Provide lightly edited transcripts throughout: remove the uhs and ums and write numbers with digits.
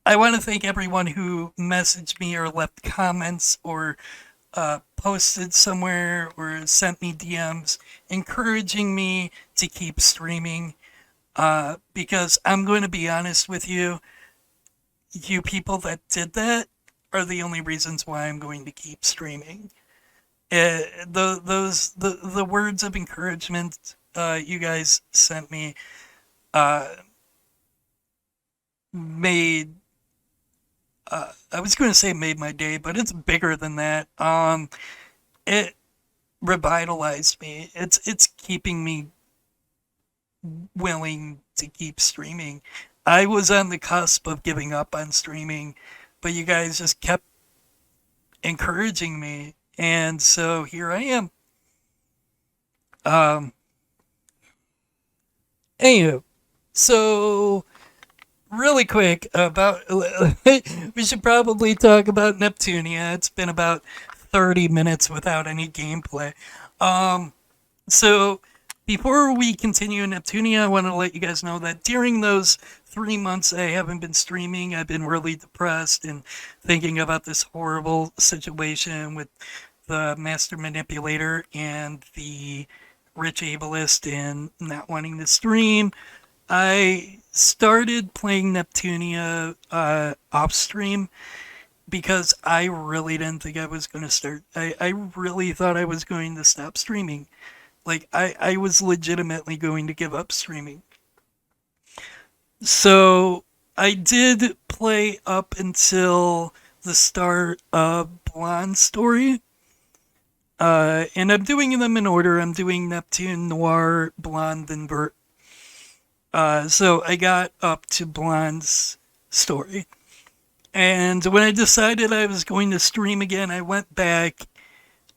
I want to thank everyone who messaged me or left comments or posted somewhere or sent me DMs encouraging me to keep streaming. Because I'm going to be honest with you, you people that did that are the only reasons why I'm going to keep streaming. The words of encouragement you guys sent me uh, made I was going to say made my day, but it's bigger than that. It revitalized me. It's keeping me willing to keep streaming. I was on the cusp of giving up on streaming, but you guys just kept encouraging me, and so here I am. Um, anywho, so really quick about we should probably talk about Neptunia. It's been about 30 minutes without any gameplay. Um, so before we continue Neptunia, I want to let you guys know that during those 3 months I haven't been streaming, I've been really depressed and thinking about this horrible situation with the master manipulator and the rich ableist and not wanting to stream. I started playing Neptunia off stream because I really didn't think I was going to start. I really thought I was going to stop streaming. Like, I was legitimately going to give up streaming. So I did play up until the start of Blonde Story. And I'm doing them in order. I'm doing Neptune, Noir, Blonde, and Vert. So I got up to Blonde's story. And when I decided I was going to stream again, I went back,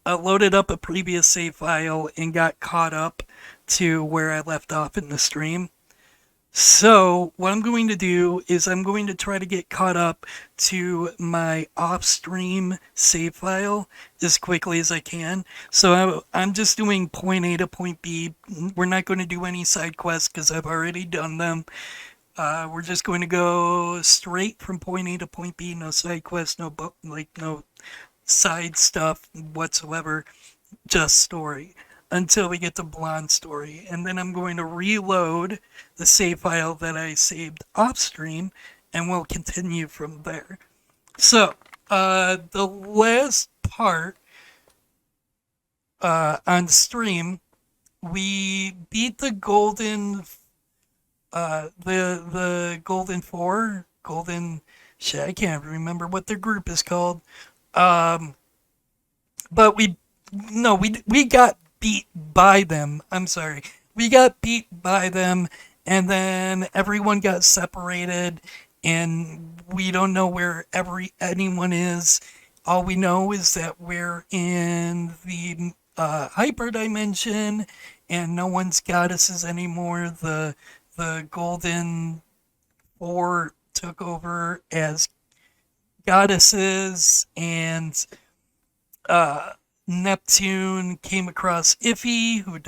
loaded up a previous save file, and got caught up to where I left off in the stream. So, what I'm going to do is I'm going to try to get caught up to my off-stream save file as quickly as I can. So, I'm just doing point A to point B. We're not going to do any side quests because I've already done them. We're just going to go straight from point A to point B. No side quests, no side stuff whatsoever. Just story until we get to Blonde Story. And then I'm going to reload the save file that I saved off stream and we'll continue from there. So, the last part on stream, we beat the golden four, golden shit, I can't remember what their group is called. Um, but we got beat by them. I'm sorry. We got beat by them, and then everyone got separated, and we don't know where anyone is. All we know is that we're in the hyper dimension, and no one's goddesses anymore. The golden four took over as goddesses, and Neptune came across Iffy, who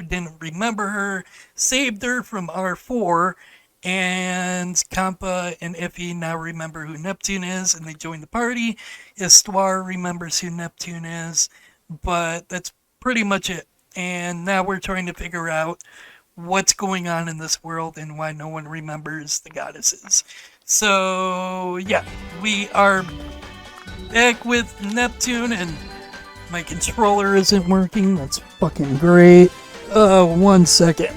didn't remember her, saved her from R4, and Kampa and Iffy now remember who Neptune is, and they join the party. Histoire remembers who Neptune is, but that's pretty much it. And now we're trying to figure out what's going on in this world and why no one remembers the goddesses. So, yeah, we are back with Neptune, and my controller isn't working. That's fucking great. 1 second.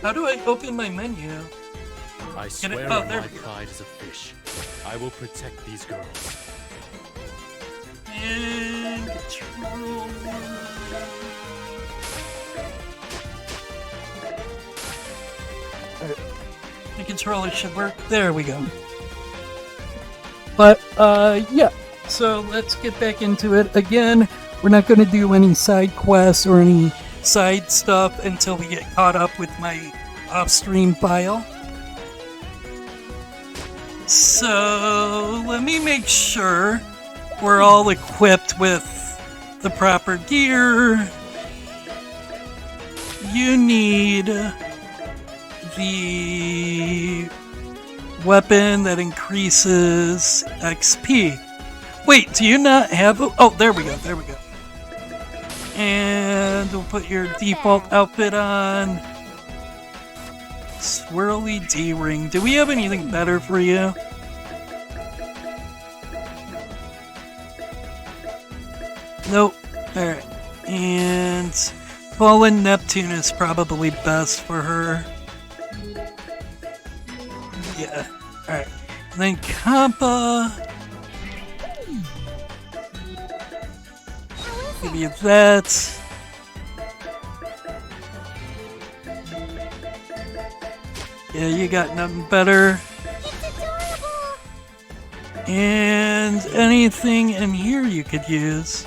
How do I open my menu? I swear on my pride as a fish, I will protect these girls. And controller. The controller should work. There we go. But, yeah. So let's get back into it. Again, we're not going to do any side quests or any side stuff until we get caught up with my off-stream file. So let me make sure we're all equipped with the proper gear. You need the weapon that increases XP. Wait, do you not have a... Oh, there we go, there we go. And we'll put your default outfit on. Swirly D-ring. Do we have anything better for you? Nope. Alright. And Fallen Neptune is probably best for her. Yeah. Alright. And then Kappa. Give you that. Yeah, you got nothing better. And anything in here you could use.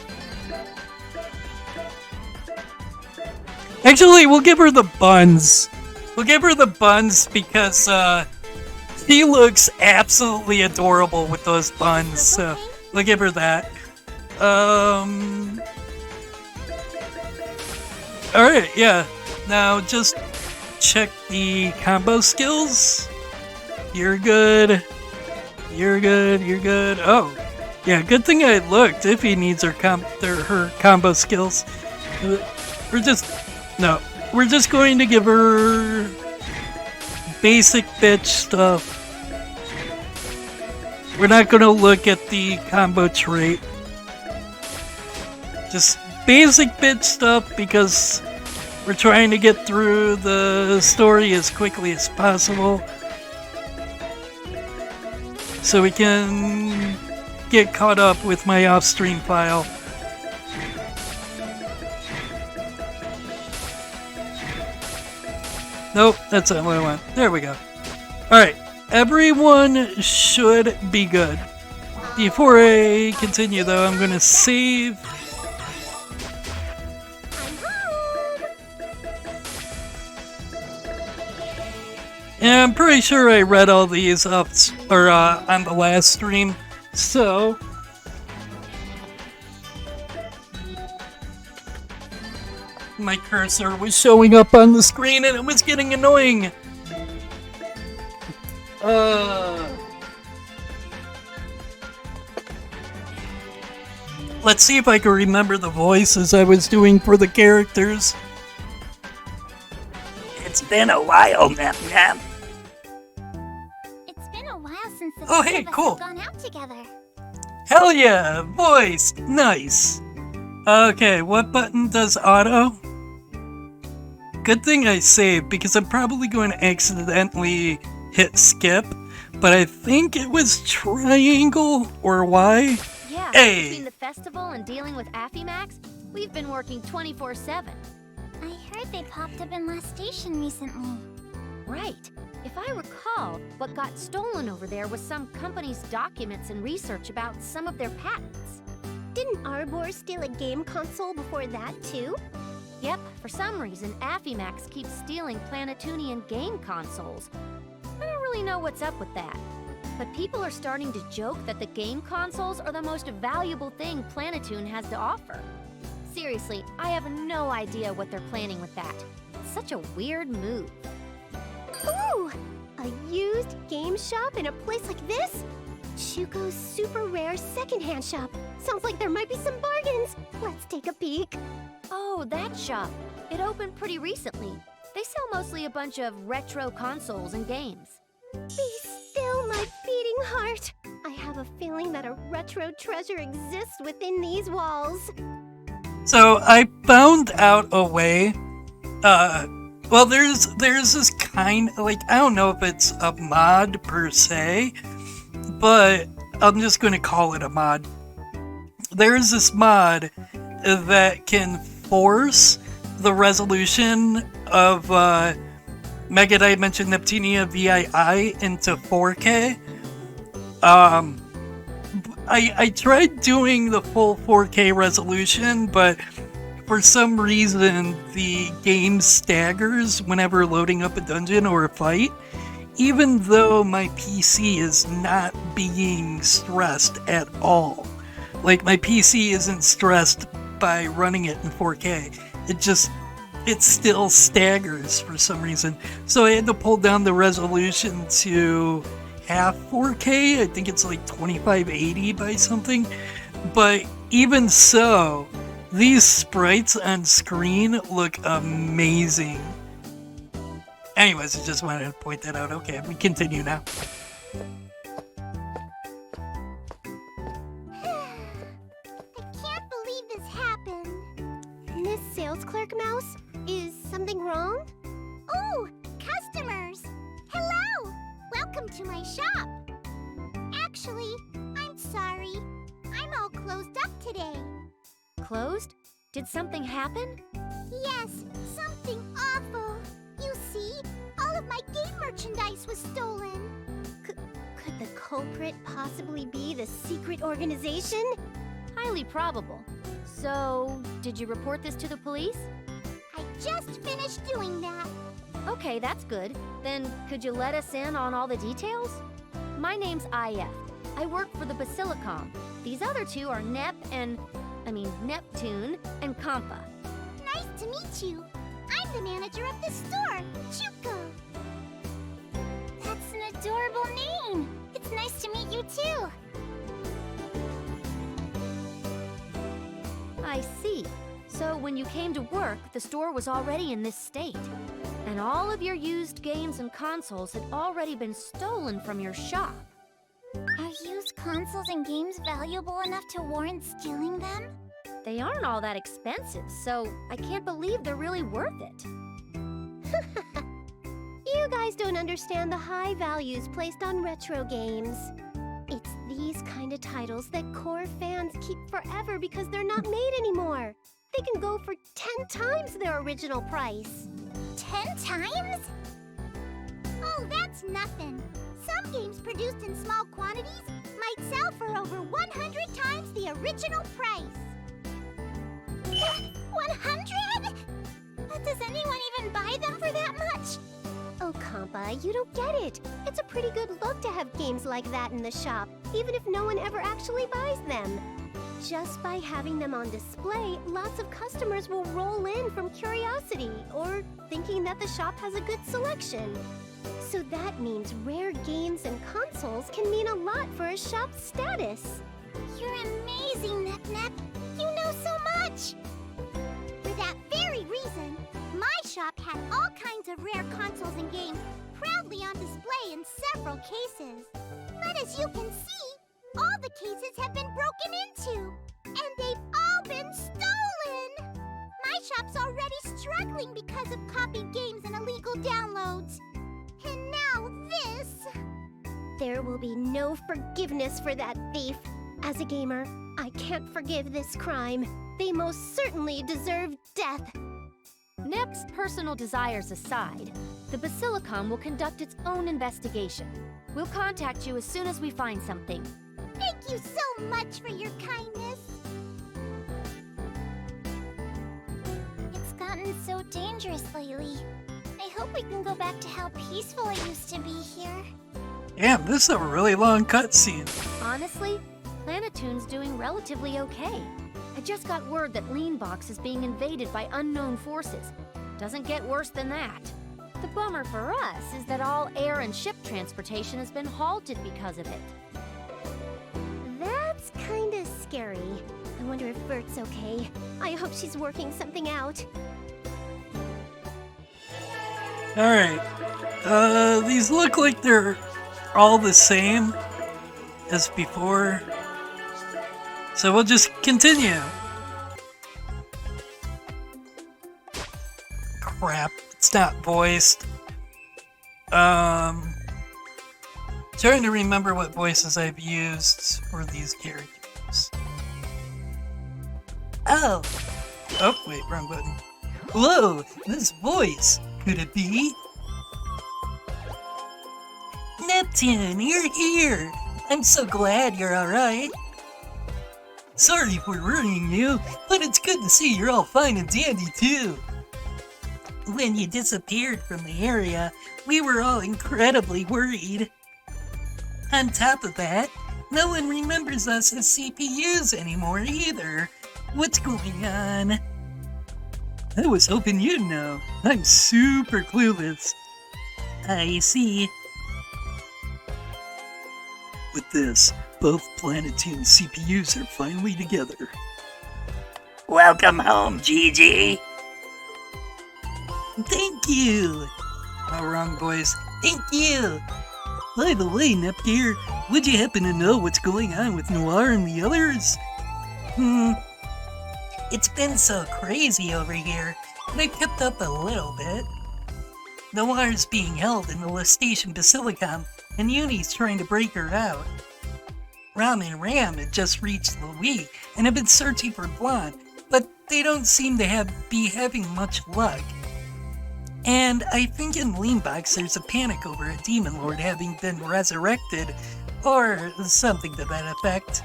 Actually, we'll give her the buns. We'll give her the buns because she looks absolutely adorable with those buns. So we'll give her that. Alright, yeah. Now just check the combo skills. You're good. You're good. You're good. Oh, yeah. Good thing I looked. Iffy needs her combo skills. We're just going to give her basic bitch stuff. We're not going to look at the combo trait. Just basic bitch stuff because we're trying to get through the story as quickly as possible. So we can get caught up with my off-stream file. Nope, that's not what I want. There we go. Alright, everyone should be good. Before I continue though, I'm gonna save. And I'm pretty sure I read all these up on the last stream, so my cursor was showing up on the screen and it was getting annoying. Let's see if I can remember the voices I was doing for the characters. It's been a while, nep-nep. It's been a while since the Oh, two hey, of us cool. have gone out together. Hell yeah, voice, nice. Okay, what button does auto? Good thing I saved because I'm probably going to accidentally hit skip, but I think it was triangle or Y. Yeah, Hey. between the festival and dealing with Affimax, we've been working 24/7. I heard they popped up in Last Station recently. Right. If I recall, what got stolen over there was some company's documents and research about some of their patents. Didn't Arbor steal a game console before that, too? Yep, for some reason, Affimax keeps stealing Planetunian game consoles. I don't really know what's up with that. But people are starting to joke that the game consoles are the most valuable thing Planetune has to offer. Seriously, I have no idea what they're planning with that. It's such a weird move. Ooh! A used game shop in a place like this? Shuko's super rare secondhand shop. Sounds like there might be some bargains. Let's take a peek. Oh, that shop. It opened pretty recently. They sell mostly a bunch of retro consoles and games. Be still, my beating heart. I have a feeling that a retro treasure exists within these walls. So I found out a way. Well, there's this kind, like, I don't know if it's a mod per se, but I'm just going to call it a mod. There's this mod that can force the resolution of Megadimension Neptunia VII into 4K. I tried doing the full 4K resolution, but for some reason the game staggers whenever loading up a dungeon or a fight, even though my PC is not being stressed at all. Like, my PC isn't stressed by running it in 4K. It still staggers for some reason. So I had to pull down the resolution to half 4K. I think it's like 2580 by something. But even so, these sprites on screen look amazing. Anyways, I just wanted to point that out. Okay, we continue now. I can't believe this happened. Miss Sales Clerk Mouse, is something wrong? Oh, customers! Hello! Welcome to my shop. Actually, I'm sorry. I'm all closed up today. Closed? Did something happen? Yes, something awful. You see, all of my game merchandise was stolen. Could the culprit possibly be the secret organization? Highly probable. So, did you report this to the police? I just finished doing that. Okay, that's good. Then, could you let us in on all the details? My name's IF. I work for the Basilicom. These other two are Neptune and Compa. Nice to meet you. I'm the manager of the store, Chuko. That's an adorable name. It's nice to meet you too. I see. So when you came to work, the store was already in this state. And all of your used games and consoles had already been stolen from your shop. Are used consoles and games valuable enough to warrant stealing them? They aren't all that expensive, so I can't believe they're really worth it. You guys don't understand the high values placed on retro games. It's these kind of titles that core fans keep forever because they're not made anymore. They can go for 10 times their original price. 10 times? Oh, that's nothing. Some games produced in small quantities might sell for over 100 times the original price. 100? But does anyone even buy them for that much? Oh, Compa, you don't get it. It's a pretty good look to have games like that in the shop, even if no one ever actually buys them. Just by having them on display, lots of customers will roll in from curiosity or thinking that the shop has a good selection. So that means rare games and consoles can mean a lot for a shop's status. You're amazing, nep-nep. You know so much. For that very reason, my shop had all kinds of rare consoles and games proudly on display in several cases. But as you can see, all the cases have been broken into, and they've all been stolen! My shop's already struggling because of copied games and illegal downloads. And now this! There will be no forgiveness for that thief. As a gamer, I can't forgive this crime. They most certainly deserve death. Nep's personal desires aside, the Basilicom will conduct its own investigation. We'll contact you as soon as we find something. Thank you so much for your kindness. It's gotten so dangerous lately. I hope we can go back to how peaceful it used to be here. Damn, this is a really long cutscene. Honestly, Planetoon's doing relatively okay. I just got word that Leanbox is being invaded by unknown forces. Doesn't get worse than that. The bummer for us is that all air and ship transportation has been halted because of it. That's kinda scary. I wonder if Bert's okay. I hope she's working something out. Alright. These look like they're all the same as before. So we'll just continue. Crap, it's not voiced. Trying to remember what voices I've used for these characters. Oh! Oh, wait, wrong button. Whoa, this voice. Could it be? Neptune, you're here! I'm so glad you're alright. Sorry for worrying you, but it's good to see you're all fine and dandy too. When you disappeared from the area, we were all incredibly worried. On top of that, no one remembers us as CPUs anymore either. What's going on? I was hoping you'd know. I'm super clueless. I see. With this, both Planetoon CPUs are finally together. Welcome home, Gigi. Thank you! All wrong, boys. Thank you! By the way, Nepgear, would you happen to know what's going on with Noir and the others? It's been so crazy over here, but I kept up a little bit. Noir's being held in the Lestation Basilicom, and Uni's trying to break her out. Ram and Ram had just reached Louis and have been searching for Blonde, but they don't seem to be having much luck. And I think in Leanbox there's a panic over a Demon Lord having been resurrected, or something to that effect.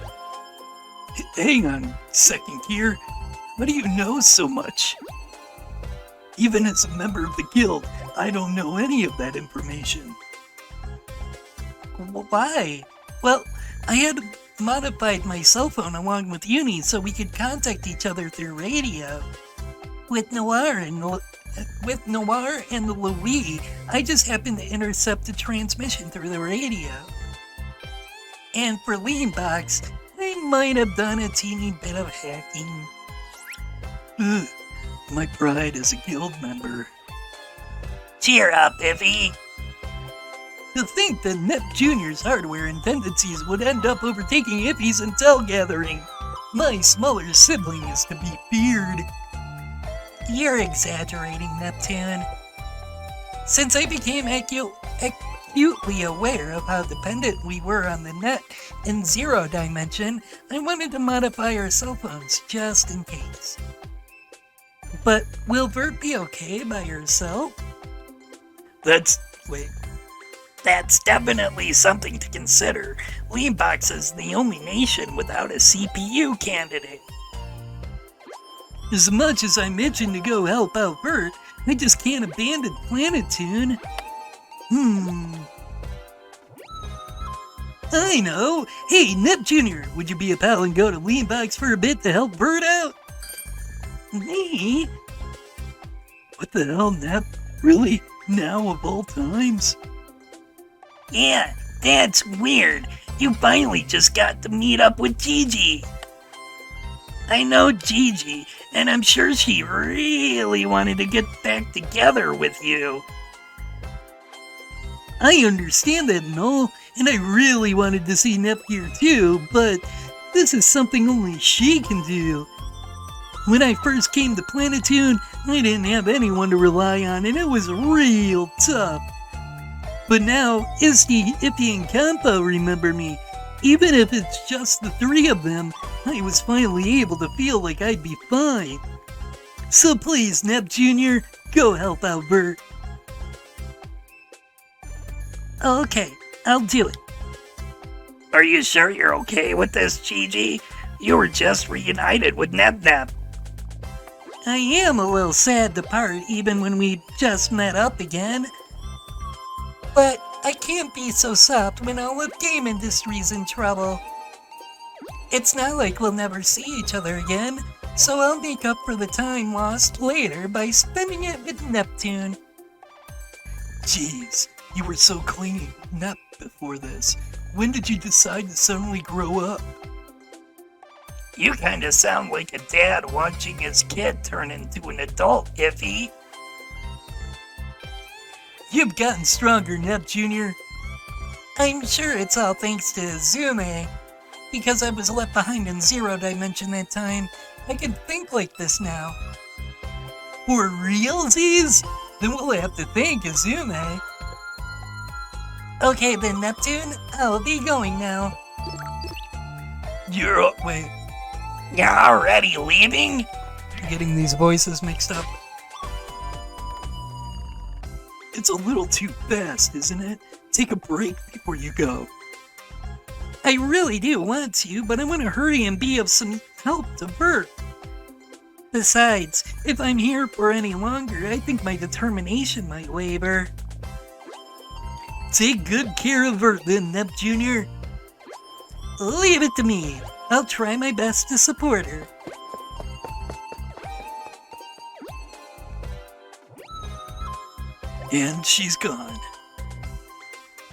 Hang on a second here. How do you know so much? Even as a member of the guild, I don't know any of that information. Why? Well, I had modified my cell phone along with Uni so we could contact each other through radio. With Noir and Louis, I just happened to intercept a transmission through the radio. And for Leanbox, I might have done a teeny bit of hacking. Ugh, my pride as a guild member. Cheer up, Iffy. To think that Nep Jr.'s hardware and tendencies would end up overtaking Iffy's intel gathering. My smaller sibling is to be feared. You're exaggerating, Neptune. Since I became acutely aware of how dependent we were on the net in Zero Dimension, I wanted to modify our cell phones just in case. But will Vert be okay by herself? That's definitely something to consider. Leanbox is the only nation without a CPU candidate. As much as I'm itching to go help out Vert, I just can't abandon Planetoon. I know! Hey, Nep Jr., would you be a pal and go to Leanbox for a bit to help Vert out? Me? What the hell, Nep? Really? Now of all times? Yeah, that's weird. You finally just got to meet up with Gigi. I know Gigi, and I'm sure she really wanted to get back together with you. I understand that and all, and I really wanted to see Nepgear too, but this is something only she can do. When I first came to Planetoon, I didn't have anyone to rely on, and it was real tough. But now, Isti, Ippy, and Kampa remember me. Even if it's just the three of them, I was finally able to feel like I'd be fine. So please, Nep Jr., go help out Vert. Okay, I'll do it. Are you sure you're okay with this, Gigi? You were just reunited with nep-nep. I am a little sad to part even when we just met up again. But I can't be so soft when all of game industry's in trouble. It's not like we'll never see each other again, so I'll make up for the time lost later by spending it with Neptune. Jeez, you were so clingy, Nep, before this. When did you decide to suddenly grow up? You kinda sound like a dad watching his kid turn into an adult, Iffy. You've gotten stronger, Nep Jr. I'm sure it's all thanks to Zume. Because I was left behind in Zero Dimension that time, I can think like this now. For realsies? Then we'll have to thank Azume. Okay then, Neptune, I'll be going now. Wait. You're already leaving? I'm getting these voices mixed up. It's a little too fast, isn't it? Take a break before you go. I really do want to, but I want to hurry and be of some help to Vert. Besides, if I'm here for any longer, I think my determination might waver. Take good care of Vert then, Nep Jr. Leave it to me. I'll try my best to support her. And she's gone.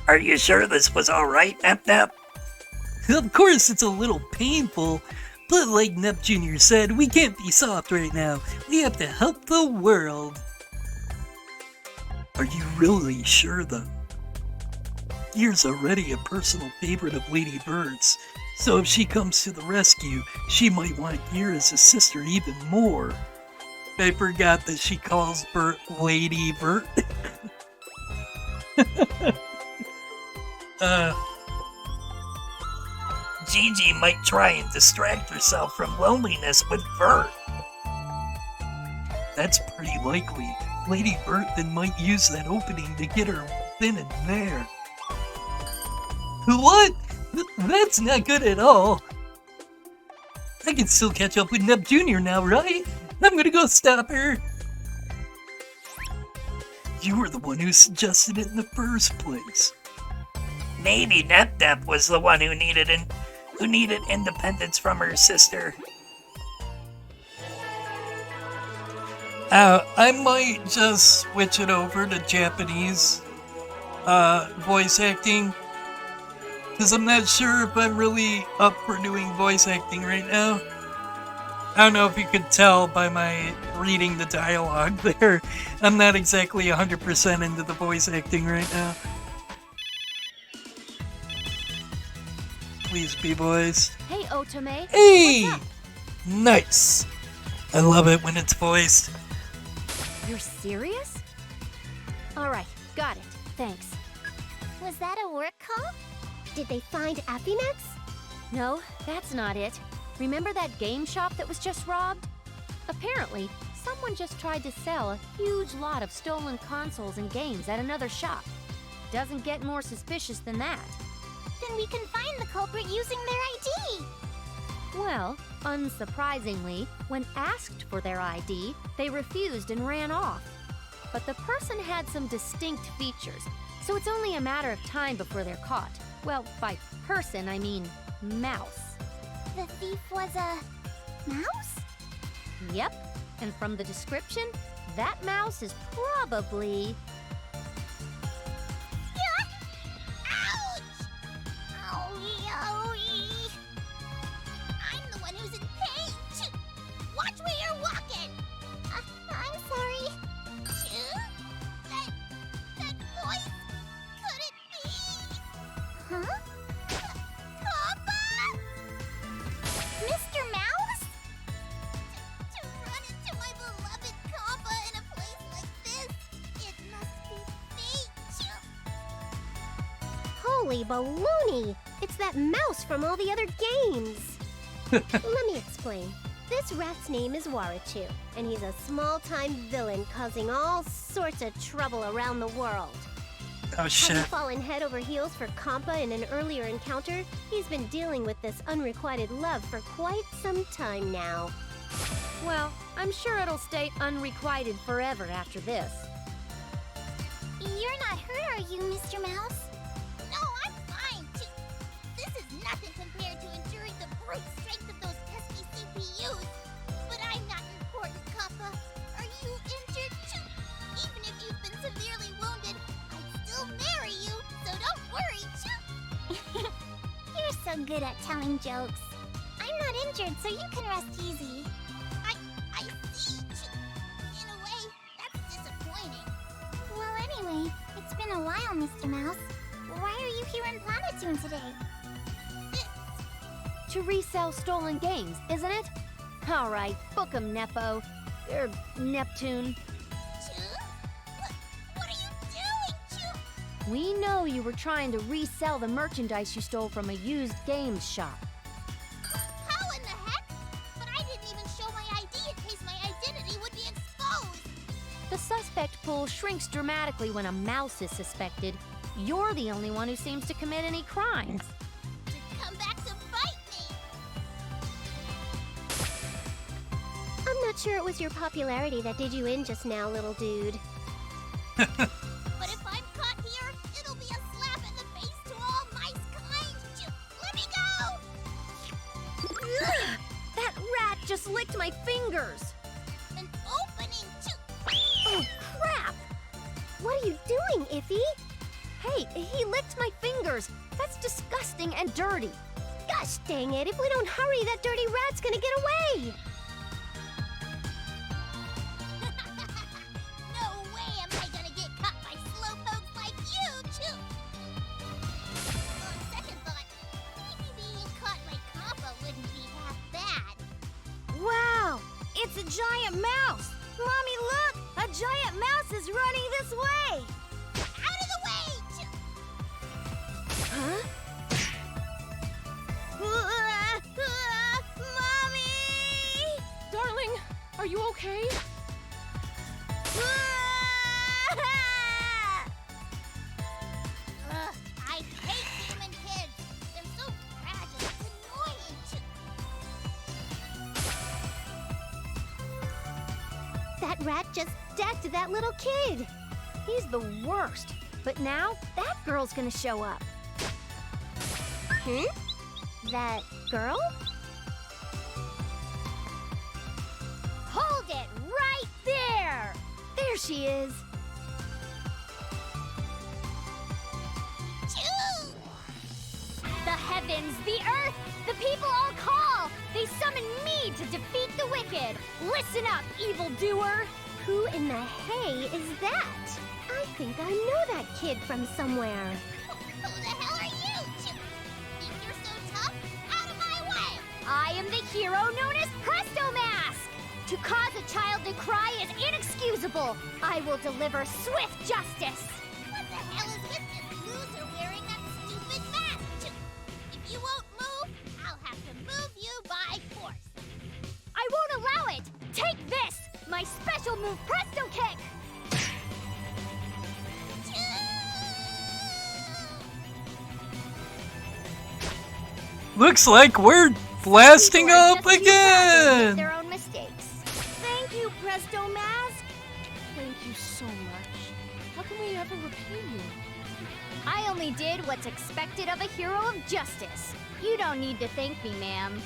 Are you sure this was alright, nep-nep? Of course, it's a little painful, but like Nep Jr. said, we can't be soft right now. We have to help the world. Are you really sure, though? Gear's already a personal favorite of Lady Bird's, so if she comes to the rescue, she might want Gear as a sister even more. I forgot that she calls Bert Lady Bert. Gigi might try and distract herself from loneliness with Bert. That's pretty likely. Lady Bert then might use that opening to get her then and there. What? That's not good at all. I can still catch up with Nep Jr. now, right? I'm gonna go stop her. You were the one who suggested it in the first place. Maybe nep-nep was the one who needed independence from her sister. I might just switch it over to Japanese voice acting, because I'm not sure if I'm really up for doing voice acting right now. I don't know if you could tell by my reading the dialogue there. I'm not exactly 100% into the voice acting right now. Please be voiced. Hey, Otome. Hey! What's up? Nice. I love it when it's voiced. You're serious? All right, got it. Thanks. Was that a work call? Did they find Affimax? No, that's not it. Remember that game shop that was just robbed? Apparently, someone just tried to sell a huge lot of stolen consoles and games at another shop. Doesn't get more suspicious than that. Then we can find the culprit using their ID. Well, unsurprisingly, when asked for their ID, they refused and ran off. But the person had some distinct features, so it's only a matter of time before they're caught. Well, by person, I mean mouse. The thief was a mouse? Yep, and from the description, that mouse is probably... Ouch! Owie, owie! I'm the one who's in pain! Watch where you're walking! I'm sorry. That voice, could it be? Huh? Papa? Mr. Mouse? To run into my beloved Kappa in a place like this, it must be fate. Holy baloney! It's that mouse from all the other games! Let me explain. This rat's name is Warachu, and he's a small-time villain causing all sorts of trouble around the world. Oh shit. Having fallen head over heels for Kampa in an earlier encounter, he's been dealing with this unrequited love for quite some time now. Well, I'm sure it'll stay unrequited forever after this. You're not hurt, are you, Mr. Mouse? No, I'm fine. This is nothing compared to enduring the brute strength of those pesky CPUs. But I'm not important, Kappa. Are you injured too? Even if you've been severely wounded, I'd still marry you, so don't worry, too. You're so good at telling jokes. I'm not injured, so you can rest easy. I see. In a way, that's disappointing. Well, anyway, it's been a while, Mr. Mouse. Why are you here in Planetoon today? To resell stolen games, isn't it? All right, book 'em, Nepo. Neptune. What are you doing, Chu? We know you were trying to resell the merchandise you stole from a used games shop. How in the heck? But I didn't even show my ID in case my identity would be exposed. The suspect pool shrinks dramatically when a mouse is suspected. You're the only one who seems to commit any crimes. To come back to bite me. I'm not sure it was your popularity that did you in just now, little dude. But if I'm caught here, it'll be a slap in the face to all nice kind. Let me go! That rat just licked my fingers! An opening to... Oh, crap! What are you doing, Iffy? Hey, he licked my fingers! That's disgusting and dirty! Gosh dang it, if we don't hurry, that dirty rat's gonna get away! No way am I gonna get caught by slowpokes like you, Choo! On second thought, maybe being caught by Kappa wouldn't be half bad. Wow! It's a giant mouse! Mommy, look! A giant mouse is running this way! Out of the way, Choo! Huh? Mommy! Darling, are you okay? Ugh, I hate human kids. They're so fragile. It's annoying, Choo. That rat just decked that little kid! He's the worst. But now, that girl's gonna show up. That girl? Hold it right there! There she is. Choo! The heavens, the earth, the people all call. They summon me to defeat the wicked. Listen up, evildoer. Who in the hay is that? I think I know that kid from somewhere. Who the hell are you, Choo? Think you're so tough? Out of my way! I am the hero known as Presto Mask. To cause a child to cry is inexcusable. I will deliver swift justice. What the hell is with this loser wearing that stupid mask, Choo? If you won't move, I'll have to move you by force. I won't allow it. Take this, my special move, Presto Kick. Looks like we're blasting People are up just too fragile to make again! their own mistakes. Thank you, Presto Mask. Thank you so much. How can we ever repay you? I only did what's expected of a hero of justice. You don't need to thank me, ma'am.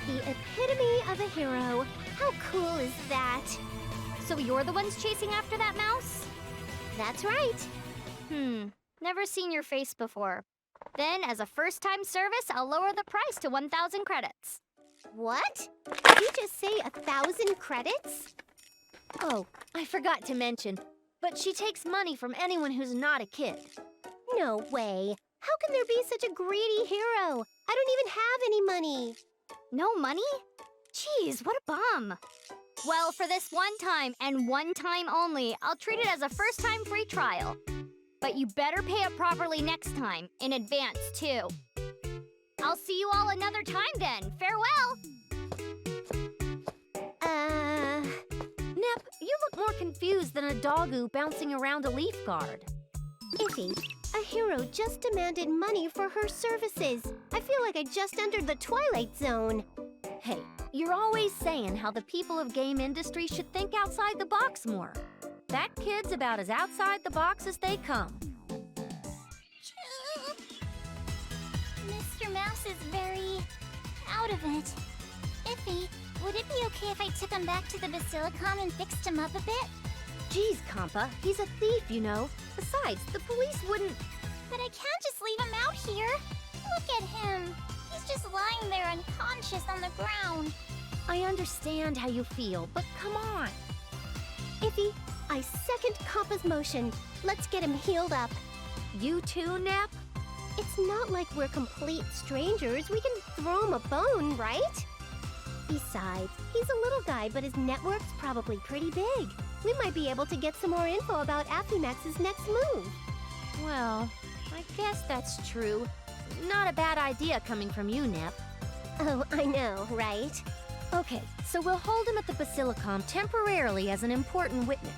The epitome of a hero. How cool is that? So you're the ones chasing after that mouse? That's right. Never seen your face before. Then, as a first-time service, I'll lower the price to 1,000 credits. What? Did you just say 1,000 credits? Oh, I forgot to mention, but she takes money from anyone who's not a kid. No way. How can there be such a greedy hero? I don't even have any money. No money? Jeez, what a bum. Well, for this one time, and one time only, I'll treat it as a first-time free trial. But you better pay it properly next time, in advance, too. I'll see you all another time then. Farewell! Nep, you look more confused than a doggo bouncing around a leaf guard. Iffy, a hero just demanded money for her services. I feel like I just entered the Twilight Zone. Hey, you're always saying how the people of game industry should think outside the box more. That kid's about as outside the box as they come. Choo! Mr. Mouse is very out of it. Iffy, would it be okay if I took him back to the Basilicom and fixed him up a bit? Geez, Compa, he's a thief, you know. Besides, the police wouldn't... But I can't just leave him out here. Look at him. He's just lying there unconscious on the ground. I understand how you feel, but come on. Iffy, I second Kappa's motion. Let's get him healed up. You too, Nep? It's not like we're complete strangers. We can throw him a bone, right? Besides, he's a little guy, but his network's probably pretty big. We might be able to get some more info about Afimax's next move. Well, I guess that's true. Not a bad idea coming from you, Nep. Oh, I know, right? Okay, so we'll hold him at the Basilicom temporarily as an important witness.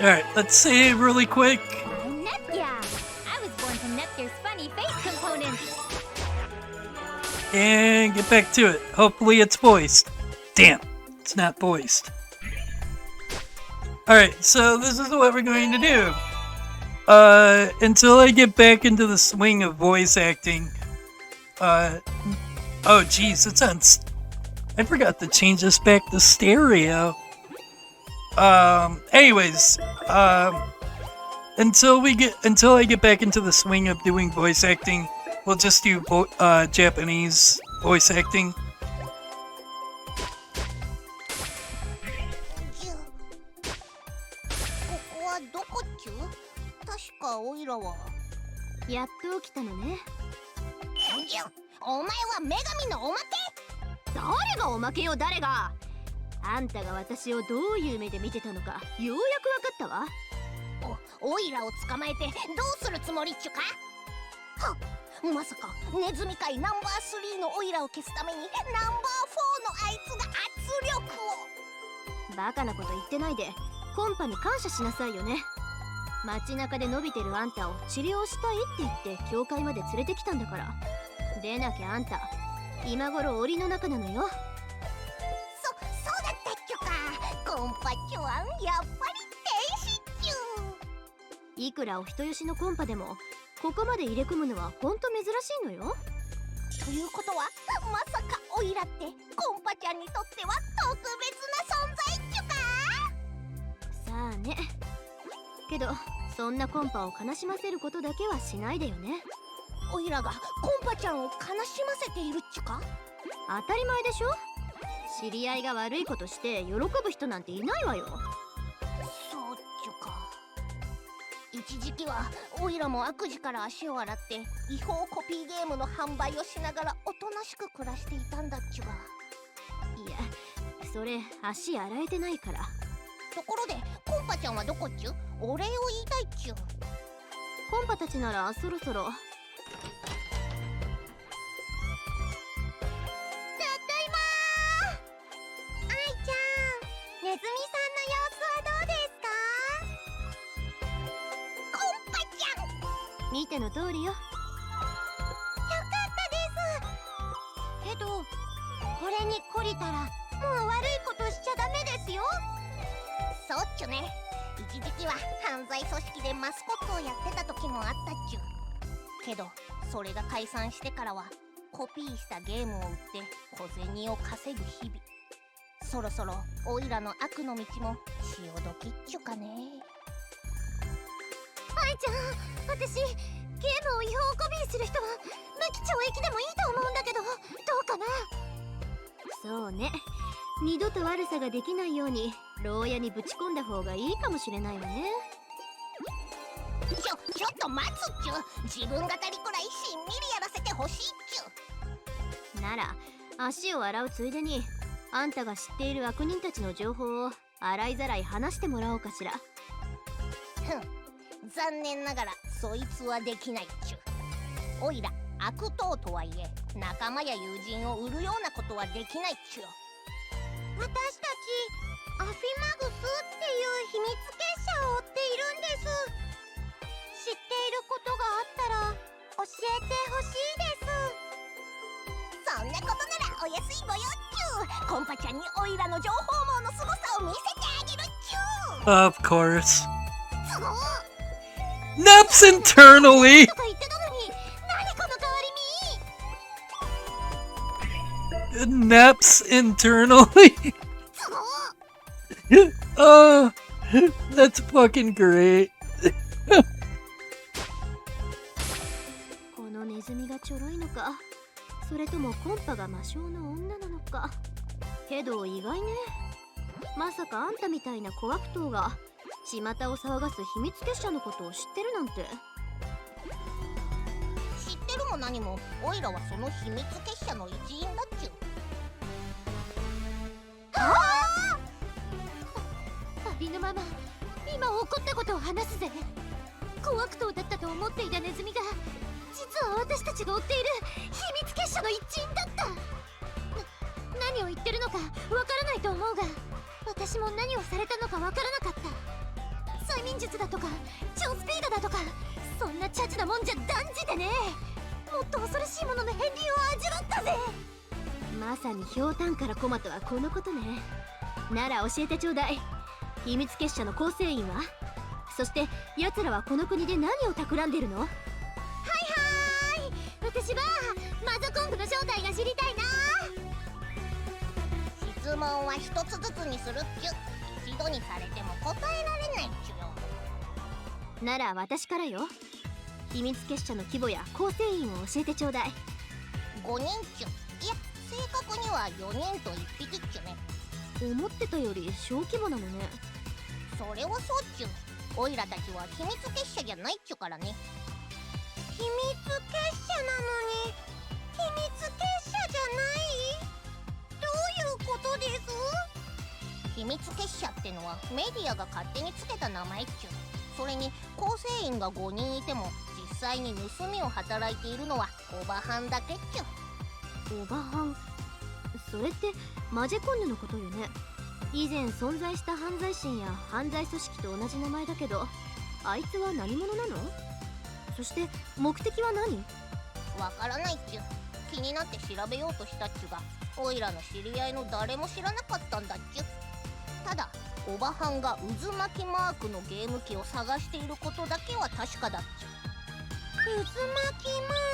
Alright, let's say it really quick. I'm Nepia. I was born from Nepier's funny face component. And get back to it. Hopefully it's voiced. Damn, it's not voiced. Alright, so this is what we're going to do. Until I get back into the swing of voice acting. Oh jeez, it's on... I forgot to change this back to stereo. Anyways, until I get back into the swing of doing voice acting, we'll just do Japanese voice acting. ここはどこっちゅう？確かオイラは。やっと起きたのね。お前は女神のおまけ？誰がおまけよ、誰が。あんたが私をどういう目で見てたのかようやく分かったわ。オイラを捕まえてどうするつもりっちゅか？はっ、まさかネズミ界ナンバー3のオイラを消すためにナンバー4のあいつが圧力を。バカなこと言ってないでコンパに感謝しなさいよね。街中で伸びてるあんたを治療したいって言って教会まで連れてきたんだから。でなきゃあんた今頃檻の中なのよ。そうだったっちゅか。コンパチュアンやっぱり天使っちゅう。いくらお人よしのコンパでもここまで入れ込むのはほんと珍しいのよ。ということはまさかオイラってコンパちゃんにとっては特別な存在っちゅか？さあね。けどそんなコンパを悲しませることだけはしないでよね。オイラがコンパちゃんを悲しませているっちゅか？当たり前でしょ。知り合いが悪いことして喜ぶ人なんていないわよ。そうっちゅか。一時期はオイラも悪事から足を洗って違法コピーゲームの販売をしながらおとなしく暮らしていたんだっちゅが。いやそれ足洗えてないから。ところでコンパちゃんはどこっちゅ？お礼を言いたいっちゅ。コンパたちならそろそろ。ただいまー。愛ちゃん、ネズミさんの様子はどうですか？コンパちゃん、見ての通りよ。よかったです。けどこれに懲りたらもう悪いことしちゃダメですよ。そうっちゅね。一時期は犯罪組織でマスコットをやってた時もあったっちゅ。けどそれが解散してからはコピーしたゲームを売って小銭を稼ぐ日々。そろそろオイラの悪の道も潮時っちゅかね。愛ちゃん、私ゲームを違法コピーする人は無期懲役でもいいと思うんだけど、どうかな？そうね。二度と悪さができないように牢屋にぶち込んだ方がいいかもしれないわね。ちょっと待つっちゅ。自分語りくらいしんみりやらせてほしいっちゅ。なら足を洗うついでにあんたが知っている悪人たちの情報を洗いざらい話してもらおうかしら。残念ながらそいつはできないっちゅ。オイラ悪党とはいえ仲間や友人を売るようなことはできないっちゅ。私たちアフィマグスっていう秘密結社を追っているんです。知っていることがあったら教えてほしいです。そんなことならお安いご用っちゅ。コンパちゃんにオイラの情報網の凄さを見せてあげるっちゅ。 Of course. すごっ。 Neps internally! とか言ってたのに何この代わりに。 Neps internally? すごっ。That's fucking great. このネズミがちょろいのか、それともコンパが魔性の女なのか。けど意外ね。まさかあんたみたいな小悪党が巷を騒がす秘密結社のことを知ってるなんて。知ってるも何もオイラはその秘密結社の一員だっちゅ。ありのまま今起こったことを話すぜ。小悪党だったと思っていたネズミが実は私たちが追っている秘密結社の一員だった。何を言ってるのかわからないと思うが、私も何をされたのかわからなかった。催眠術だとか超スピードだとかそんなチャチなもんじゃ断じてねえ。もっと恐ろしいものの片鱗を味わったぜ。まさにひょうたんからコマとはこのことね。なら教えてちょうだい。秘密結社の構成員は？そして奴らはこの国で何を企んでるの？はいはーい、私はマゾコングの正体が知りたいな。質問は一つずつにするっちゅ。一度にされても答えられないっちゅよ。なら私からよ。秘密結社の規模や構成員を教えてちょうだい。5人っちゅ。いや、正確には4人と1匹っちゅね。思ってたより小規模なのね。それはそうっちゅ。オイラたちは秘密結社じゃないっちゅからね。秘密結社なのに秘密結社じゃない？どういうことです？秘密結社ってのはメディアが勝手につけた名前っちゅ。それに構成員が5人いても実際に盗みを働いているのはオバハンだけっちゅ。オバハン、それってマジェコンヌのことよね。以前存在した犯罪心や犯罪組織と同じ名前だけど、あいつは何者なの？そして目的は何？わからないっちゅ。気になって調べようとしたっちゅが、オイラの知り合いの誰も知らなかったんだっちゅ。ただオバハンが渦巻きマークのゲーム機を探していることだけは確かだっちゅ。渦巻き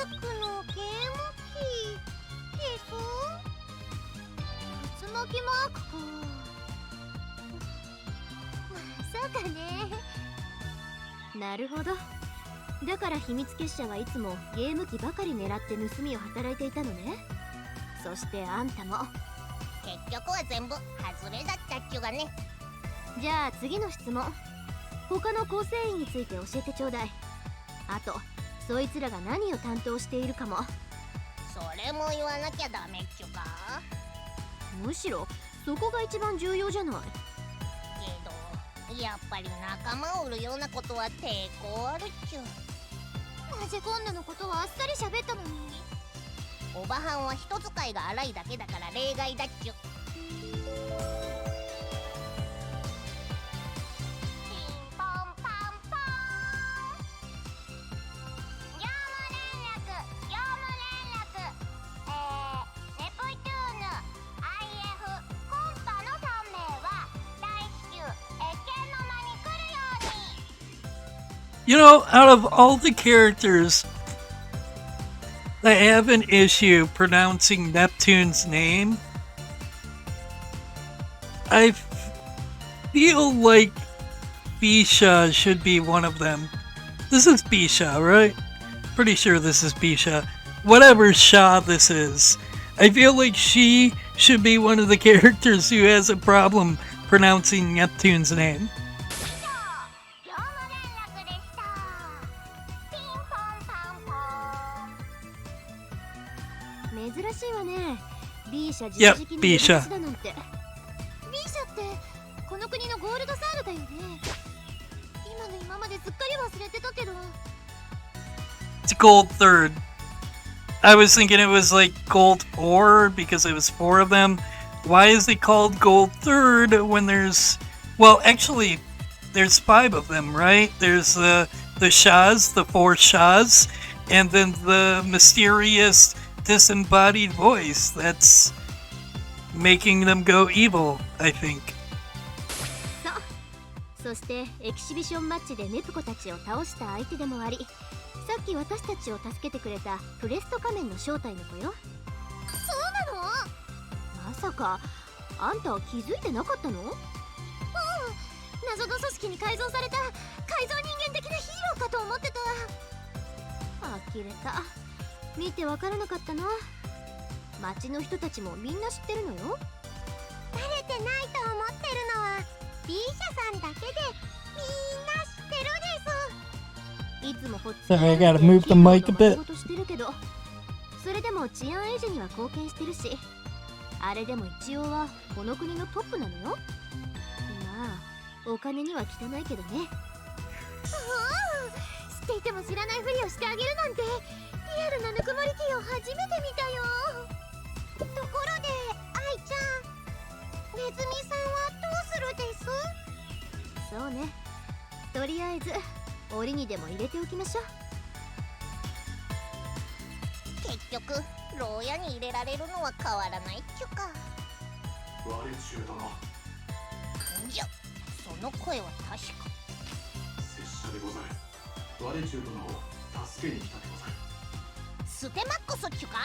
マークのゲーム機です？渦巻きマークか。そうかね。なるほど。だから秘密結社はいつもゲーム機ばかり狙って盗みを働いていたのね。そしてあんたも。結局は全部外れだったっちゅがね。じゃあ次の質問。他の構成員について教えてちょうだい。あとそいつらが何を担当しているかも。それも言わなきゃダメっちゅか。むしろそこが一番重要じゃない。けどやっぱり仲間を売るようなことは抵抗あるっちゅ。マジコンヌのことはあっさり喋ったのに。オバハンは人使いが荒いだけだから例外だっちゅ。ピンポンパンポン。業務連絡。ネプチューヌ IF コンパの3名は大至急謁見の間に来るように。You know, out of all the characters that have an issue pronouncing Neptune's name, I feel like b-sha should be one of them. This is b-sha, right? Pretty sure this is b-sha. Whatever sha this is. I feel like she should be one of the characters who has a problem pronouncing Neptune's name. 業務連絡でした。ピンポンパンポン。珍しいわね。b-sha 自 Yep, 直に b-sha だなんて。b-sha ってこの国のゴールドサールだよね。今まですっかり忘れてたけど。It's gold third. I was thinking it was like gold ore because it was 4 of them. Why is it called gold third when there's... Well, actually, there's 5 of them, right? There's the shas, the 4 shas, and then the mysterious disembodied voice that's making them go evil, I think. そしてエキシビションマッチでネプコたちを倒した相手でもあり、さっき私たちを助けてくれたプレスト仮面の正体の子よ。そうなの？まさかあんたは気づいてなかったの？謎の組織に改造された改造人間的なヒーローかと思ってた。呆れた。見てわからなかったな。町の人たちもみんな知ってるのよ。バレてないと思ってるのはb-shaさんだけでみんな知ってるです。いつもほっつ Sorry, I gotta move the mic a bit. 仕事してるけど、それでも治安維持には貢献してるし、あれでも一応はこの国のトップなのよ。まあお金には汚いけどね。知っていても知らないふりをしてあげるなんてリアルなぬくもりティを初めて見たよ。ところで愛ちゃん、ネズミさんはどうするです？そうね。とりあえず檻にでも入れておきましょう。結局牢屋に入れられるのは変わらないっちゅか。我中殿、じゃ、その声は確か拙者でござる。我中殿を助けに来たでござる。ステマックスっちゅか。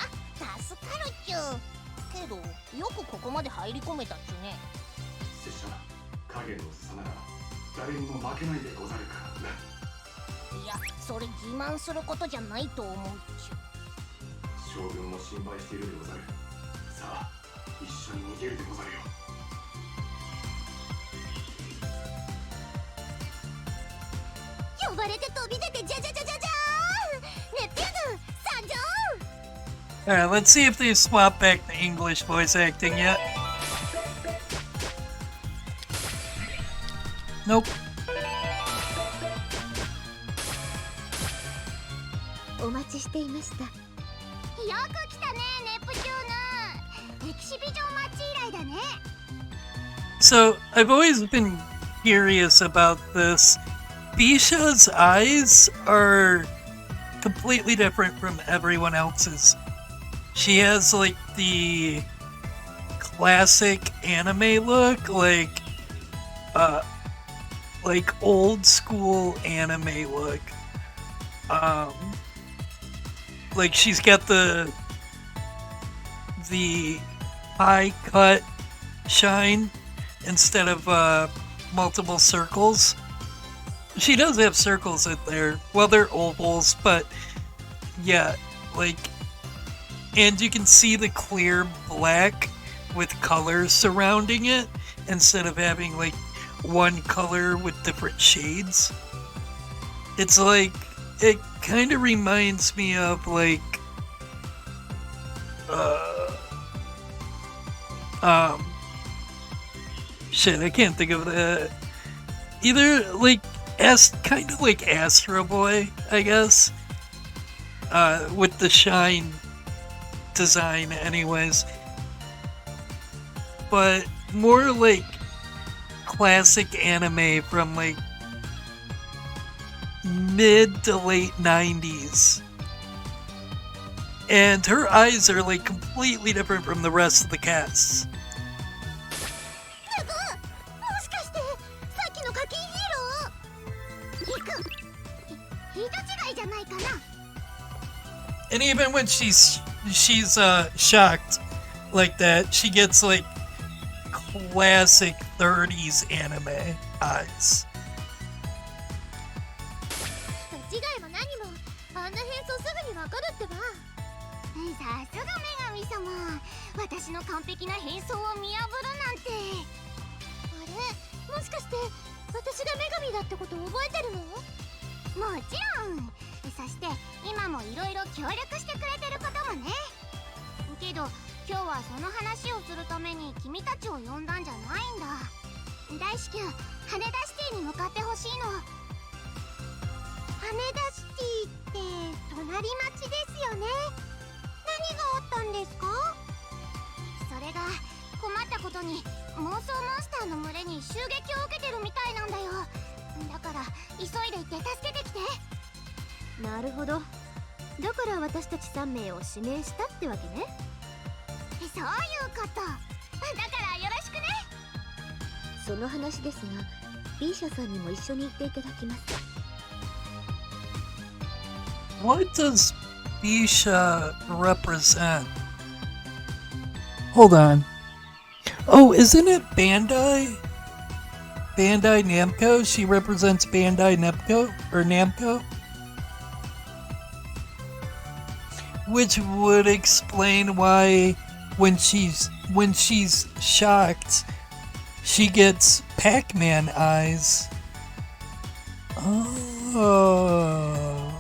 助かるっちゅ。けどよくここまで入り込めたっちゅね。拙者影の差なら誰にも負けないでござるからな。いや、それ自慢することじゃないと思うっちゅ。将軍も心配しているでござる。さあ、一緒に逃げるでござるよ。呼ばれて飛び出てじゃじゃじゃじゃじゃーん。ネプチューン参上。Alright, let's see if they swap back to English voice acting yet. Nope. お待ちしていました。よく来たね、ネプチューン。エキシビジョンマッチ以来だね。So, I've always been curious about this. b-sha's eyes are completely different from everyone else's. She has like the classic anime look, like old school anime look. Like she's got the high cut shine instead of multiple circles. She does have circles in there. Well, they're ovals, but yeah, like, and you can see the clear black with colors surrounding it instead of having like one color with different shades. It's like, it kind of reminds me of like, shit, I can't think of the, either like, kind of like Astro Boy, I guess, with the shine design anyways, but more like classic anime from like mid to late 90s. And her eyes are like completely different from the rest of the cast. もしかしてさっきの課金ヒーロー？ヒク、人違いじゃないかな。 And even when she's shocked like that, she gets like classic 30s anime eyes. 人違いも何もあんな変装すぐにわかるってば。さすが女神様、私の完璧な変装を見破るなんて。あれ、もしかして私が女神だってこと覚えてるの？もちろん。そして今もいろいろ協力してくれてることもね。けど今日はその話をするために君たちを呼んだんじゃないんだ。大至急羽田シティに向かってほしいの。羽田シティって隣町ですよね。何があったんですか？それが困ったことに妄想モンスターの群れに襲撃を受けてるみたいなんだよ。だから急いで行って助けてきて。なるほど。だから私たち3名を指名したってわけね。そういうこと。だからよろしくね。その話ですが、b-shaさんにも一緒に行っていただきます。What does b-sha represent? Hold on. Oh, isn't it Bandai? Bandai Namco? She represents Bandai Namco? Or Namco? Which would explain why when she's shocked, she gets Pac-Man eyes. Oh.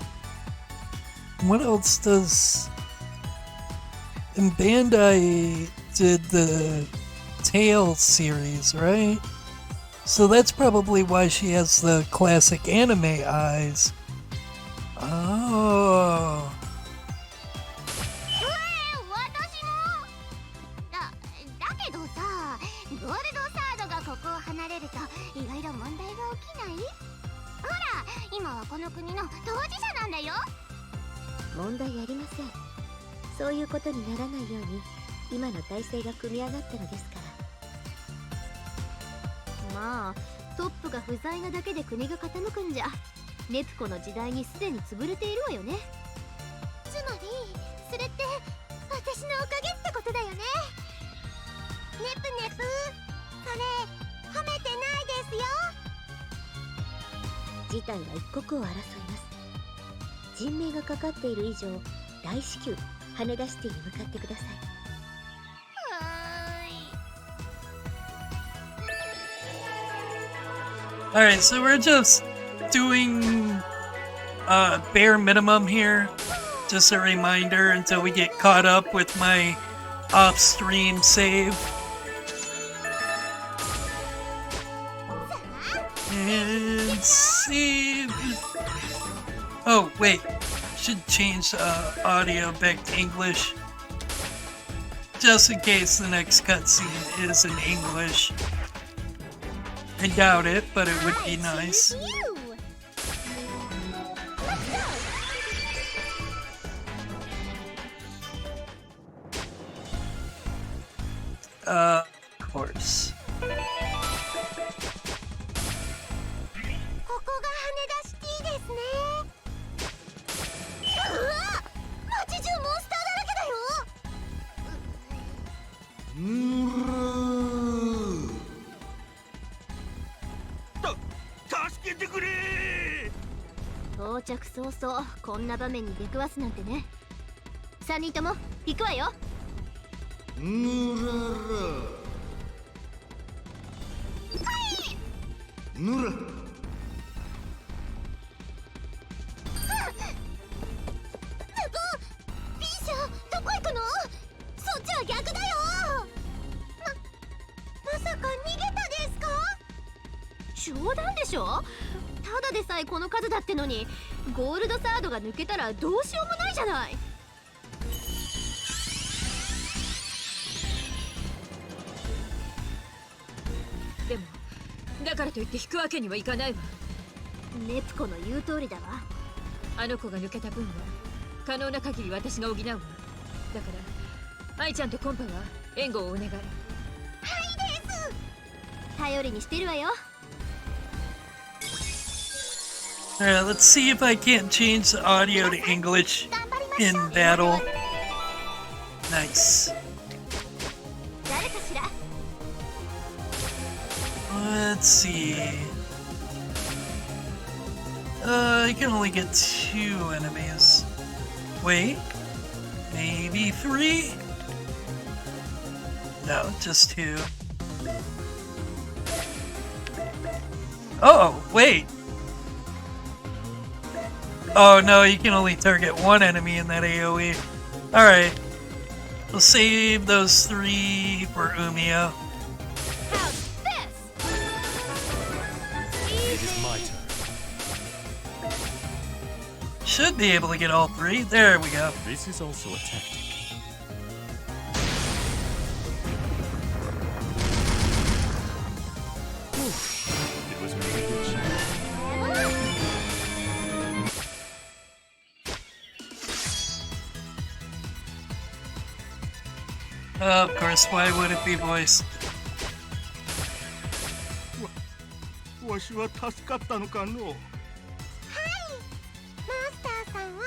What else does... And Bandai did the Tales series, right? So that's probably why she has the classic anime eyes. Oh. 私もだけどさ、ゴールドサードがここを離れるといろいろ問題が起きない？ほら、今はこの国の当事者なんだよ。問題ありません。そういうことにならないように今の体制が組み上がったのですから。まあトップが不在なだけで国が傾くんじゃ、ネプコの時代にすでに潰れているわよね。つまりそれって私のおかげってことだよね。ネプネプ、それ褒めてないですよ。事態は一刻を争います。人命がかかっている以上、大至急羽田シティに向かってください。Alright, so we're just doing bare minimum here. Just a reminder until we get caught up with my off-stream save. And save. Oh, wait. Should change the audio back to English. Just in case the next cutscene is in English. I doubt it, but it would be nice. Of course. ここが羽田シティですね。うわ、街中モンスターだらけだよ。助けてくれ到着早々こんな場面に出くわすなんてね。3人とも行くわよ。ぬらb-sha、どこ行くの？そっちは逆だよ。まさか逃げたですか？冗談でしょ。ただでさえこの数だってのに、ゴールドサードが抜けたらどうしようもないじゃない。でもだからといって引くわけにはいかないわ。ネプコの言う通りだわ。あの子が抜けた分は可能な限り私が補うわ。だから愛ちゃんとコンパは援護をお願い。頼りにしてるわよ。Alright, let's see if I can't change the audio to English in battle. Nice. 誰かしら。 Let's see. I can only get 2 enemies. Wait. Maybe 3? No, just 2. Oh, wait. Oh no, you can only target 1 enemy in that AoE. Alright. We'll save those 3 for Umio. How's this? It is my turn. Should be able to get all 3. There we go. This is also a tactic. It was really good shot. Of course, why would it be voiced? わしは助かったのかの。マスターさんは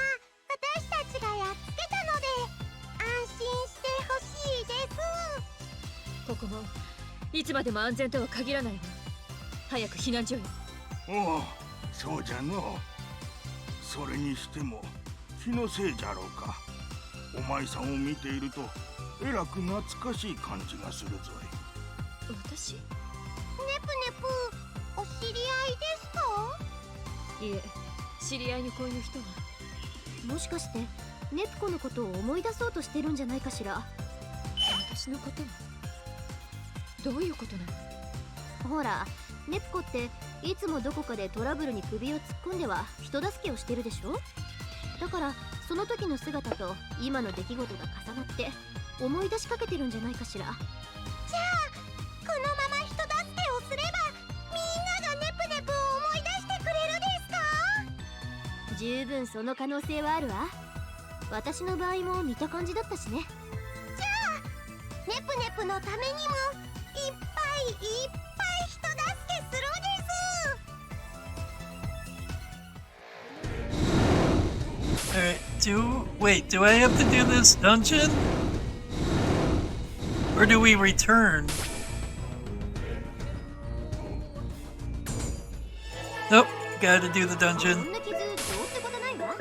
私たちがやっつけたので安心してほしいです。ここもいつまでも安全とは限らないわ。早く避難所へ。おお、そうじゃの。それにしても気のせいじゃろうか。お前さんを見ているとえらく懐かしい感じがするぞ私？ネプネプ、お知り合いですか？いえ、知り合いにこういう人は。もしかしてネプコのことを思い出そうとしてるんじゃないかしら。私のことはどういうことなの？ほら、ネプコっていつもどこかでトラブルに首を突っ込んでは人助けをしてるでしょ。だからその時の姿と今の出来事が重なって思い出しかけてるんじゃないかしら。じゃあこのまま人助けをすればみんながネプネプを思い出してくれるですか？十分その可能性はあるわ。私の場合も似た感じだったしね。じゃあネプネプのためにもいっぱいいっぱい人助けするです。 Alright, wait, do I have to do this dungeon? Or do we return? Nope, gotta do the そ dungeon. んな傷どうってことないわ。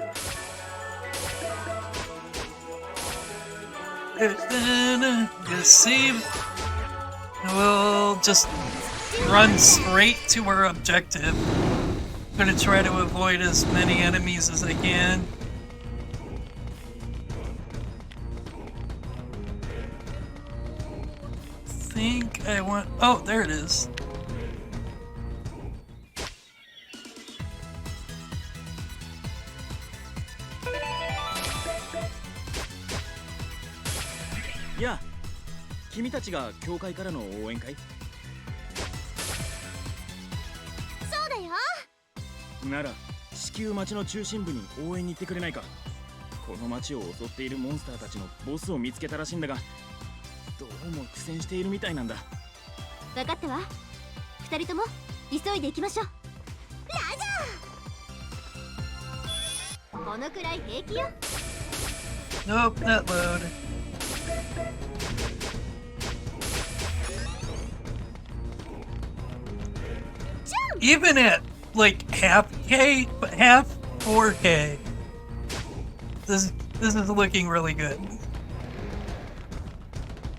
Gonna save. We'll just run straight to our objective. Gonna try to avoid as many enemies as I can. Think I want. Oh, there it is. Yeah. 君たちが教会からの応援会？そうだよ。なら、至急町の中心部に応援に行ってくれないか。この町を襲っているモンスターたちのボスを見つけたらしいんだが、どうも苦戦しているみたいなんだ。分かったわ。二人とも急いで行きましょう。ラジこのくらい平気よ。Nope, not load. Even at like half K, but half 4K, this is looking really good.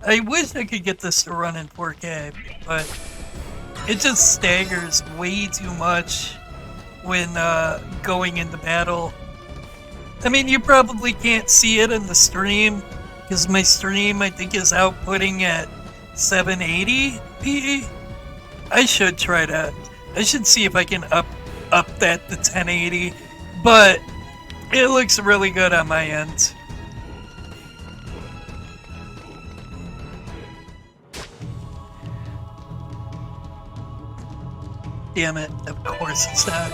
I wish I could get this to run in 4K, but it just staggers way too much when going into battle. I mean, you probably can't see it in the stream, because my stream, I think, is outputting at 780p. I should try to... I should see if I can up that to 1080, but it looks really good on my end. Damn it, of course it's not.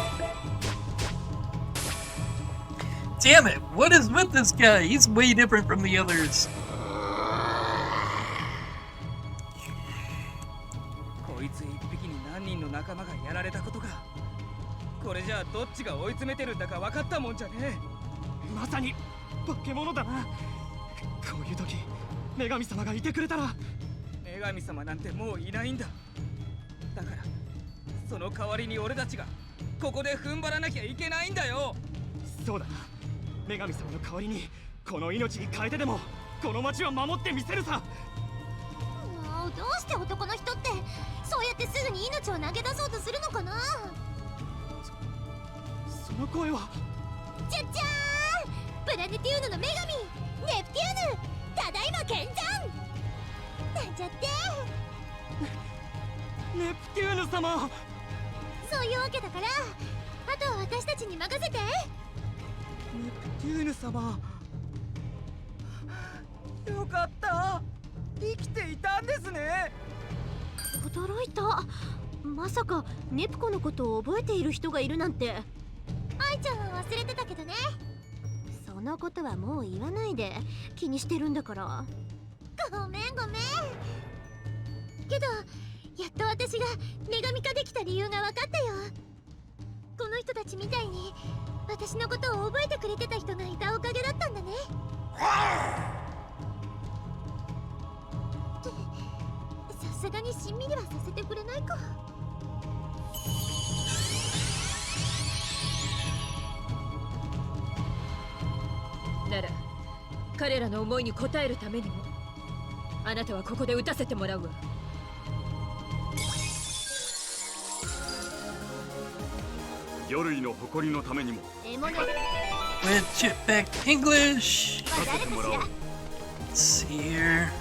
Damn it, what is with this guy? He's way different from the others. こいつ一匹に何人の仲間がやられたことか。これじゃあどっちが追い詰めてるんだか分かったもんじゃねえ。まさに化け物だな。こういう時女神様がいてくれたら。女神様なんてもういないんだ。だからその代わりに俺たちがここで踏ん張らなきゃいけないんだよ。そうだな。女神様の代わりにこの命に変えてでもこの町は守ってみせるさ。もうどうして男の人ってそうやってすぐに命を投げ出そうとするのかな。その声は。じゃじゃーん、プラネテューヌの女神ネプテューヌ、ただいま見参なんちゃって。ネプテューヌ様。そういうわけだからあとは私たちに任せて。ネプテューヌ様、よかった、生きていたんですね。驚いた。まさかネプコのことを覚えている人がいるなんて。愛ちゃんは忘れてたけどね。そのことはもう言わないで。気にしてるんだから。ごめんごめん。けどやっと私が女神化できた理由が分かったよ。この人たちみたいに私のことを覚えてくれてた人がいたおかげだったんだね。さすがにしんみりはさせてくれないか。なら彼らの思いに応えるためにもあなたはここで撃たせてもらうわ。魚類の誇りのためにも。With chipback English. させてもらおう。 Let's see here.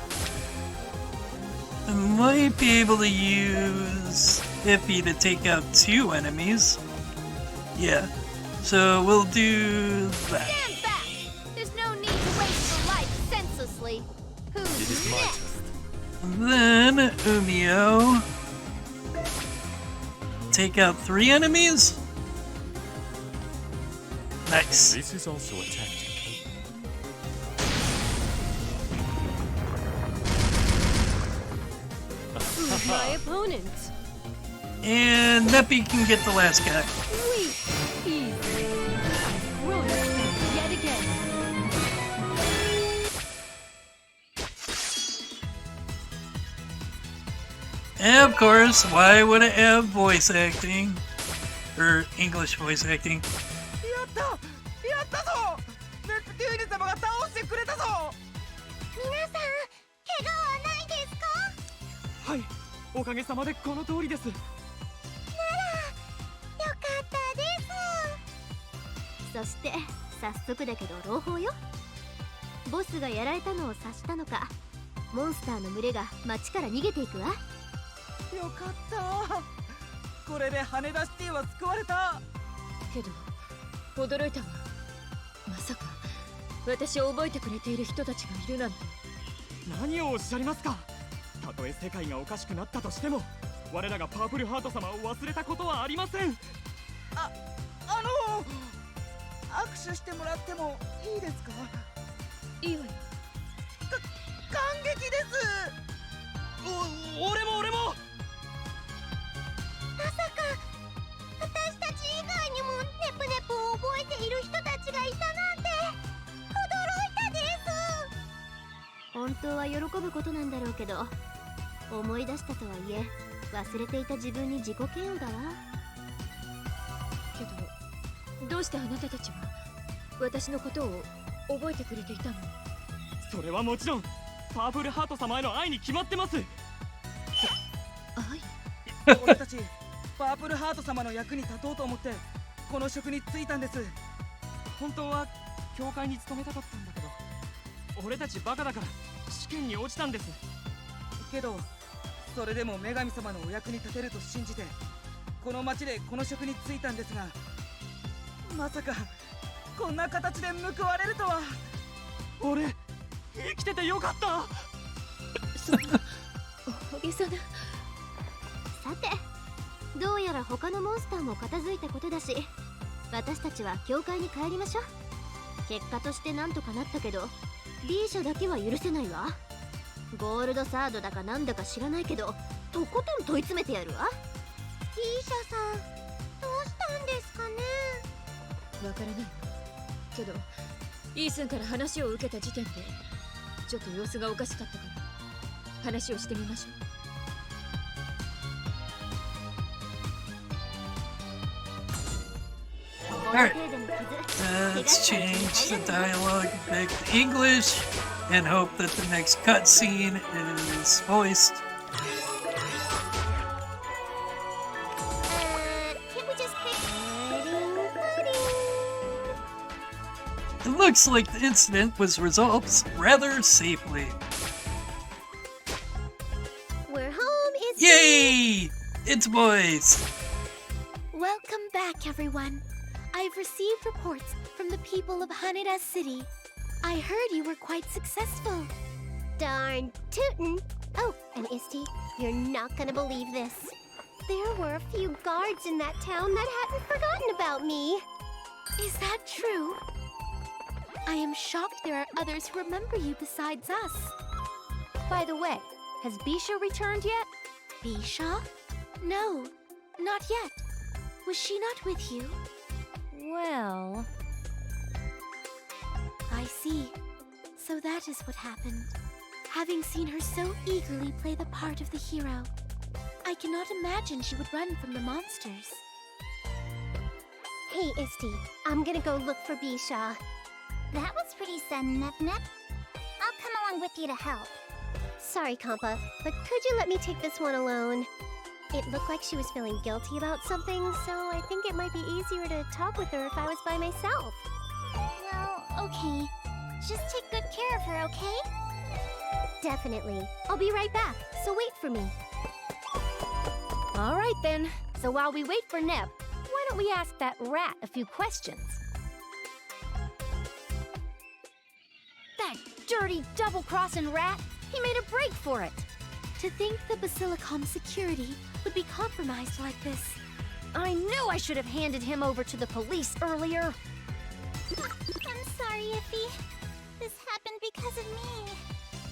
I might be able to use Hippie to take out 2 enemies. Yeah, so we'll do that. Stand back! There's no need to waste your life senselessly. It Who's is my next? turn. Then Umio. Take out 3 enemies. Nice. This is also a tactic. Who's my opponent? And Neppy can get the last guy. Sweet. Easy. Roller skating yet again. And of course, why would it have voice acting? Or English voice acting? やったぞ。ネプテューヌ様が倒してくれたぞ。皆さおかげさまでこの通りです。よかったです。そして早速だけど朗報よ。ボスがやられたのを察したのか、モンスターの群れが町から逃げていくわ。よかった。これで羽田シティは救われた。けど驚いたわ。まさか私を覚えてくれている人たちがいるなんて。何をおっしゃりますか。たとえ世界がおかしくなったとしても、我らがパープルハート様を忘れたことはありません。握手してもらってもいいですか。いいわよ。感激です。俺もまさか私たち以外にもネプネプを覚えている人たちがいたなんて驚いたです。本当は喜ぶことなんだろうけど、思い出したとはいえ忘れていた自分に自己嫌悪だわ。けどどうしてあなたたちは私のことを覚えてくれていたの？それはもちろんパープルハート様への愛に決まってます。愛？俺たちパープルハート様の役に立とうと思ってこの職に就いたんです。本当は教会に勤めたかったんだけど、俺たちバカだから試験に落ちたんです。けどそれでも女神様のお役に立てると信じてこの町でこの職に就いたんですが、まさかこんな形で報われるとは。俺生きててよかった。そんな大げさな。さて、どうやら他のモンスターも片付いたことだし、私たちは教会に帰りましょう。結果としてなんとかなったけど b-sha だけは許せないわ。ゴールドサードだかなんだか知らないけどとことん問い詰めてやるわ。 b-sha さんどうしたんですかね。わからないわ。けどイースンから話を受けた時点でちょっと様子がおかしかったから話をしてみましょう。Alright, let's change the dialogue back to English and hope that the next cutscene is voiced. Can we just pick It looks like the incident was resolved rather safely. We're home, is Yay! It's voiced! Welcome back, everyone. I've received reports from the people of Haneda City. I heard you were quite successful. Darn tootin'. Oh, and Isti, you're not gonna believe this. There were a few guards in that town that hadn't forgotten about me. Is that true? I am shocked there are others who remember you besides us. By the way, has b-sha returned yet? b-sha? No, not yet. Was she not with you? Well... I see. So that is what happened. Having seen her so eagerly play the part of the hero, I cannot imagine she would run from the monsters. Hey, Isti, I'm gonna go look for b-sha. That was pretty sudden, nep-nep. I'll come along with you to help. Sorry, Compa, but could you let me take this one alone? It looked like she was feeling guilty about something, so I think it might be easier to talk with her if I was by myself. Well, okay. Just take good care of her, okay? Definitely. I'll be right back, so wait for me. Alright then, so while we wait for Nep, why don't we ask that rat a few questions? That dirty double-crossing rat! He made a break for it! To think the Basilicom's security would be compromised like this. I knew I should have handed him over to the police earlier! I'm sorry, Iffy. This happened because of me.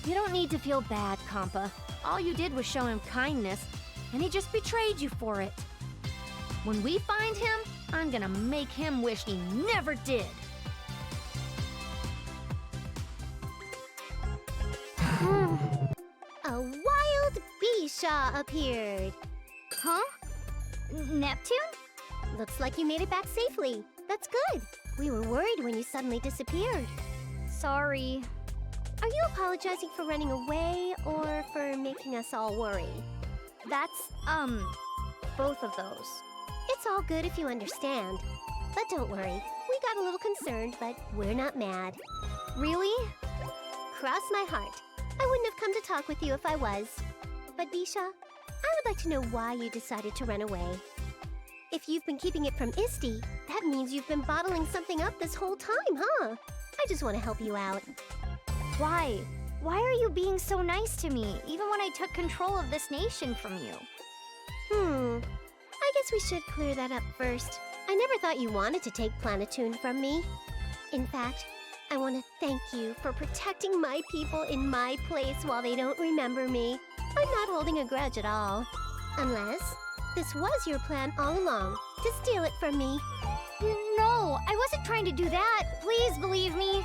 You don't need to feel bad, Compa. All you did was show him kindness, and he just betrayed you for it. When we find him, I'm gonna make him wish he never did. A wild b-sha appeared. Huh? Neptune? Looks like you made it back safely. That's good. We were worried when you suddenly disappeared. Sorry. Are you apologizing for running away or for making us all worry? That's, both of those. It's all good if you understand. But don't worry, we got a little concerned, but we're not mad. Really? Cross my heart. I wouldn't have come to talk with you if I was. But b-sha, I would like to know why you decided to run away. If you've been keeping it from Isti, that means you've been bottling something up this whole time, huh? I just want to help you out. Why? Why are you being so nice to me, even when I took control of this nation from you? I guess we should clear that up first. I never thought you wanted to take Planetoon from me. In fact, I want to thank you for protecting my people in my place while they don't remember me. I'm not holding a grudge at all. Unless this was your plan all along, to steal it from me. No, I wasn't trying to do that. Please believe me.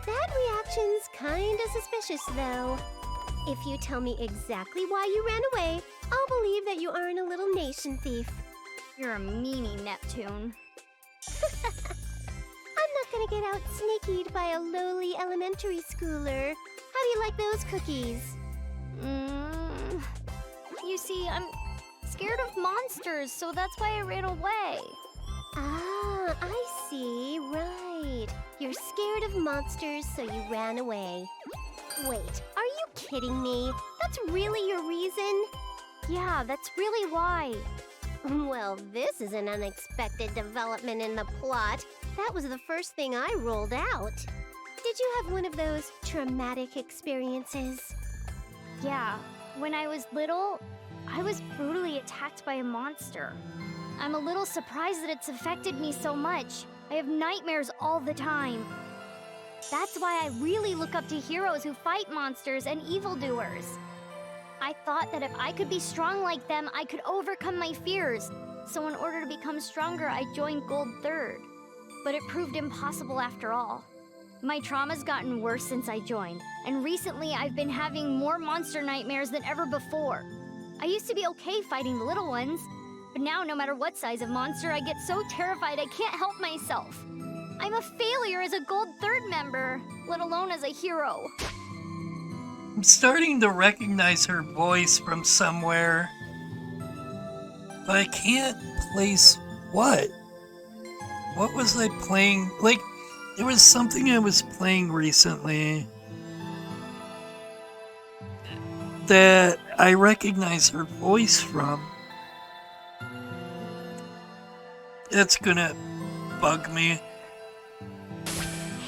That reaction's kinda suspicious, though. If you tell me exactly why you ran away, I'll believe that you aren't a little nation thief. You're a meanie, Neptune. I'm not gonna get out sneakied by a lowly elementary schooler. How do you like those cookies? You see, I'm scared of monsters, so that's why I ran away. Ah, I see. Right. You're scared of monsters, so you ran away. Wait, are you kidding me? That's really your reason? Yeah, that's really why. Well, this is an unexpected development in the plot. That was the first thing I rolled out. Did you have one of those traumatic experiences? Yeah, when I was little, I was brutally attacked by a monster. I'm a little surprised that it's affected me so much. I have nightmares all the time. That's why I really look up to heroes who fight monsters and evildoers. I thought that if I could be strong like them, I could overcome my fears. So in order to become stronger, I joined Gold 3rd. But it proved impossible after all. My trauma's gotten worse since I joined, and recently I've been having more monster nightmares than ever before. I used to be okay fighting the little ones, but now no matter what size of monster, I get so terrified I can't help myself. I'm a failure as a Gold 3rd member, let alone as a hero. I'm starting to recognize her voice from somewhere, but I can't place what. What was I playing? Like, there was something I was playing recently that I recognize her voice from. It's gonna bug me.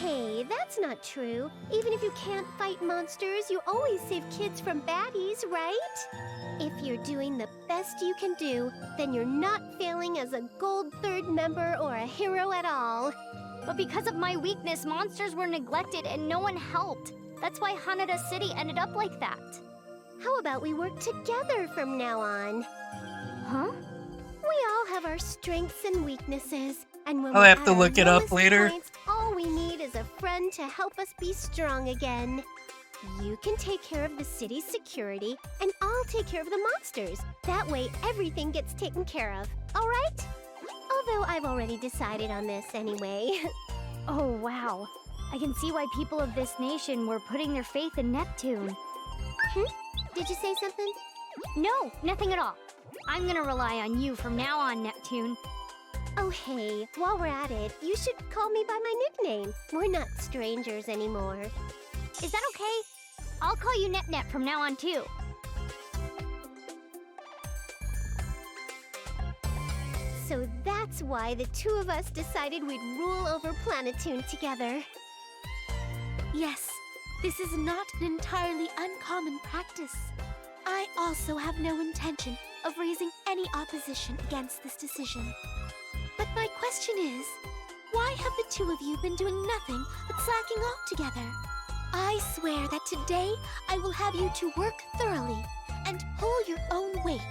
Hey, that's not true. Even if you can't fight monsters, you always save kids from baddies, right? If you're doing the best you can do, then you're not failing as a Gold 3rd member or a hero at all. But because of my weakness, monsters were neglected and no one helped. That's why Hanada City ended up like that. How about we work together from now on? Huh? We all have our strengths and weaknesses, and when I'll we're have at to our look it up lowest later. points, all we need is a friend to help us be strong again. You can take care of the city's security, and I'll take care of the monsters. That way, everything gets taken care of. All right? Although I've already decided on this anyway. Oh, wow. I can see why people of this nation were putting their faith in Neptune. Did you say something? No, nothing at all. I'm gonna rely on you from now on, Neptune. Oh, hey, while we're at it, you should call me by my nickname. We're not strangers anymore. Is that okay? I'll call you nep-nep from now on, too. So that's why the two of us decided we'd rule over Planetoon together. Yes, this is not an entirely uncommon practice. I also have no intention of raising any opposition against this decision. But my question is, why have the two of you been doing nothing but slacking off together? I swear that today I will have you to work thoroughly and pull your own weight.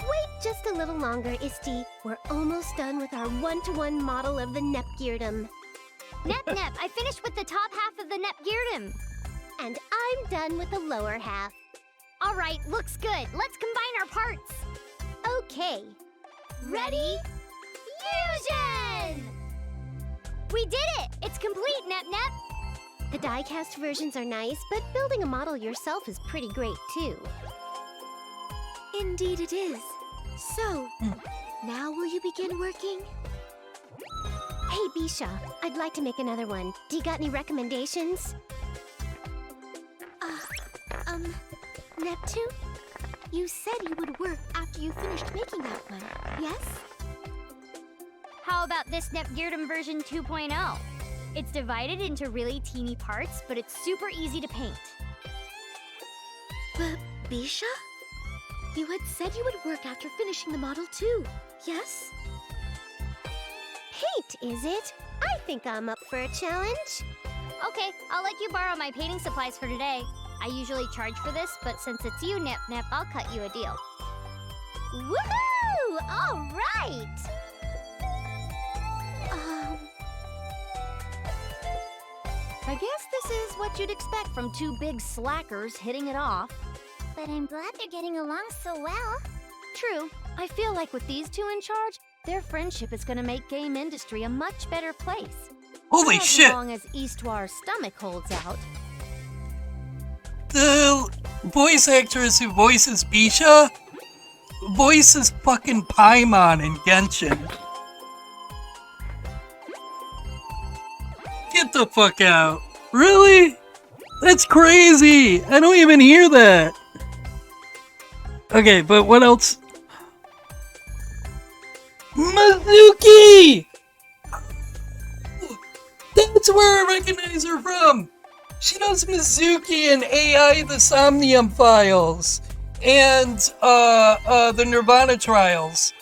Wait just a little longer, Isti. We're almost done with our one-to-one model of the Nep-geardom. Nep-nep, I finished with the top half of the Nep-geardom. And I'm done with the lower half. All right, looks good. Let's combine our parts. Okay. Ready? Fusion! We did it! It's complete, Nep-nep! The die-cast versions are nice, but building a model yourself is pretty great too. Indeed it is. So, now will you begin working? Hey, b-sha, I'd like to make another one. Do you got any recommendations? Neptune? You said you would work after you finished making that one, yes? How about this Nep-Nep version 2.0? It's divided into really teeny parts, but it's super easy to paint. But, b-sha? You had said you would work after finishing the model too, yes? Paint, is it? I think I'm up for a challenge. Okay, I'll let you borrow my painting supplies for today. I usually charge for this, but since it's you, nep-nep, I'll cut you a deal. Woohoo! All right! I guess this is what you'd expect from two big slackers hitting it off. But I'm glad they're getting along so well. True. I feel like with these two in charge, their friendship is gonna make game industry a much better place. Holy Not shit! As long as Eastwar's stomach holds out. The voice actress who voices b-sha voices fucking Paimon in Genshin. Get the fuck out. Really? That's crazy! I don't even hear that! Okay, but what else? Mizuki! That's where I recognize her from! She does Mizuki and AI the Somnium Files and the Nirvana Trials.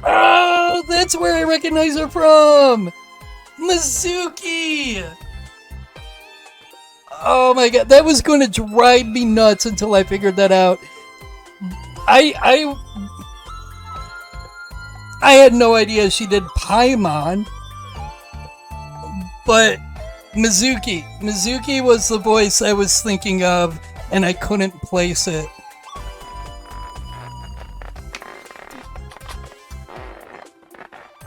Oh, that's where I recognize her from! Mizuki! Oh my god, that was going to drive me nuts until I figured that out. I had no idea she did Paimon, but Mizuki was the voice I was thinking of, and I couldn't place it.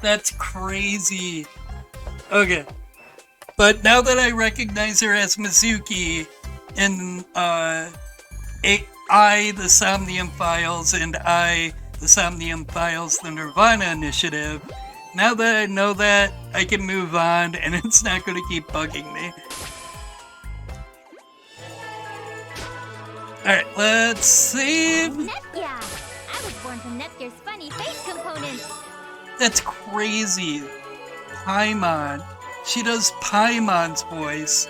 That's crazy. Okay. But now that I recognize her as Mizuki in I, the Somnium Files, and I, the Somnium Files, the Nirvana Initiative, now that I know that, I can move on, and it's not going to keep bugging me. Alright, let's save. Nepia! I was born from Nepier's funny face components. That's crazy. Paimon. She does Paimon's voice.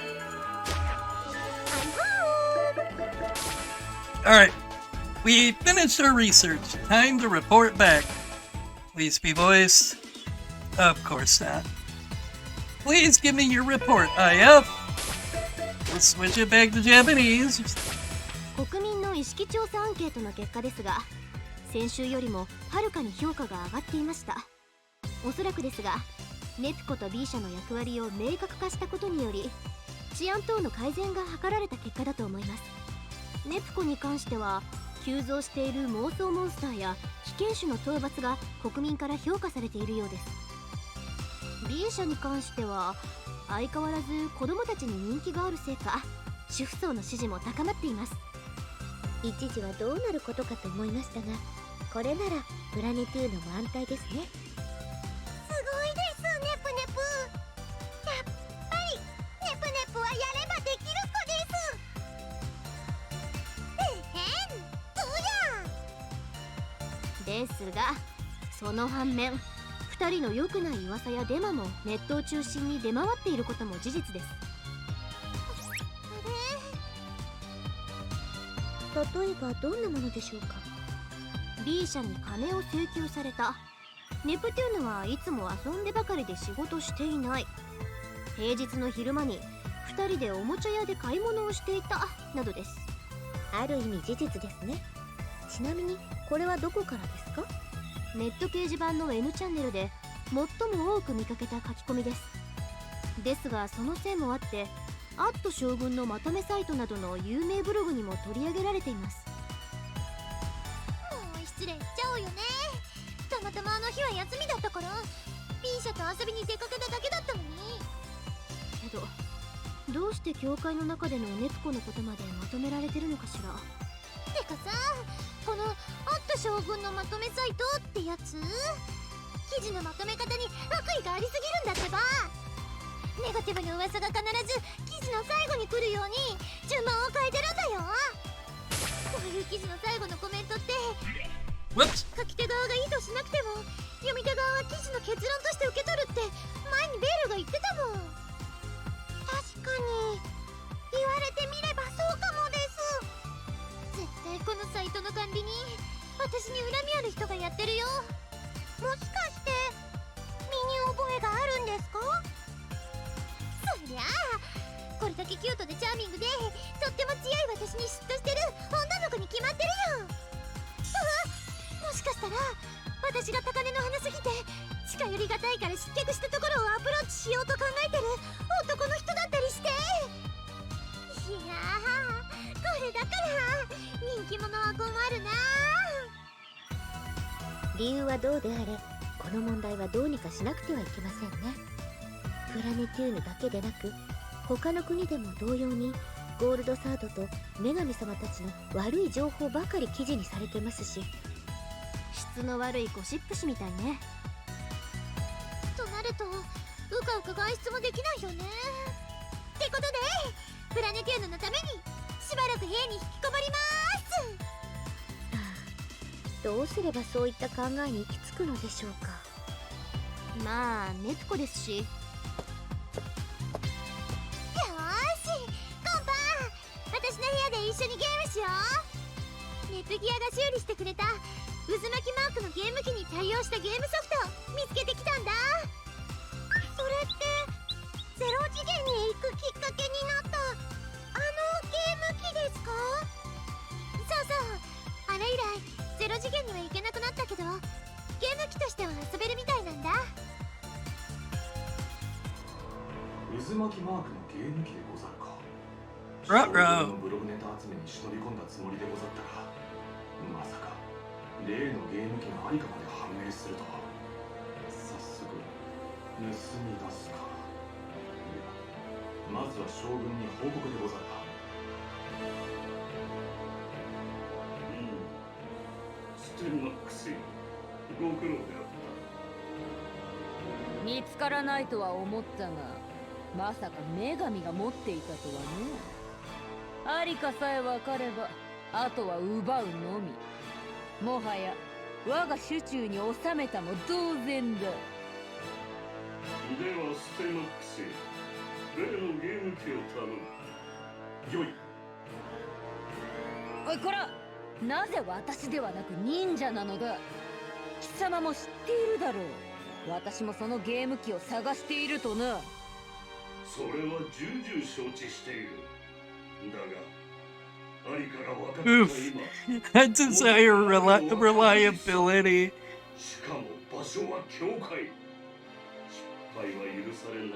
Alright, we finished our research. Time to report back. Please be voiced. Of course not. Please give me your report, IF. Let's switch it back to Japanese. 国民の意識調査アンケートの結果ですが、先週よりもはるかに評価が上がっていました。おそらくですが、ネプコと b-sha の役割を明確化したことにより、治安等の改善が図られた結果だと思います。ネプコに関しては、急増している妄想モンスターや危険種の討伐が国民から評価されているようです。b-sha に関しては、相変わらず子供たちに人気があるせいか、主婦層の支持も高まっています。一時はどうなることかと思いましたが、これならプラネトゥーノも安泰ですね。すごいです、ネプネプ。やっぱりネプネプはやればできる子です。ですが、その反面、2人の良くない噂やデマもネットを中心に出回っていることも事実です。例えばどんなものでしょうか。b-sha に金を請求された。ネプテューヌはいつも遊んでばかりで仕事していない。平日の昼間に2人でおもちゃ屋で買い物をしていたなどです。ある意味事実ですね。ちなみにこれはどこからですか。ネット掲示板の N チャンネルで最も多く見かけた書き込みです。ですがそのせいもあって、アット将軍のまとめサイトなどの有名ブログにも取り上げられています。もう失礼しちゃうよね。たまたまあの日は休みだったから b-sha と遊びに出かけただけだったのに。けどどうして教会の中でのネプコのことまでまとめられてるのかしら。てかさ、この「あった将軍のまとめサイト」ってやつ、記事のまとめ方に悪意がありすぎるんだってば。ネガティブな噂が必ず記事の最後に来るように順番を変えてるんだよ。こういう記事の最後のコメントって書き手側が意図しなくても読み手側は記事の結論として受け取るって前にベルが言ってたもん。確かに言われてみればそうかもです。絶対このサイトの管理に私に恨みある人がやってるよ。もしかして身に覚えがあるんですか？そりゃあこれだけキュートでチャーミングでとっても強い私に嫉妬してる女の子に決まってるよ。もしかしたら私が高嶺の花すぎて近寄りがたいから失脚したところをアプローチしようと考えてる男の人だったりして。いやー、これだから人気者は困るな。理由はどうであれ、この問題はどうにかしなくてはいけませんね。プラネテューヌだけでなく他の国でも同様にゴールドサードと女神様たちの悪い情報ばかり記事にされてますし、質の悪いゴシップ誌みたいね。となるとうかうか外出もできないよね。ってことでプラネテューヌのためにしばらく部屋に引きこもります。どうすればそういった考えに行き着くのでしょうか。まあネプコですし。よーし、コンパ私の部屋で一緒にゲームしよう。ネプギアが修理してくれた渦巻きマークのゲーム機に対応したゲームソフトを見つけてきたんだ。それってゼロ次元に行くきっかけになったあのゲーム機ですか？そうそう、あれ以来ゼロ次元には行けなくなったけどゲーム機としては遊べるみたいなんだ。渦巻きマークのゲーム機でござるか。ブログネタ集めに忍び込んだつもりでござったが、まさか例のゲーム機がありかまで判明するとは。早速盗み出すか。いや、まずは将軍に報告でござるか。ステンマックス、ご苦労であった。見つからないとは思ったが、まさか女神が持っていたとはね。ありかさえ分かればあとは奪うのみ。もはや我が手中に収めたも同然だ。ではステンマックス、例のゲーム機を頼む。よい。おいこら、なぜ私ではなく忍者なのだ。貴様も知っているだろう。私もそのゲーム機を探しているとな。それは重々承知している。だがありから分かった今、I desire reliability. しかも場所は教会。失敗は許されないの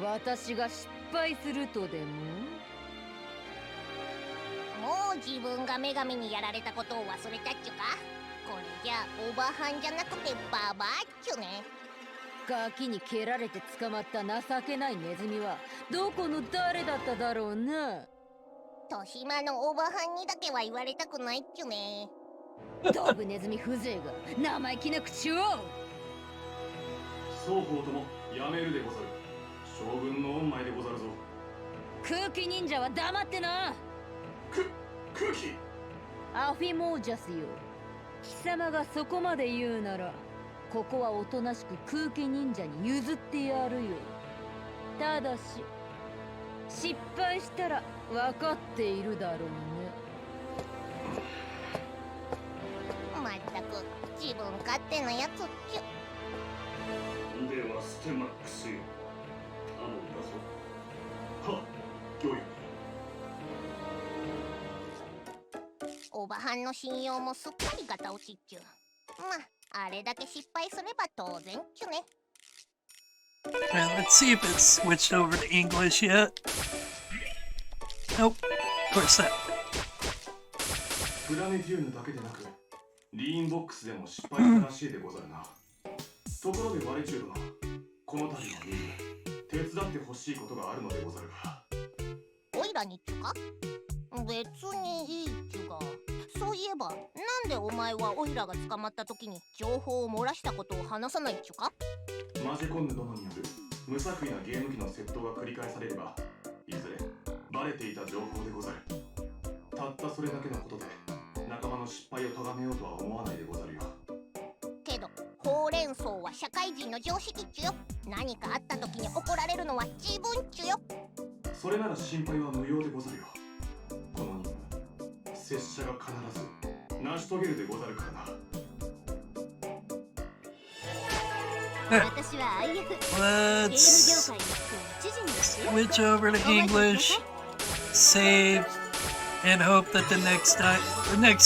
だ。私が失敗するとでも？もう自分が女神にやられたことを忘れたっちゅか。これじゃオーバーハンじゃなくてババアっちゅね。ガキに蹴られて捕まった情けないネズミはどこの誰だっただろうな。豊島のオーバーハンにだけは言われたくないっちゅね。ドブネズミ風情が生意気な口を。双方ともやめるでござる。将軍の恩前でござるぞ。空気忍者は黙ってな。空気アフィモージャスよ。貴様がそこまで言うならここはおとなしく空気忍者に譲ってやるよ。ただし失敗したら分かっているだろうね。まったく自分勝手なやつっちゅ。ではステマックスよ、頼んだぞ。はっ、御意。オーバーハンの信用もすっかりガタ落ちっちゅ。まああれだけ失敗すれば当然っちゅね。And let's see if it's switched over to English yet. Nope, of course not. プラネテューヌだけでなくリーンボックスでも失敗したらしいでござるな。ところでバレチュードな、この度の任務手手伝ってほしいことがあるのでござるが。オイラにっちゅか？別にいいっちゅが。そういえば、なんでお前はオイラが捕まった時に情報を漏らしたことを話さないっちゅか？マジコンヌ殿による無作為なゲーム機の窃盗が繰り返されれば、いずれバレていた情報でござる。たったそれだけのことで仲間の失敗を咎めようとは思わないでござるよ。けど、ほうれん草は社会人の常識っちゅよ。何かあった時に怒られるのは自分っちゅよ。それなら心配は無用でござるよ。この任務、拙者が必ず成し遂げるでござるからな。私は IF ゲーム業 Let's 界の知事に switch over to English, save, and hope that the next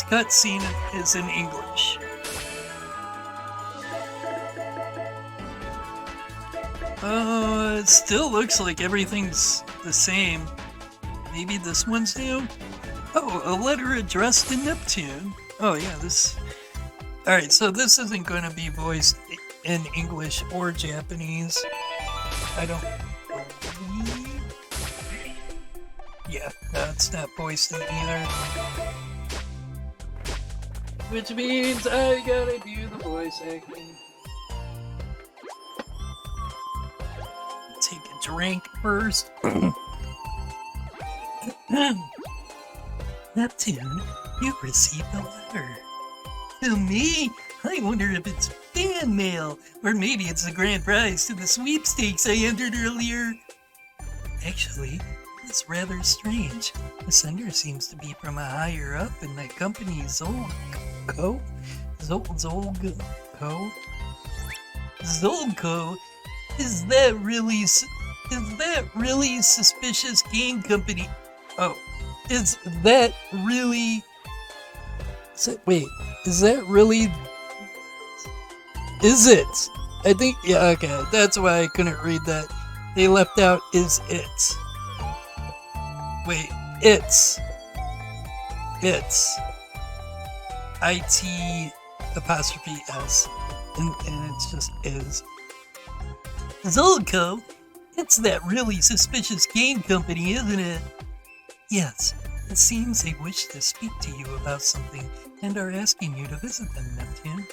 cutscene is in English. It still looks like everything's the same. Maybe this one's new? Oh, a letter addressed to Neptune. Oh yeah, this... Alright, so this isn't going to be voiced in English or Japanese. I don't believe... Yeah, no, it's not voiced in either. Which means I gotta do the voice acting. Take a drink first. Neptune, you received a letter. To me? I wonder if it's fan mail, or maybe it's the grand prize to the sweepstakes I entered earlier. Actually, it's rather strange. The sender seems to be from a higher up in the company Zolco? Zolco? Is that really suspicious game company? Oh, is that really... Wait, is that really... Is it? I think, yeah, okay, that's why I couldn't read that. They left out is it. Wait, it's. IT apostrophe S. And it's just is. Zolco? It's that really suspicious game company, isn't it? Yes, it seems they wish to speak to you about something and are asking you to visit them, Neptune.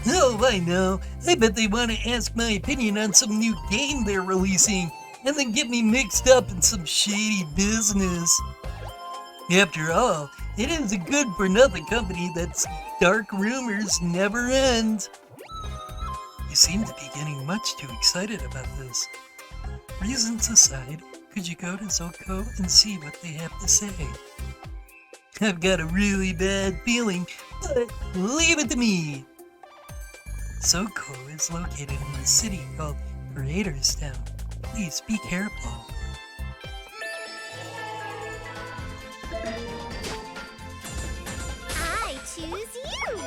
Oh, I know. I bet they want to ask my opinion on some new game they're releasing, and then get me mixed up in some shady business. After all, it is a good-for-nothing company that's dark rumors never end. You seem to be getting much too excited about this. Reasons aside, could you go to Zolco and see what they have to say? I've got a really bad feeling, but leave it to me. Zolco is located in a city called Creatorstown. Please be careful. I choose you!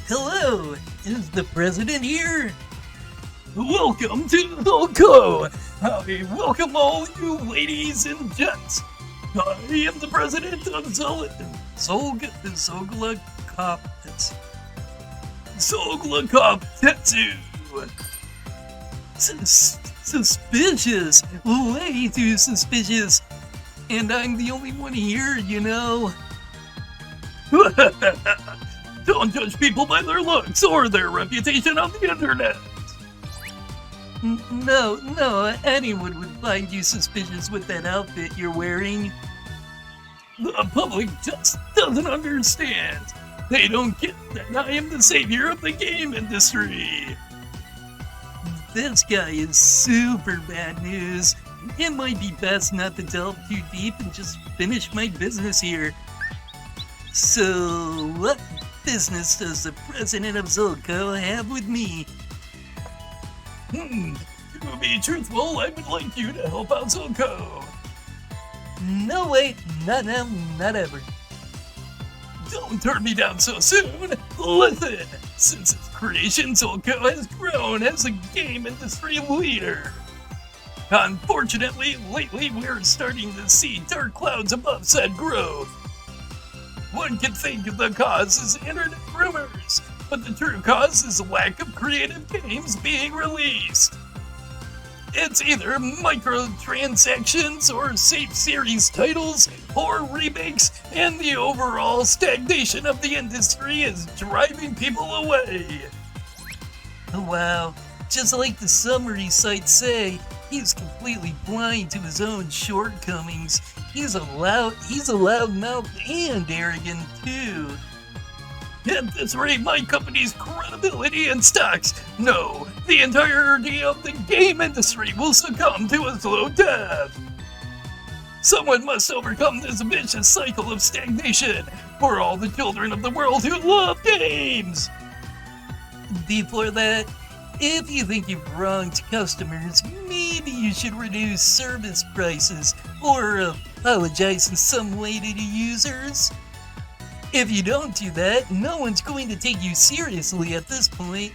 Hello, is the president here? Welcome to Zolco! I welcome all you ladies and gents. I am the president of Zolglakoptetsu. Suspicious, way too suspicious. And I'm the only one here, you know. Don't judge people by their looks or their reputation on the internet. No, anyone would find you suspicious with that outfit you're wearing. The public just doesn't understand. They don't get that I am the savior of the game industry. This guy is super bad news. It might be best not to delve too deep and just finish my business here. So, what business does the president of Zolco have with me? To be truthful, I would like you to help out Zolco. No way, not now, not ever. Don't turn me down so soon. Listen, since its creation, Zolco has grown as a game industry leader. Unfortunately, lately we're starting to see dark clouds above said growth. One can think the cause is internet rumors, but the true cause is a lack of creative games being released. It's either microtransactions or safe series titles or remakes, and the overall stagnation of the industry is driving people away. Wow, just like the summary sites say, he's completely blind to his own shortcomings. He's a loudmouth and arrogant too. At this rate, my company's credibility and stocks, no, the entirety of the game industry will succumb to a slow death. Someone must overcome this vicious cycle of stagnation for all the children of the world who love games. Before that, if you think you've wronged customers, maybe you should reduce service prices or apologize in some way to the users. If you don't do that, no one's going to take you seriously at this point.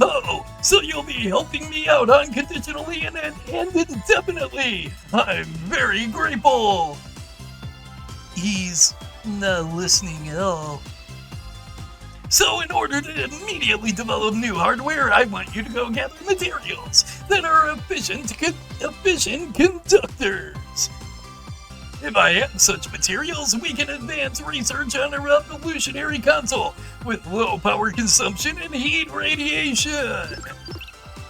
Oh, so you'll be helping me out unconditionally and indefinitely. I'm very grateful. He's not listening at all. So in order to immediately develop new hardware, I want you to go gather materials that are efficient conductors. If I have such materials, we can advance research on a revolutionary console with low power consumption and heat radiation.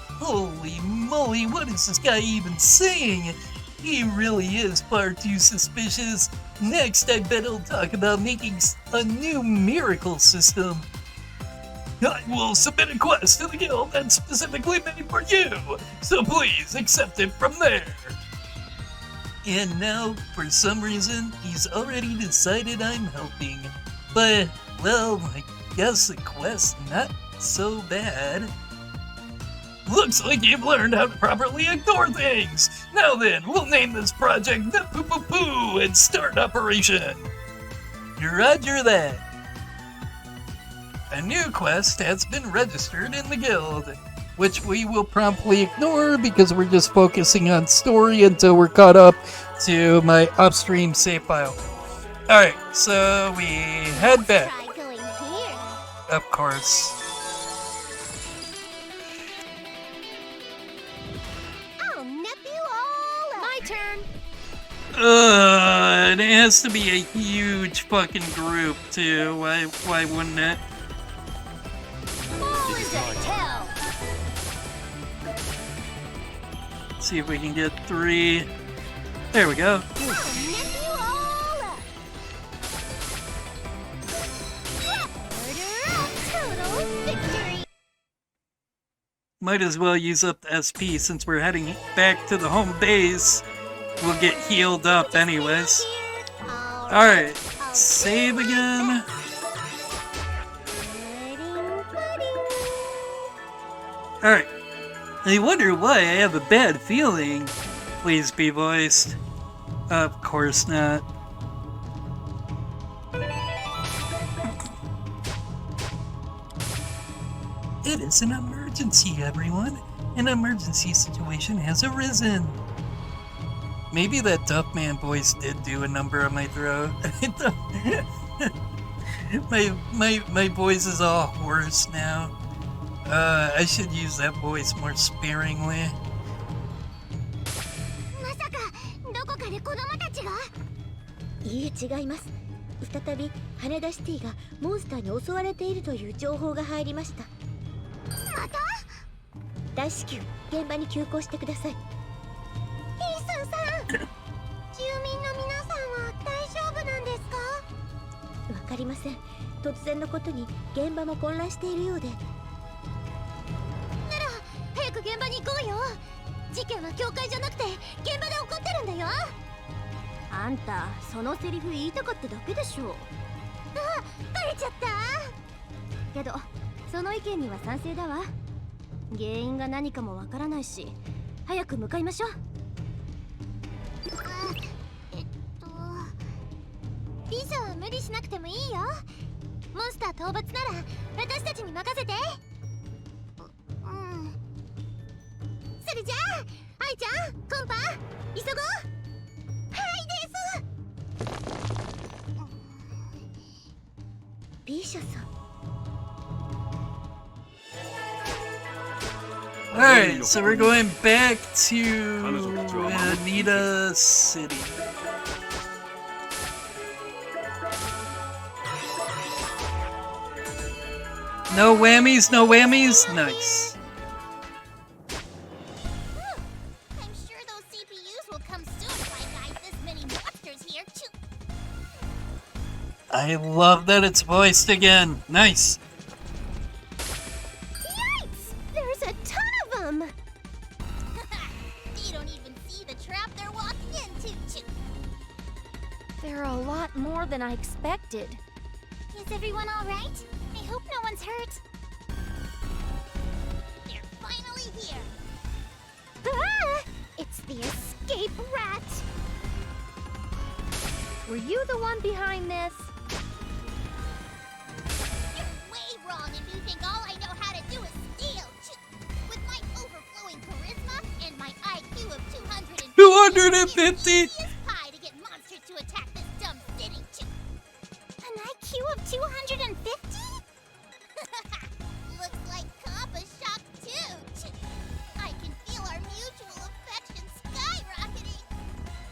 Holy moly, what is this guy even saying? He really is far too suspicious. Next, I bet he'll talk about making a new miracle system. I will submit a quest to the guild that's specifically made for you, so please accept it from there. And now, for some reason, he's already decided I'm helping. But, well, I guess the quest's not so bad. Looks like you've learned how to properly ignore things. Now then, we'll name this project Nep-poo-poo-poo and start operation. Roger that. A new quest has been registered in the guild, which we will promptly ignore because we're just focusing on story until we're caught up to my upstream save file. Alright, so we head back. Of course. I'll nep you all up. My turn. It has to be a huge fucking group too. Why wouldn't it? See if we can get 3. There we go. Might as well use up the SP since we're heading back to the home base. We'll get healed up anyways. Alright, save again. Alright. I wonder why I have a bad feeling. Please be voiced. Of course not. It is an emergency, everyone. An emergency situation has arisen. Maybe that Duffman voice did do a number on my throat. my voice is all hoarse now. I should use that voice more sparingly.いいえ、違います。再び羽田シティがモンスターに襲われているという情報が入りました。また？大至急、現場に急行してください。イーサンさん、住民の皆さんは大丈夫なんですか？わかりません。突然のことに現場も混乱しているようで。なら、早く現場に行こうよ。事件は教会じゃなくて現場で起こってるんだよ。あんた、そのセリフ言いたかっただけでしょ。あ、バレちゃった。けど、その意見には賛成だわ。原因が何かもわからないし、早く向かいましょう。b-shaは無理しなくてもいいよ。モンスター討伐なら私たちに任せて。それじゃあ、愛ちゃん、コンパ、急ごう。はいです。b-shaさん、Alright, so we're going back to Anita City. No whammies, no whammies? Nice. I'm sure those CPUs will come soon if I guide this many monsters here too. I love that it's voiced again. Nice. Yikes! There's a ton of them! You don't even see the trap they're walking into. There are a lot more than I expected. Is everyone all right? I hope no one's hurt. They're finally here. Ah! It's the escape rat! Were you the one behind this? You're way wrong if you think all I know how to do is steal. With my overflowing charisma and my IQ of 250, 250? It's pie to get monsters to attack this dumb city. An IQ of 250? Looks like Kappa's shocked too. I can feel our mutual affection skyrocketing.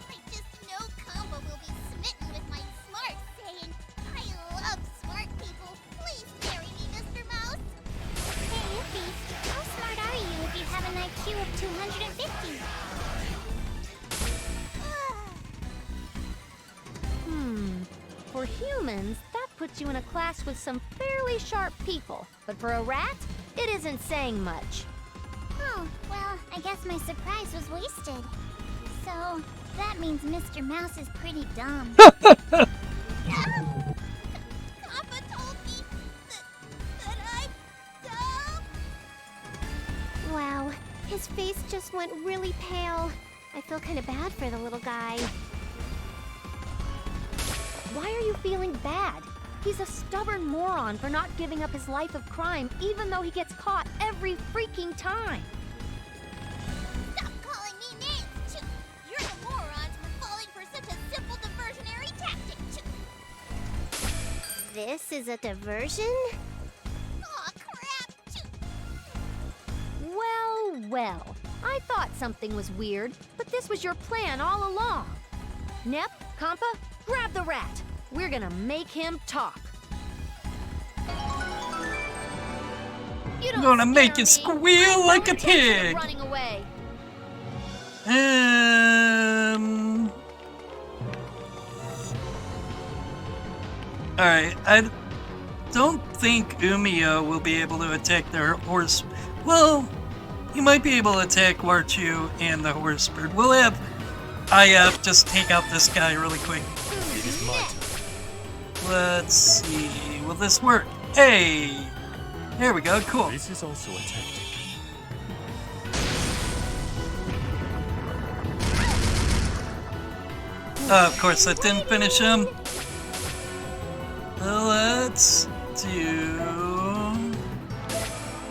I just know Kappa will be smitten with my smart saying, I love smart people. Please marry me, Mr. Mouse. Hey, Yuffie, how smart are you if you have an IQ of 250? For humans, that puts you in a class with some fairly sharp people. But for a rat, it isn't saying much. Oh, well, I guess my surprise was wasted. So, that means Mr. Mouse is pretty dumb. Kappa told me that I'm dumb. Wow, his face just went really pale. I feel kind of bad for the little guy. Why are you feeling bad? He's a stubborn moron for not giving up his life of crime, even though he gets caught every freaking time. Stop calling me names. You're the morons for falling for such a simple diversionary tactic. This is a diversion? Aw, crap. Well. I thought something was weird, but this was your plan all along. Nep, Kampa, grab the rat. We're gonna make him talk. I'm gonna make you squeal like a pig. Running away. Alright, I don't think Umiya will be able to attack their horse. Well, he might be able to attack Warchu and the horse bird. We'll have IF just take out this guy really quick. It is my turn. Let's see, will this work? Hey! There we go, cool. This is also a tactic. Of course, that didn't finish him. Let's do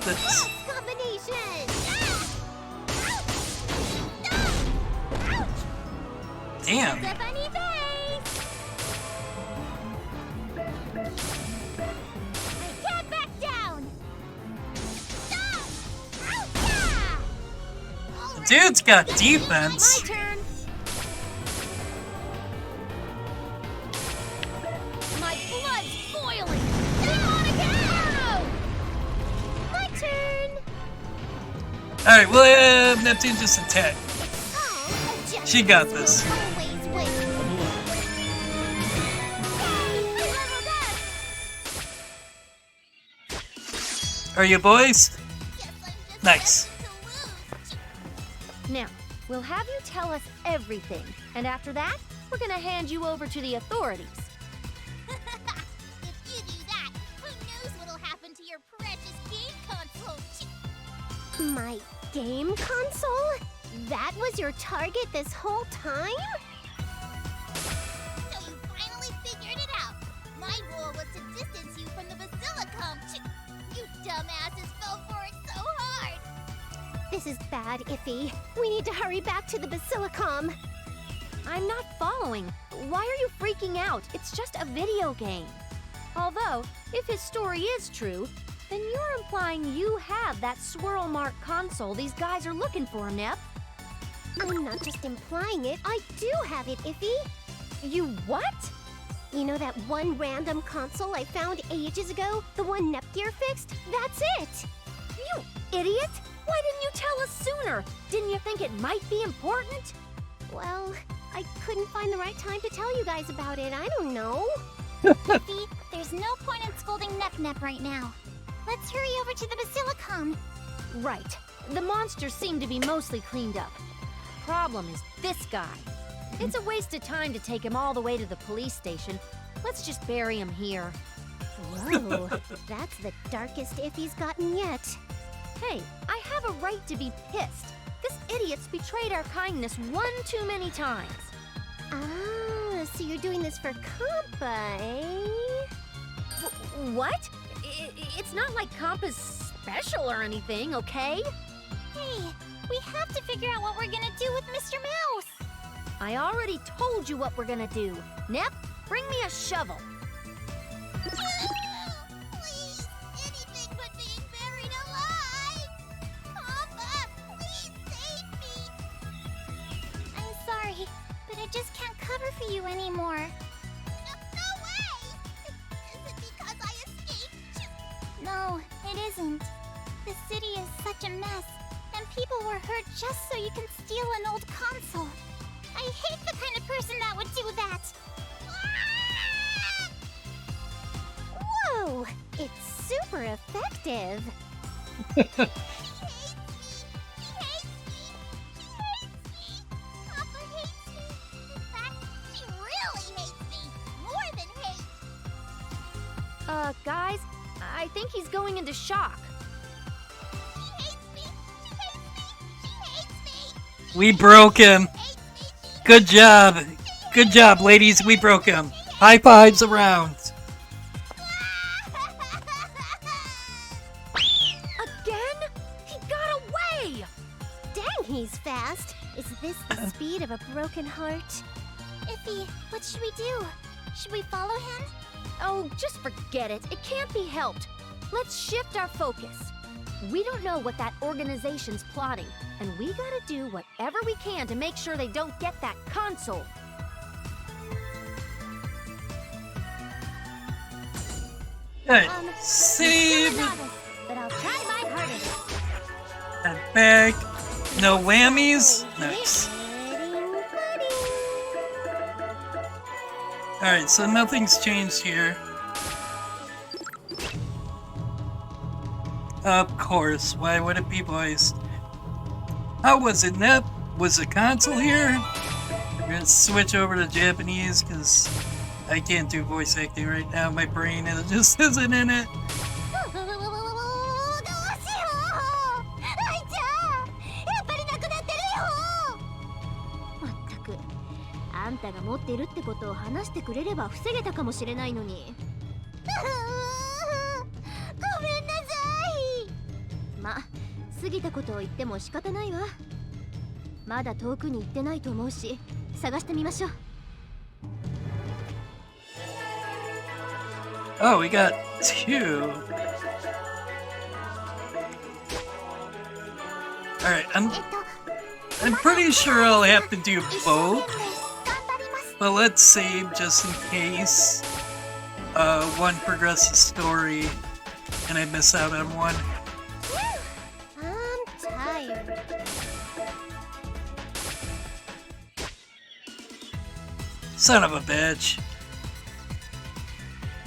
this. Combination! Damn. The bunny face! I can't back down. The dude's got defense. My turn. My blood's boiling. My turn! Alright, we'll have Neptune just attack. Oh, She got this. always win. Are you boys? Nice. Now, we'll have you tell us everything, and after that, we're gonna hand you over to the authorities. If you do that, who knows what'll happen to your precious game console? My game console? That was your target this whole time? So you finally figured it out. My rule was to distance you from the Basilicom. You dumbasses fell for it so hard. This is bad, Iffy. We need to hurry back to the Basilicom. I'm not following. Why are you freaking out? It's just a video game. Although, if his story is true, Then you're implying you have that swirl mark console these guys are looking for, Nep. I'm not just implying it, I do have it, Iffy. You what? You know that one random console I found ages ago? The one Nepgear fixed? That's it! You idiot! Why didn't you tell us sooner? Didn't you think it might be important? Well, I couldn't find the right time to tell you guys about it. I don't know. Iffy, there's no point in scolding nep-nep right now. Let's hurry over to the Basilicom. Right. The monsters seem to be mostly cleaned up. Problem is this guy. It's a waste of time to take him all the way to the police station. Let's just bury him here. Whoa, that's the darkest Iffy's gotten yet. Hey, I have a right to be pissed. This idiot's betrayed our kindness one too many times. Ah, so you're doing this for Compa, eh? What? It's not like Compa's special or anything, okay? Hey, we have to figure out what we're gonna do with Mr. Mouse. I already told you what we're gonna do. Nep, bring me a shovel. Please, anything but being buried alive. Compa, please save me. I'm sorry, but I just can't cover for you anymore. No way! Is it because I escaped? No, it isn't. The city is such a mess, and people were hurt just so you can steal an old console. I hate the kind of person that would do that. Whoa, it's super effective. She hates me. She hates me. She hates me. Papa hates me. In fact, she really hates me. More than hate. Guys, I think he's going into shock. She hates me. She hates me. She hates me. We broke him. Good job. Good job, ladies. We broke him. High fives around. Again? He got away! Dang, he's fast. Is this the speed of a broken heart? Iffy, what should we do? Should we follow him? Oh, just forget it. It can't be helped. Let's shift our focus. We don't know what that organization's plotting, and we gotta do whatever we can to make sure they don't get that console. Hey, save But I'll try my hardest. and back. No whammies. Nice. Alright, so nothing's changed here. Of course, why would it be voiced? How was it, Nep? Was the console here? We're gonna switch over to Japanese because I can't do voice acting right now. My brain just isn't in it. Oh, we got two. Alright, I'm pretty sure I'll have to do both. But let's save just in case one progresses story and I miss out on one. I'm tired. Son of a bitch.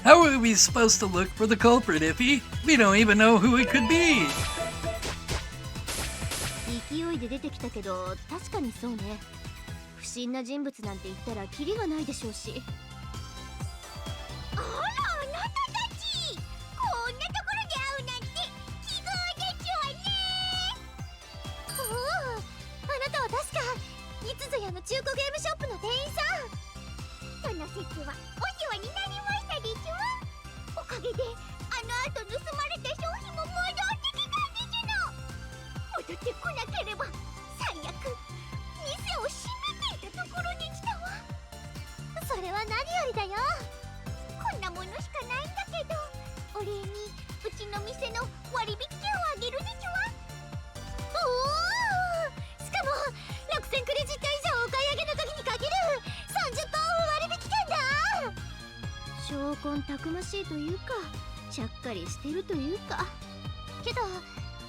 How are we supposed to look for the culprit, Iffy? We don't even know who it could be. 勢いで出てきたけど、確かにそうね。不審な人物なんて言ったらキリがないでしょうし。あら、あなたたち。こんなところで会うなんて奇遇ですわね。おお、あなたは確かいつぞやの中古ゲームショップの店員さん。その節はお世話になりましたでしょ。おかげであの後盗まれた商品も戻ってきたんですの。戻ってこなければ最悪店を閉めていたところに来たわ。それは何よりだよ。こんなものしかないんだけど、お礼にうちちの店の割引券をあげるでちゅわ。おお、しかも6000クレジット以上お買い上げの時に限る 30% オフ割引券だ。証拠たくましいというか、ちゃっかりしてるというか。けど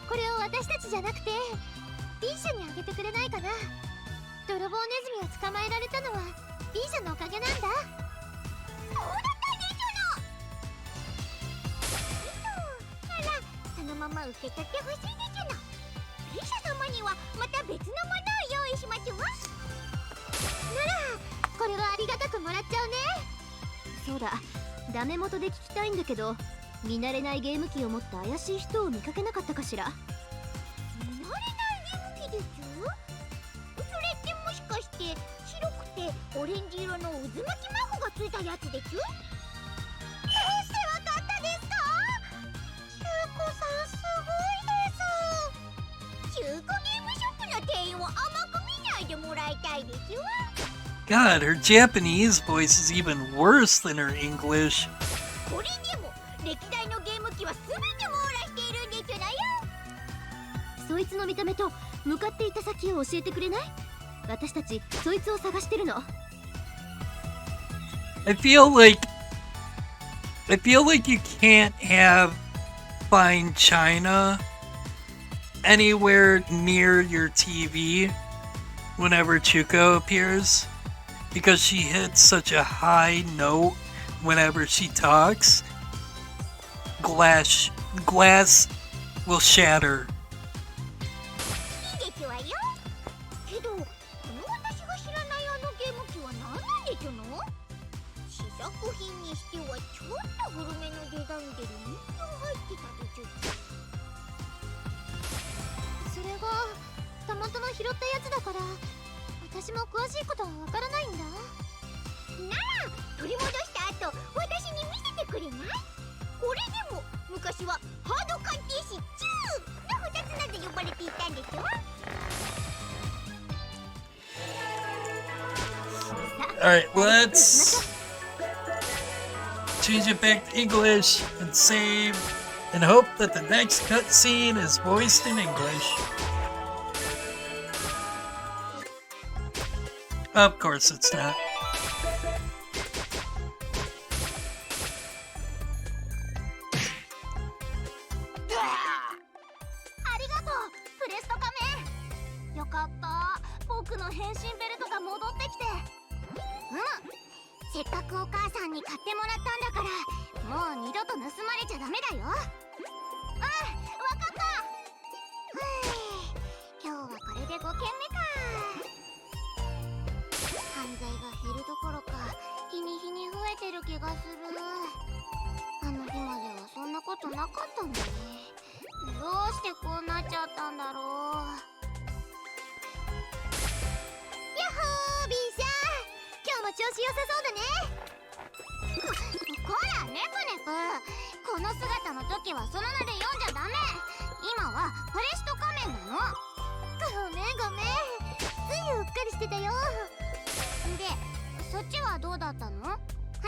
これを私たちじゃなくて b-sha にあげてくれないかな。泥棒ネズミを捕まえられたのは b-sha のおかげなんだ。そうだったねちゅの。あら、そのまま受け取ってほしいでちゅの。b-sha 様にはまた別のものを用意しまちゅわ。ならこれはありがたくもらっちゃうね。そうだ、ダメ元で聞きたいんだけど、見慣れないゲーム機を持った怪しい人を見かけなかったかしら。見慣れないゲーム機でちゅ。それってもしかして白くてオレンジ色の渦巻きマークがついたやつでちゅ。どうしてわかったですか？中古さんすごいです。中古ゲームショップの店員を甘く見ないでもらいたいでちゅわ。God, her Japanese voice is even worse than her English. これでも歴代のゲーム機は全て網羅しているんでちゅなよ。そいつの見た目と向かっていた先を教えてくれない？私たちそいつを探してるの。I feel like you can't have fine china anywhere near your TV whenever Chuko appears, because she hits such a high note whenever she talks. Glass will shatter. いいでちゅわよ。けどこの私が知らないあのゲーム機は何なんでちゅの？試作品にしてはちょっと古めのデザインで人気が入ってたでちゅ。それがたまたま拾ったやつだから、私も詳しいことはわからないんだ。なら取り戻した後私に見せてくれない？これでも昔はハード鑑定士2の2つなんで呼ばれていたんでしょ。Alright, let's change it back to English and save and hope that the next cutscene is voiced in English. Of course it's not. ありがとうプレスト仮面。よかった、僕の変身ベルトが戻ってきて。せっかくお母さんに買ってもらったんだから、もう二度と盗まれちゃダメだよ。わかった。今日はこれで5件目か。犯罪が減るどころか日に日に増えてる気がする。あの日まではそんなことなかったのに、どうしてこうなっちゃったんだろう。やっほー b-sha、 今日も調子良さそうだね。こらネプネプ、この姿の時はその名で呼んじゃダメ。今はフォレスト仮面なの。ごめんついうっかりしてたよ。でそっちはどうだったの？羽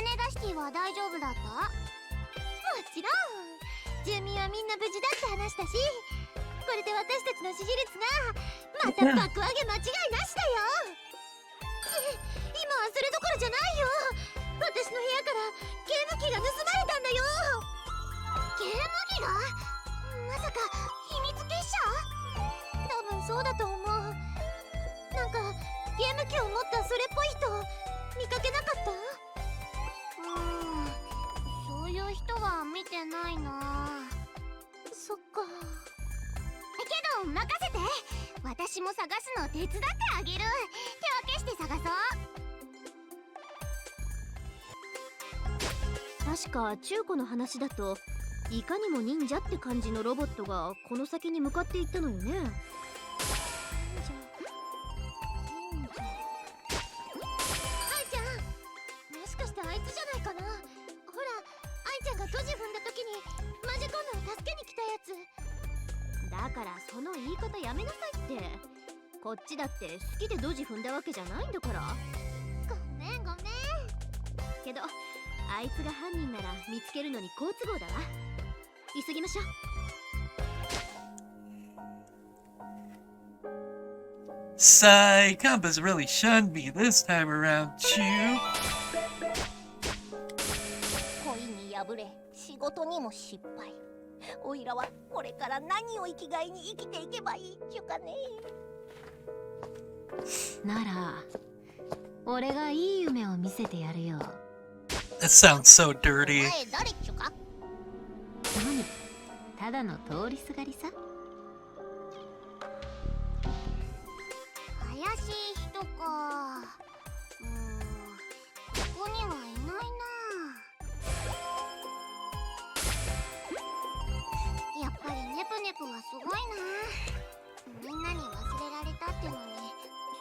田シティは大丈夫だった？もちろん、住民はみんな無事だって話したし、これで私たちの支持率がまた爆上げ間違いなしだよ。今はそれどころじゃないよ。私の部屋からゲーム機が盗まれたんだよ。ゲーム機が？まさか秘密結社？多分そうだと思う。なんかゲーム機を持ったそれっぽい人見かけなかった？そういう人は見てないな。そっか。けど任せて、私も探すの手伝ってあげる。手分けして探そう。確か中古の話だと、いかにも忍者って感じのロボットがこの先に向かっていったのよね。あいつじゃないかな。ほら、愛ちゃんがドジ踏んだ時にマジコンヌを助けに来たやつ。だからその言い方やめなさいって。こっちだって好きでドジ踏んだわけじゃないんだから。ごめんけどあいつが犯人なら見つけるのに好都合だわ。急ぎましょう。Sigh, Compass really shunned me this time around, Chew. 恋に破れ、仕事にも失敗。おいらはこれから何を生きがいに生きていけばいいっちゅうかね。なら、俺がいい夢を見せてやるよ。That sounds so dirty. 前誰っちゅうか？何？ただの通りすがりさ。怪しい人か。ここにはいないな。やっぱりネプネプはすごいな。みんなに忘れられたってのに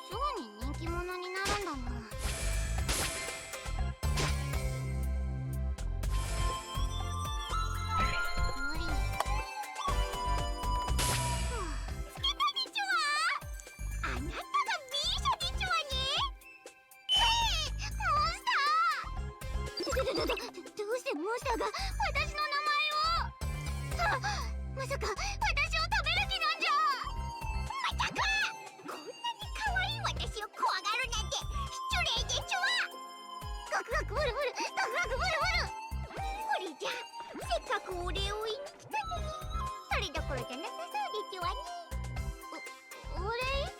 すぐに人気者になるんだもん。無理に。つけたでちゅわ。あなたが b-sha でちゅわね。モンスター。どうしてモンスターが私の名前を。まさか私を食べる気なんじゃ。まさかこんなに可愛い私を怖がるなんて失礼でちゅわ。ガクガクブルブル、ガクガクブルブル。これじゃせっかくお礼を言いに来たのにそれどころじゃなさそうでちゅわね。お礼？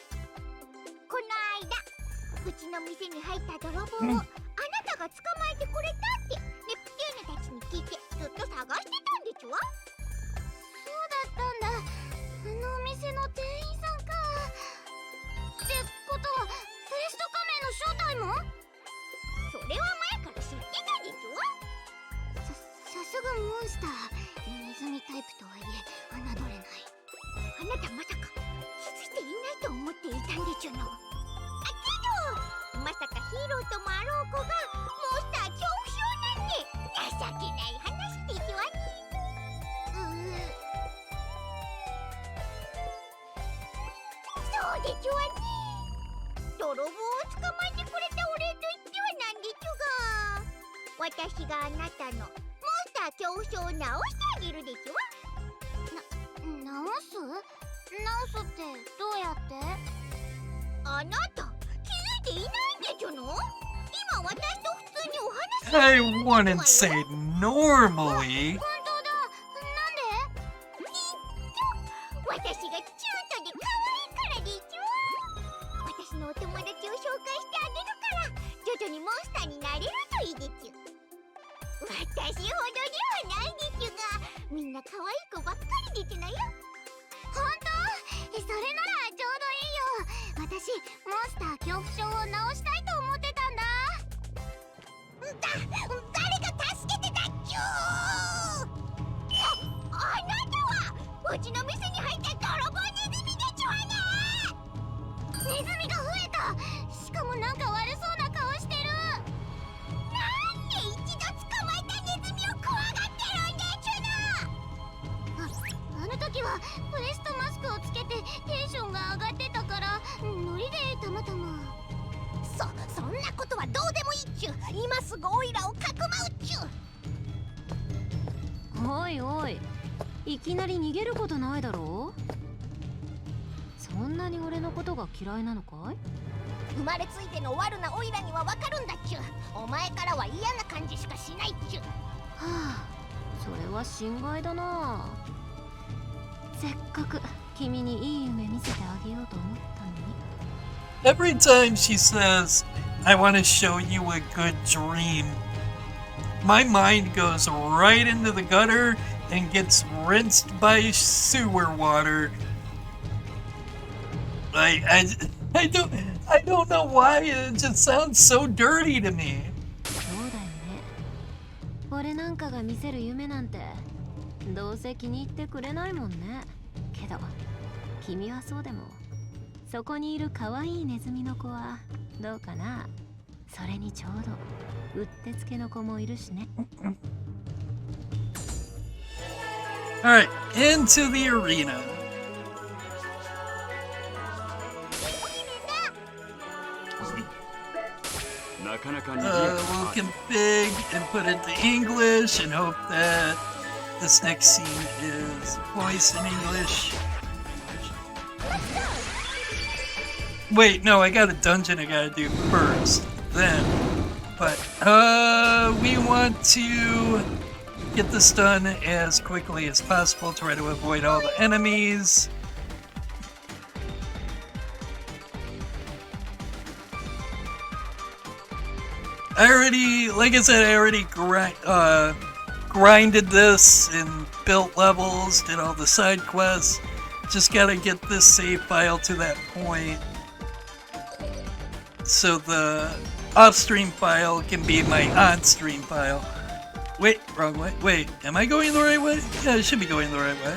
この間うちの店に入った泥棒をあなたが捕まえてくれたってネプチューヌたちに聞いてずっと探してたんでちゅわ。そうだったんだ。あのお店の店員さんか。ってことはフェスト仮面の正体も？それは前から知ってたでちゅわ。さすがモンスター。ネズミタイプとはいえ侮れない。あなたまさか気づいていないと思っていたんでちゅの。けどまさかヒーローともあろう子がモンスター恐怖症なんて情けない話でちゅわね。そうでちゅわね。泥棒を捕まえてくれたお礼と言ってはなんでちゅが、私があなたのモンスター恐怖症を治してあげるでちゅわ。治すってどうやって？あなた気づいていないんでちゅの？今私と普通にお話ししてる I wouldn't say normally. 本当だ。なんで？私がキュートで可愛いからでちゅわ。私のお友達を紹介してあげるから徐々にモンスターになれるといいでちゅ。私ほどではないでちゅが、みんな可愛い子ばっかりでちゅのよ。本当？それならちょうどいいよ。私モンスター恐怖症を治したいと思ってたんだ。誰が助けてたっちゅう。あなたはうちの店に入った泥棒ネズミでちゅわね。ネズミが増えた。しかもなんか悪そうな顔してる。なんで一度捕まえたネズミを怖がってるんでちゅの。あの時はプレストマスクをつけてテンションが上がってたからノリでたまたま。そんなことはどうでもいいっちゅう。今すぐオイラをかくまうっちゅう。おいおい、いきなり逃げることないだろう。そんなに俺のことが嫌いなのかい？生まれついての悪なオイラにはわかるんだっちゅう。お前からは嫌な感じしかしないっちゅう。はあ、それは心外だな。せっかく君にいい夢見せてあげようと思ったのに。Every time she says, I want to show you a good dream, my mind goes right into the gutter and gets rinsed by sewer water. I don't know why, it just sounds so dirty to me. そうだよね。俺なんかが見せる夢なんてどうせ気に入ってくれないもんね。けど君はそうでも、そこにいる可愛いネズミの子はどうかな。それにちょうどうってつけの子もいるしね。Alright, into the arena. We'll config and put it to English and hope that this next scene is voiced in English. Wait, no, I got a dungeon I gotta do first, then. But, we want to get this done as quickly as possible, try to avoid all the enemies. Like I said, I already grinded this and built levels, did all the side quests. Just gotta get this save file to that point, so the off-stream file can be my on-stream file. Wait, wrong way. Wait, am I going the right way? Yeah, I should be going the right way.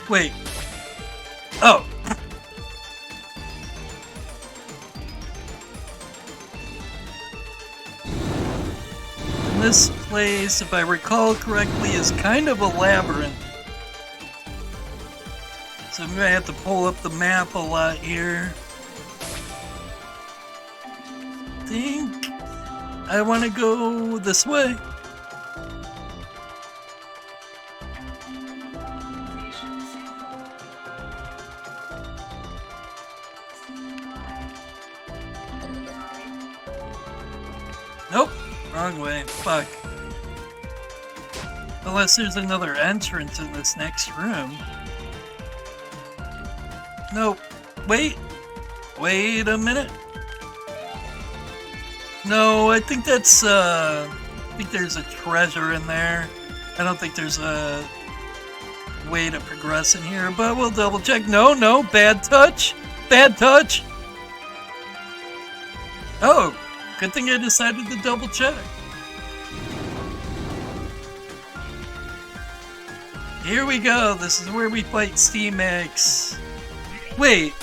Wait. Oh. And this place, if I recall correctly, is kind of a labyrinth. So I'm gonna have to pull up the map a lot here. I think I want to go this way. Nope, wrong way. Fuck. Unless there's another entrance in this next room. Nope. Wait. Wait a minute. No, I think that's, I think there's a treasure in there. I don't think there's a way to progress in here, but we'll double check. No, no, bad touch. Bad touch. Oh. Good thing I decided to double check. Here we go. This is where we fight Steamax. Wait.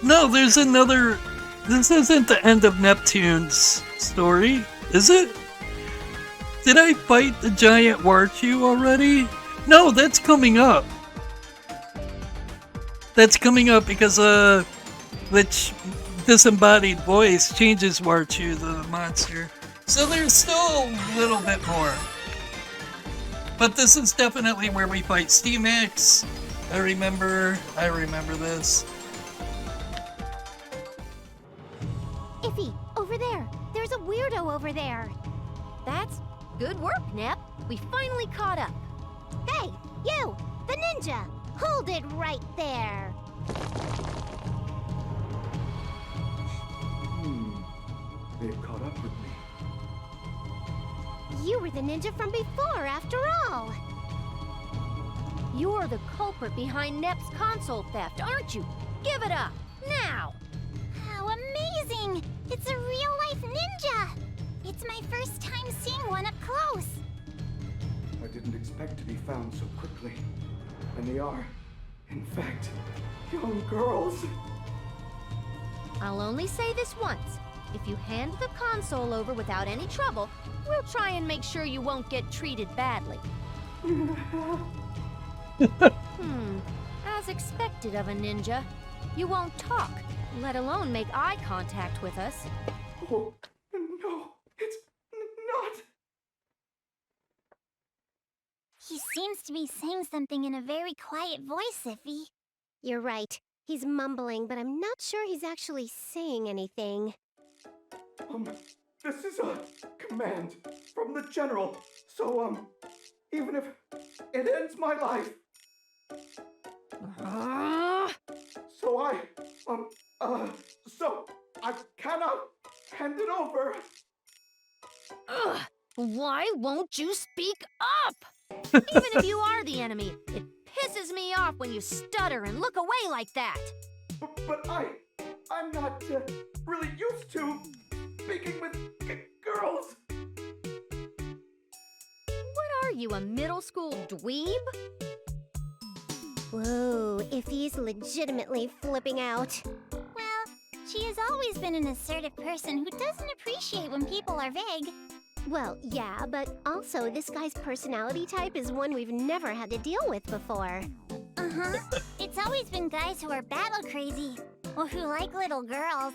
No, there's another... This isn't the end of Neptune's story, is it? Did I fight the giant Warchu already? No, that's coming up. That's coming up because, which disembodied voice changes Warchu, the monster. So there's still a little bit more. But this is definitely where we fight Steamax. I remember this. Iffy, over there. There's a weirdo over there. That's good work, Nep. We finally caught up. Hey, you, the ninja. Hold it right there. They've caught up with me. You were the ninja from before, after all. You're the culprit behind Nep's console theft, aren't you? Give it up, now! How amazing! It's a real-life ninja! It's my first time seeing one up close. I didn't expect to be found so quickly. And they are, in fact, young girls. I'll only say this once. If you hand the console over without any trouble, we'll try and make sure you won't get treated badly. As expected of a ninja, you won't talk, let alone make eye contact with us. Oh, no, it's not. He seems to be saying something in a very quiet voice, Iffy. You're right. He's mumbling, but I'm not sure he's actually saying anything. This is a command from the general. So, even if it ends my life. So I cannot hand it over. Ugh! Why won't you speak up? Even if you are the enemy, it pisses me off when you stutter and look away like that. But I'm not really used to speaking with girls. What are you, a middle school dweeb? Whoa, if he's legitimately flipping out. Well, she has always been an assertive person who doesn't appreciate when people are vague. Well, yeah, but also this guy's personality type is one we've never had to deal with before. Uh-huh. It's always been guys who are battle crazy, or who like little girls.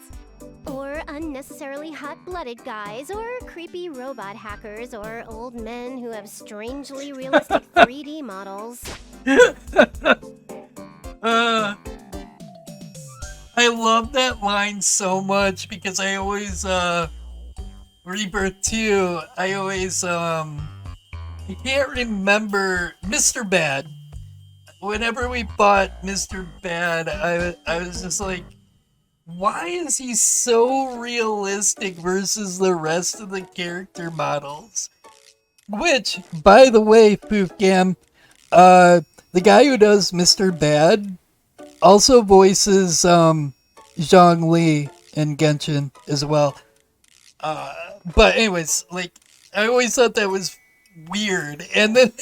Or unnecessarily hot-blooded guys, or creepy robot hackers, or old men who have strangely realistic 3D models. I love that line so much because I always, Rebirth 2, I always, I can't remember Mr. Bad. Whenever we bought Mr. Bad, I was just like, why is he so realistic versus the rest of the character models? Which, by the way, Poofgam, the guy who does Mr. Bad also voices Zhang Li in Genshin as well. But anyways, like, I always thought that was weird. And then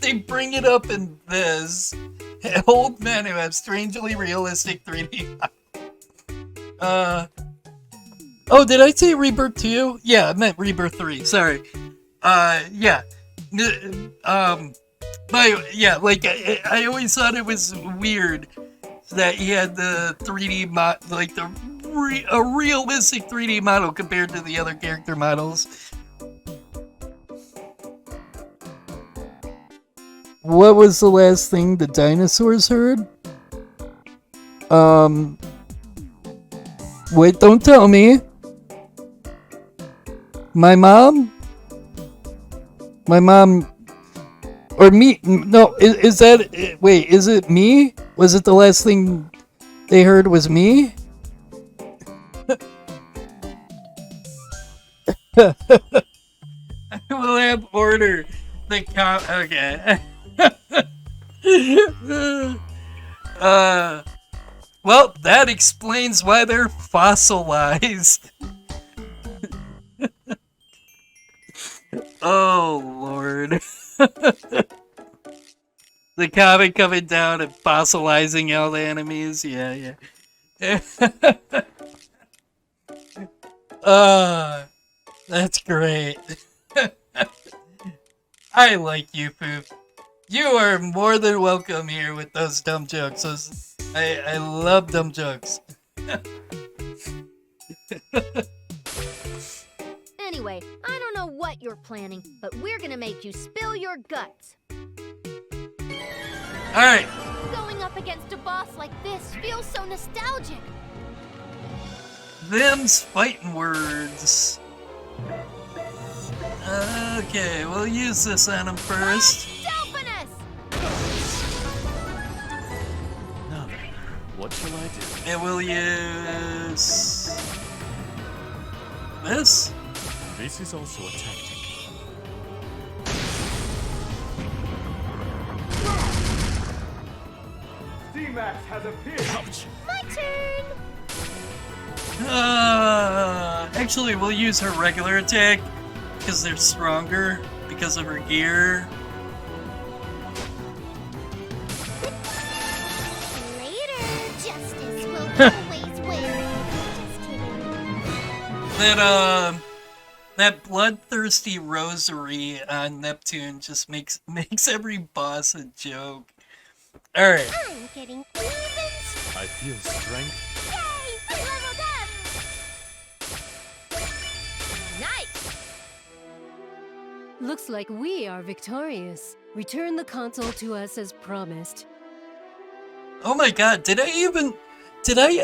they bring it up in this. Old men who have strangely realistic 3D. Oh, did I say Rebirth 2? Yeah, I meant Rebirth 3. Sorry. Yeah. But yeah, like, I always thought it was weird that he had the 3D like a realistic 3D model compared to the other character models. What was the last thing the dinosaurs heard? Wait, don't tell me. My mom? Or me? No, is that... Wait, is it me? Was it the last thing they heard was me? I will have order. Okay. Well, that explains why they're fossilized. Oh, Lord. The comic coming down and fossilizing all the enemies. Yeah. That's great. I like you, Poop. You are more than welcome here with those dumb jokes. I love dumb jokes. Anyway, I don't know what you're planning, but we're gonna make you spill your guts. Alright. Going up against a boss like this feels so nostalgic. Them's fighting words. Okay, we'll use this on him first. Now then, what shall I do? And we'll use this. This is also a tactic. D-Max has appeared. Ouch. My turn! Actually, we'll use her regular attack because they're stronger because of her gear. Later, justice will always win. Just kidding. That bloodthirsty rosary on Neptune just makes every boss a joke. All right. I'm getting evens. I feel strength. Yay! I leveled up. Nice! Looks like we are victorious. Return the console to us as promised. Oh my god, did I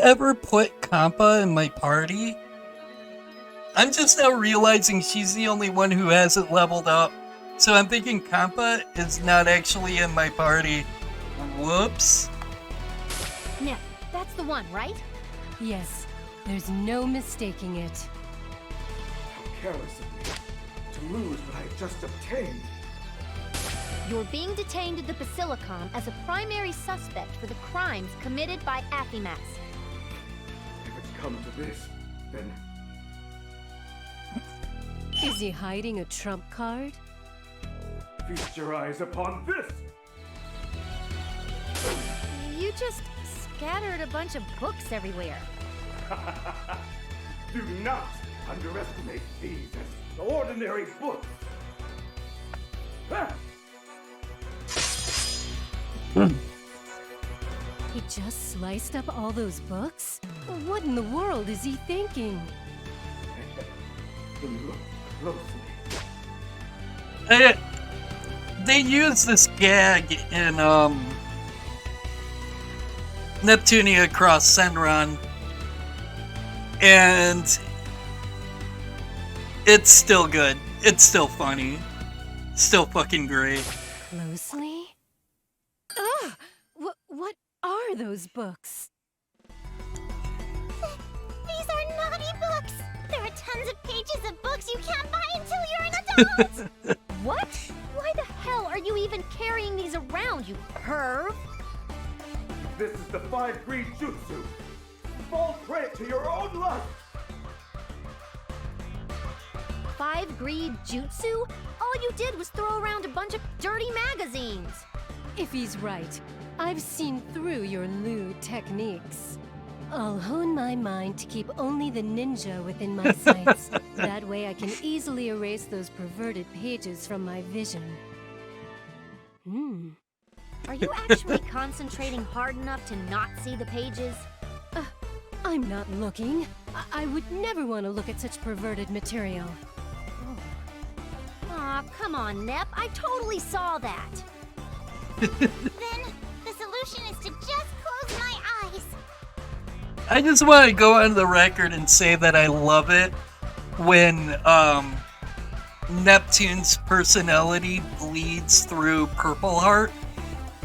ever put Kampa in my party? I'm just now realizing she's the only one who hasn't leveled up. So I'm thinking Kampa is not actually in my party. Whoops. Nep, that's the one, right? Yes, there's no mistaking it. How careless of me to lose what I just obtained. You're being detained at the Basilicom as a primary suspect for the crimes committed by Afimax. If it's come to this, then Is he hiding a trump card? feast your eyes upon this! You just scattered a bunch of books everywhere. Do not underestimate these as ordinary books. He just sliced up all those books? What in the world is he thinking? Look closely. They use this gag in Neptunia Cross Senran, and it's still good. It's still funny. Still fucking great. Closely? Ugh! What are those books? These are naughty books. There are tons of pages of books you can't buy until you're an adult. What? Why the hell are you even carrying these around, you perv? This is the 5 Greed Jutsu. Fall prey to your own lust. 5 Greed Jutsu? All you did was throw around a bunch of dirty magazines. If he's right, I've seen through your lewd techniques. I'll hone my mind to keep only the ninja within my sights. That way I can easily erase those perverted pages from my vision. Are you actually concentrating hard enough to not see the pages? I'm not looking. I would never want to look at such perverted material. Aw, come on, Nep. I totally saw that. Then the solution is to just close my eyes. I just want to go on the record and say that I love it when Neptune's personality bleeds through Purple Heart.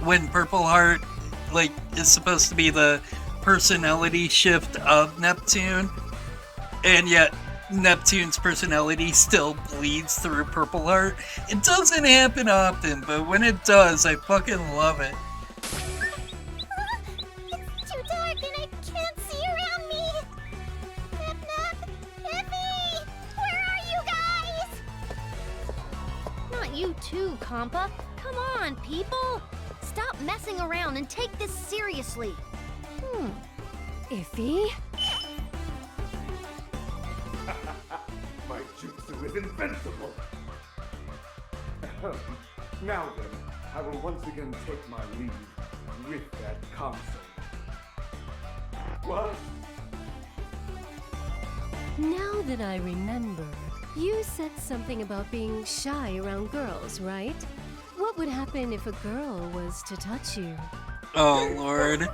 When Purple Heart, like, is supposed to be the personality shift of Neptune, and yet Neptune's personality still bleeds through Purple Heart. It doesn't happen often, but when it does, I fucking love it. It's too dark and I can't see around me. Nep-nep, Effie, where are you guys? Not you too, Compa. Come on, people. Stop messing around and take this seriously. Iffy? My jutsu is invincible. Now then, I will once again take my leave with that console. What? Now that I remember, you said something about being shy around girls, right? What would happen if a girl was to touch you? Oh, Lord.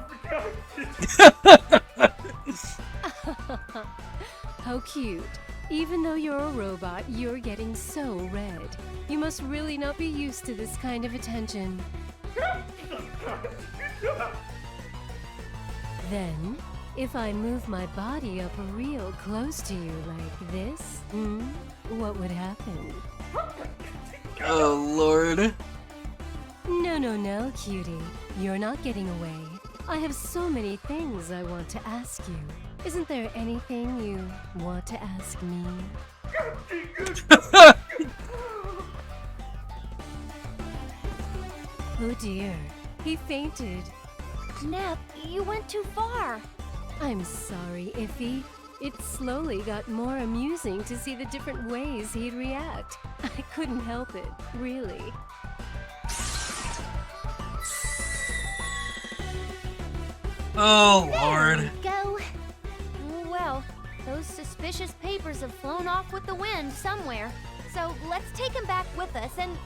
How cute. Even though you're a robot, you're getting so red. You must really not be used to this kind of attention. Then, if I move my body up real close to you like this, what would happen? Oh, Lord. No, cutie. You're not getting away. I have so many things I want to ask you. Isn't there anything you want to ask me? Oh dear, he fainted. Nep, you went too far. I'm sorry, Iffy. It slowly got more amusing to see the different ways he'd react. I couldn't help it, really. Oh, Lord. There we go. Well, those suspicious papers have flown off with the wind somewhere. So let's take them back with us and...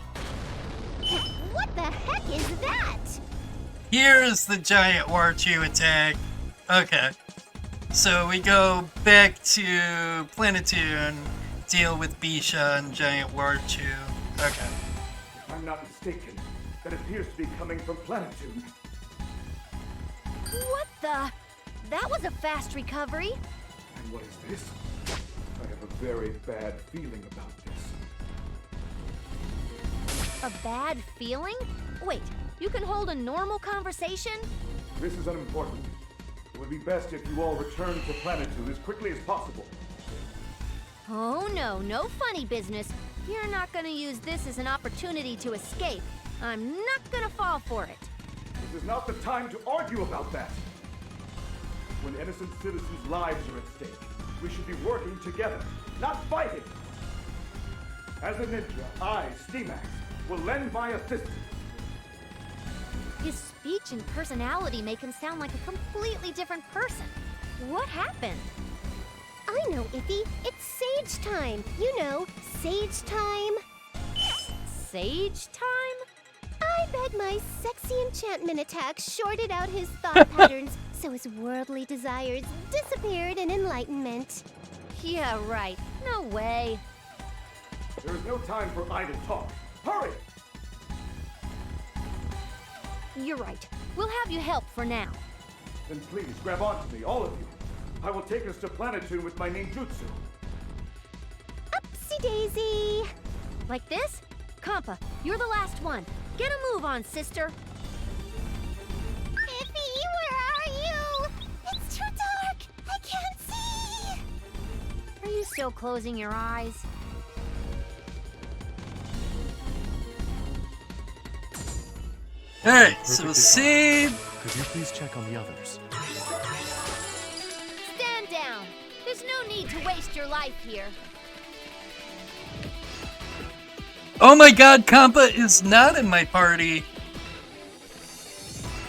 What the heck is that? Here's the giant Warchu attack. Okay. So we go back to Planetoon, deal with b-sha and giant Warchu. Okay. If I'm not mistaken, that appears to be coming from Planetoon. What the? That was a fast recovery. And what is this? I have a very bad feeling about this. A bad feeling? Wait, you can hold a normal conversation? This is unimportant. It would be best if you all return to Planetoon as quickly as possible. Oh no funny business. You're not gonna use this as an opportunity to escape. I'm not gonna fall for it. This is not the time to argue about that. When innocent citizens' lives are at stake, we should be working together, not fighting. As a ninja, I, Steamax, will lend my assistance. His speech and personality make him sound like a completely different person. What happened? I know, Iffy. It's Sage time. You know, Sage time. Sage time? I bet my sexy enchantment attack shorted out his thought patterns, so his worldly desires disappeared in enlightenment. Yeah, right. No way. There is no time for idle talk. Hurry! You're right. We'll have you help for now. Then please grab onto me, all of you. I will take us to Planetoon with my ninjutsu. Upsy daisy! Like this? Kampa, you're the last one. Get a move on, sister. Iffy, where are you? It's too dark. I can't see. Are you still closing your eyes? Alright, so save. Could you please check on the others? Stand down. There's no need to waste your life here. Oh my god, Kampa is not in my party.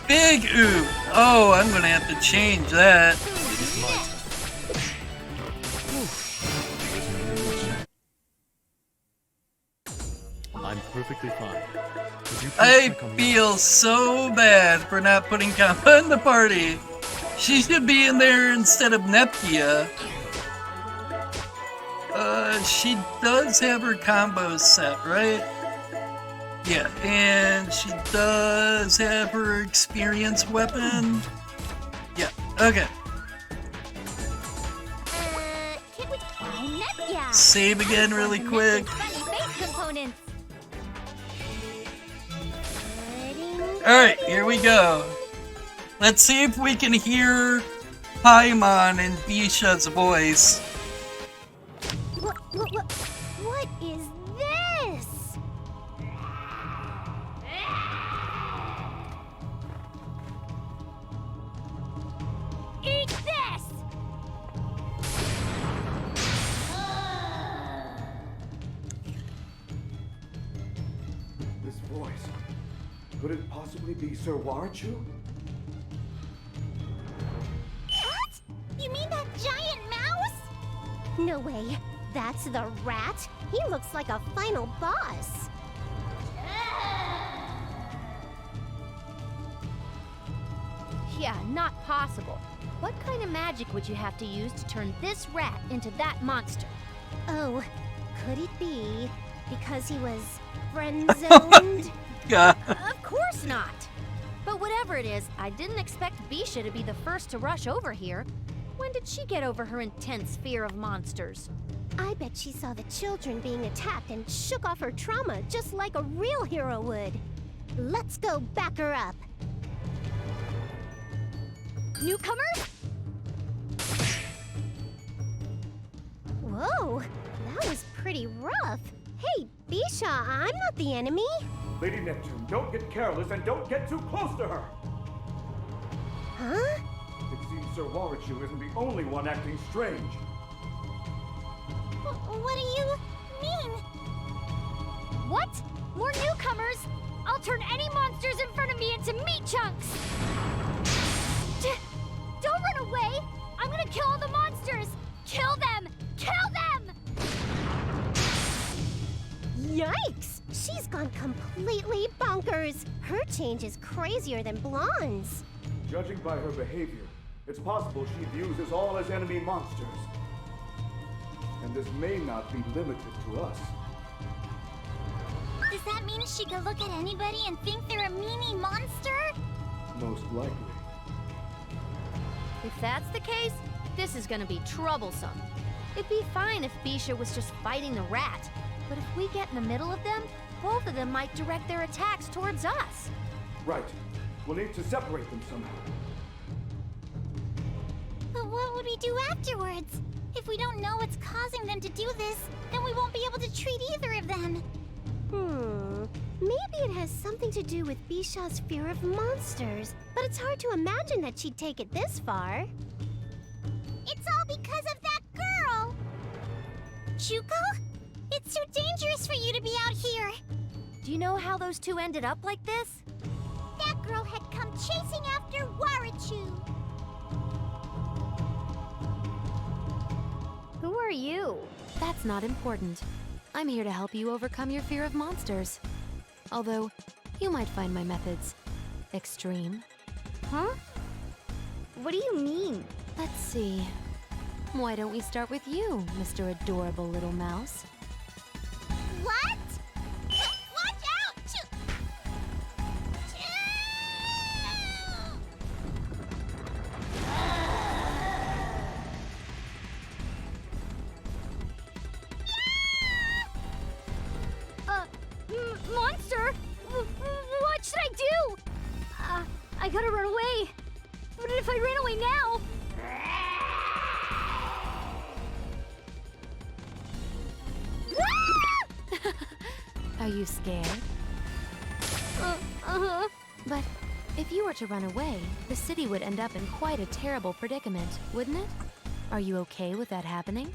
Big ooh. Oh, I'm gonna have to change that. I'm perfectly fine. Could you please I check on the feel so bad for not putting Kampa in the party. She should be in there instead of Nepia. She does have her combos set, right? Yeah, and she does have her experience weapon. Yeah, okay. Can we... Oh, Nepia! Save again really quick. Funny face components. Alright, here we go. Let's see if we can hear Paimon in b-sha's voice. What is this? Eat this! This voice. Could it possibly be Sir Warachu? What? You mean that giant mouse? No way. That's the rat? He looks like a final boss. Yeah, not possible. What kind of magic would you have to use to turn this rat into that monster? Oh, could it be because he was friend-zoned? God. Of course not. But whatever it is, I didn't expect b-sha to be the first to rush over here. When did she get over her intense fear of monsters? I bet she saw the children being attacked and shook off her trauma just like a real hero would. Let's go back her up. Newcomers? Whoa, that was pretty rough. Hey, b-sha, I'm not the enemy. Lady Neptune, don't get careless and don't get too close to her! Huh? It seems Sir Warachu isn't the only one acting strange. What do you mean? What? More newcomers? I'll turn any monsters in front of me into meat chunks! Don't run away! I'm gonna kill all the monsters! Kill them! Kill them! Yikes! She's gone completely bonkers. Her change is crazier than Blonde's. Judging by her behavior, it's possible she views us all as enemy monsters. And this may not be limited to us. Does that mean she could look at anybody and think they're a meanie monster? Most likely. If that's the case, this is gonna be troublesome. It'd be fine if b-sha was just fighting the rat, but if we get in the middle of them, both of them might direct their attacks towards us. Right. We'll need to separate them somehow. But what would we do afterwards? If we don't know what's causing them to do this, then we won't be able to treat either of them. Maybe Maybe it has something to do with b-sha's fear of monsters, but it's hard to imagine that she'd take it this far. It's all because of that girl! Chuko? It's too dangerous for you to be out here! Do you know how those two ended up like this? That girl had come chasing after Warachu! Who are you? That's not important. I'm here to help you overcome your fear of monsters. Although, you might find my methods extreme. Huh? What do you mean? Let's see. Why don't we start with you, Mr. Adorable Little Mouse? What? Watch out! Monster? What should I do? I gotta run away. But if I ran away now? Are you scared? Uh-huh. But if you were to run away, the city would end up in quite a terrible predicament, wouldn't it? Are you okay with that happening?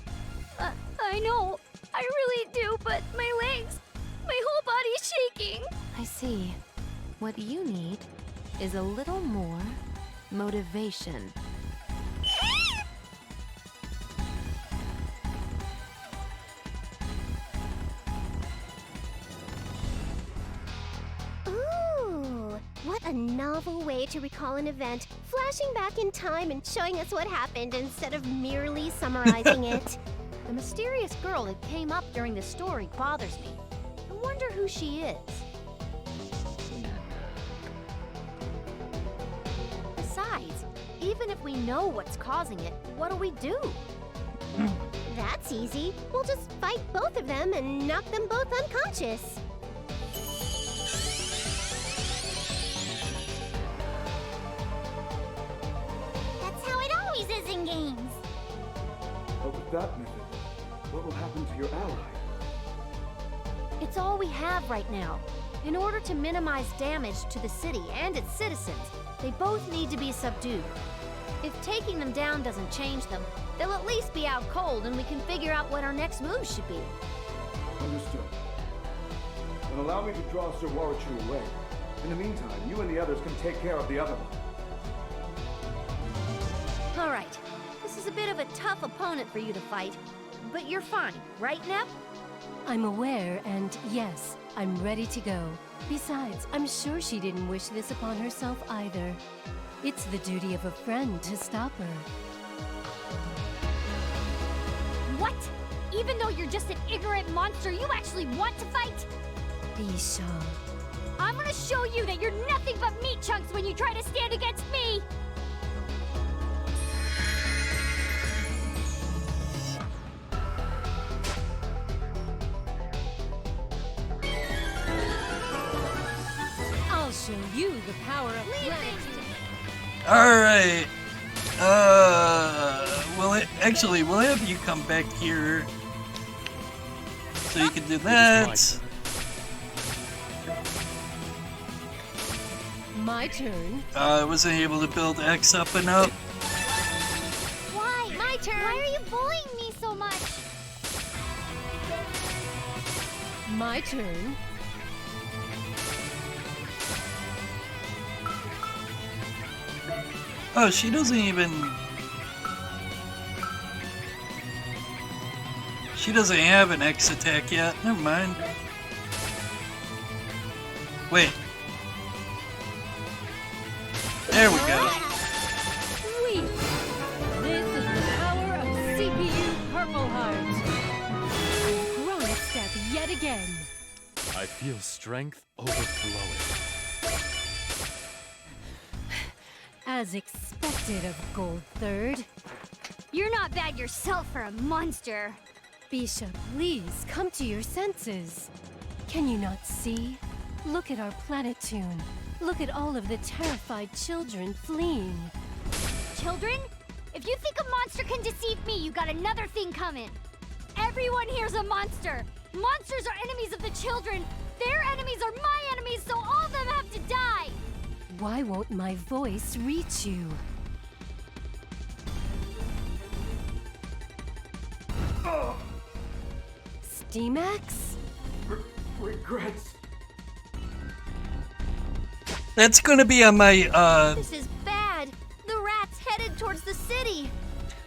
I know. I really do, but my legs, my whole body is shaking. I see. What you need is a little more motivation. Ooh, what a novel way to recall an event, flashing back in time and showing us what happened instead of merely summarizing it. The mysterious girl that came up during the story bothers me. I wonder who she is. Besides, even if we know what's causing it, what do we do? That's easy. We'll just fight both of them and knock them both unconscious. That's how it always is in games. But with that method, what will happen to your ally? It's all we have right now. In order to minimize damage to the city and its citizens, they both need to be subdued. If taking them down doesn't change them, they'll at least be out cold and we can figure out what our next move should be. Understood. Then allow me to draw Sir Warachu away. In the meantime, you and the others can take care of the other one. All right. This is a bit of a tough opponent for you to fight, but you're fine, right, Nep? I'm aware, and yes, I'm ready to go. Besides, I'm sure she didn't wish this upon herself either. It's the duty of a friend to stop her. What? Even though you're just an ignorant monster, you actually want to fight? b-sha. I'm gonna show you that you're nothing but meat chunks when you try to stand against me! I'll show you the power of planet. Alright. We'll have you come back here so you can do that. My turn. I wasn't able to build X up enough. Why? My turn! Why are you bullying me so much? My turn. Oh, she doesn't even... She doesn't have an X attack yet. Never mind. Wait. There we go. Sweet. This is the power of CPU Purple Heart. I've grown a step yet again. I feel strength overflowing. As expected of Gold Third. You're not bad yourself for a monster. b-sha, please come to your senses. Can you not see? Look at our planet tune. Look at all of the terrified children fleeing. Children? If you think a monster can deceive me, you got another thing coming. Everyone here's a monster. Monsters are enemies of the children, Their enemies are my enemies, so all of them have to die! Why won't my voice reach you? Steamax? Regrets. That's gonna be on my, This is bad. The rat's headed towards the city.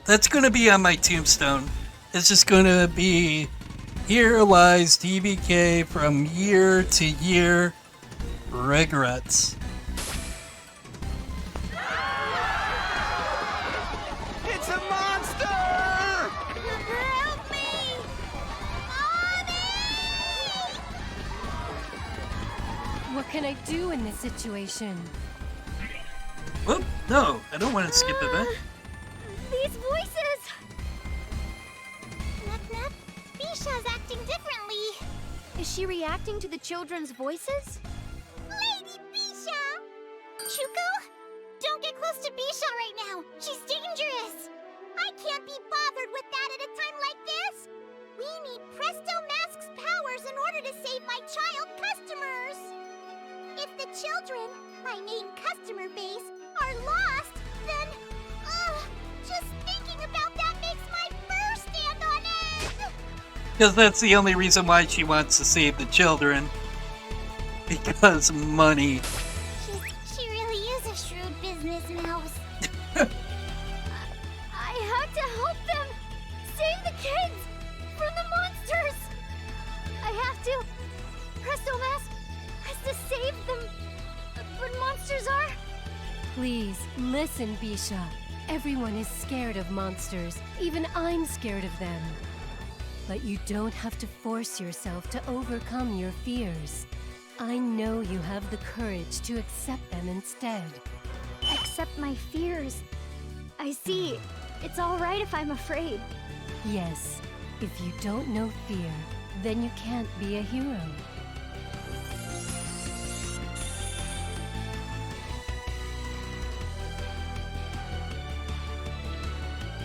that's gonna be on my tombstone. It's just gonna be, here lies TBK from year to year. Regrets. It's a monster! Help me! What can I do in this situation? Whoop, no, I don't want to skip a bit. These voices! Nep-nep, b-sha's acting differently. Is she reacting to the children's voices? Lady b-sha! Chuko? Don't get close to b-sha right now. She's dangerous. I can't be bothered with that at a time like this. We need Presto Mask's powers in order to save my child customers. If the children, my main customer base, are lost, then... just thinking about that makes my fur stand on end! Because that's the only reason why she wants to save the children. Because money. She really is a shrewd business mouse. I have to help them! Save the kids! From the monsters! I have to! Presto Mask has to save them! But monsters are... Please, listen, b-sha. Everyone is scared of monsters. Even I'm scared of them. But you don't have to force yourself to overcome your fears. I know you have the courage to accept them instead. Accept my fears. I see. It's alright if I'm afraid. Yes, if you don't know fear, then you can't be a hero.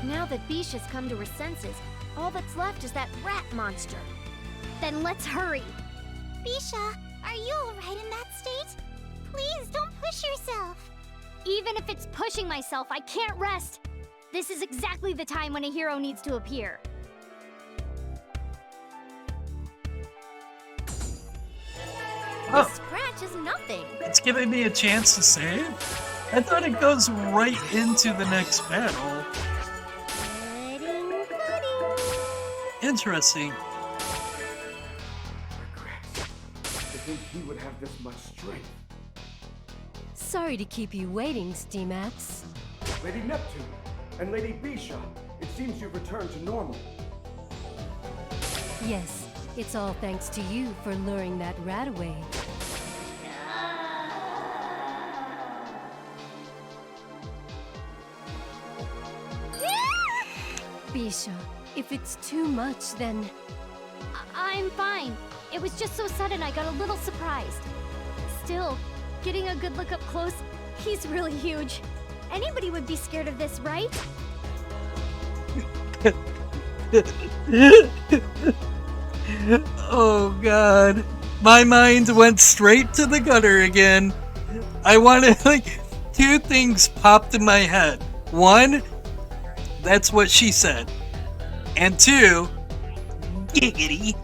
Now that b-sha's come to her senses, all that's left is that rat monster. Then let's hurry. b-sha, are you alright in that state? Please don't push yourself. Even if it's pushing myself, I can't rest. This is exactly the time when a hero needs to appear. Oh. This scratch is nothing. It's giving me a chance to save? I thought it goes right into the next battle. Interesting. To think he would have this much strength. Sorry to keep you waiting, Steamax. Lady Neptune and Lady b-sha, it seems you've returned to normal. Yes, it's all thanks to you for luring that rat away. b-sha, if it's too much, then... I'm fine. It was just so sudden I got a little surprised. Still, getting a good look up close, he's really huge. Anybody would be scared of this, right? Oh god. My mind went straight to the gutter again. I wanted, like, two things popped in my head. One, that's what she said. And two, giggity.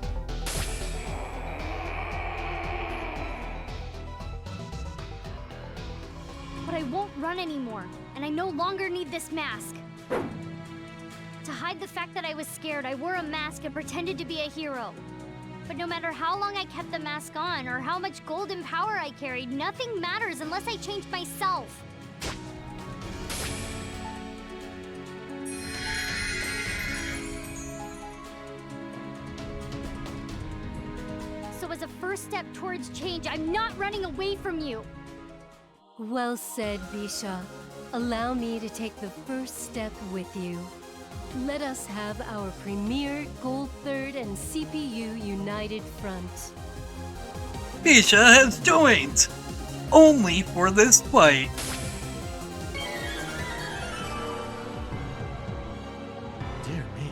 But I won't run anymore, and I no longer need this mask. To hide the fact that I was scared, I wore a mask and pretended to be a hero. But no matter how long I kept the mask on, or how much golden power I carried, nothing matters unless I change myself. So as a first step towards change, I'm not running away from you. Well said, b-sha. Allow me to take the first step with you. Let us have our premier Gold Third and CPU United Front. b-sha has joined! Only for this fight. Dear me.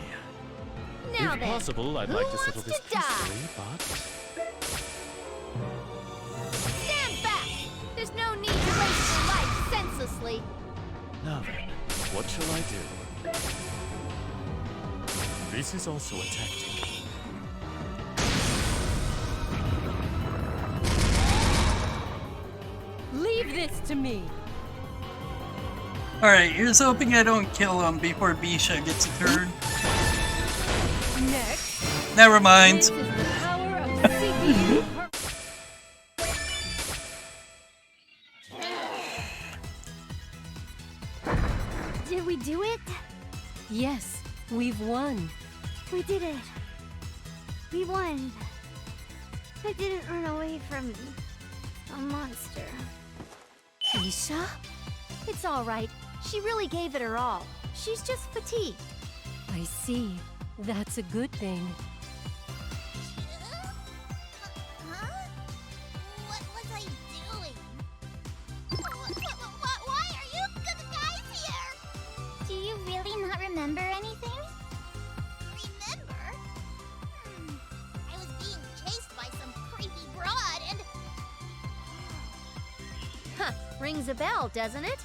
Now If then, possible, I'd who like to wants settle this to die? peacefully, but... asleep. Now then, what shall I do? This is also a tactic. Leave this to me. Alright, here's hoping I don't kill him before b-sha gets a turn. Next. Never mind. This is the power of CPU. Did we do it? Yes, we've won. We did it. We won. I didn't run away from a monster. b-sha? It's all right. She really gave it her all. She's just fatigued. I see. That's a good thing. Huh? What was I doing? Why are you guys here? Do you really not remember anything? Remember? I was being chased by some creepy broad and... Huh, rings a bell, doesn't it?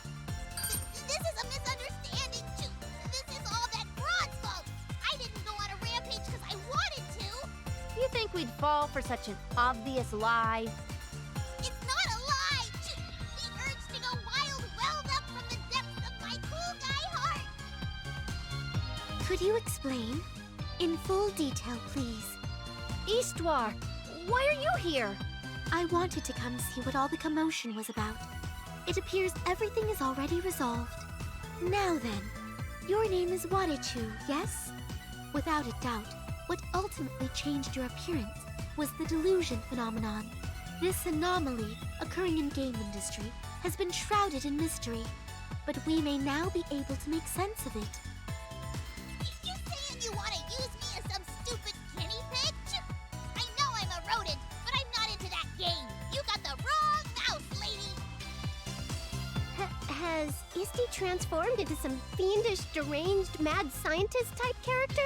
This is a misunderstanding. This is all that broad's fault. I didn't go on a rampage because I wanted to. You think we'd fall for such an obvious lie? It's not a lie. The urge to go wild welled up from the depths of my cool guy heart. Could you explain? In full detail, please. Eastwar, why are you here? I wanted to come see what all the commotion was about. It appears everything is already resolved. Now then, your name is Warichu, yes? Without a doubt, what ultimately changed your appearance was the delusion phenomenon. This anomaly, occurring in game industry, has been shrouded in mystery, but we may now be able to make sense of it. You saying you want to use me as some stupid guinea pig? I know I'm a rodent, but I'm not into that game. You got the wrong mouse, lady. Has Isti transformed into some fiendish, deranged, mad scientist type character?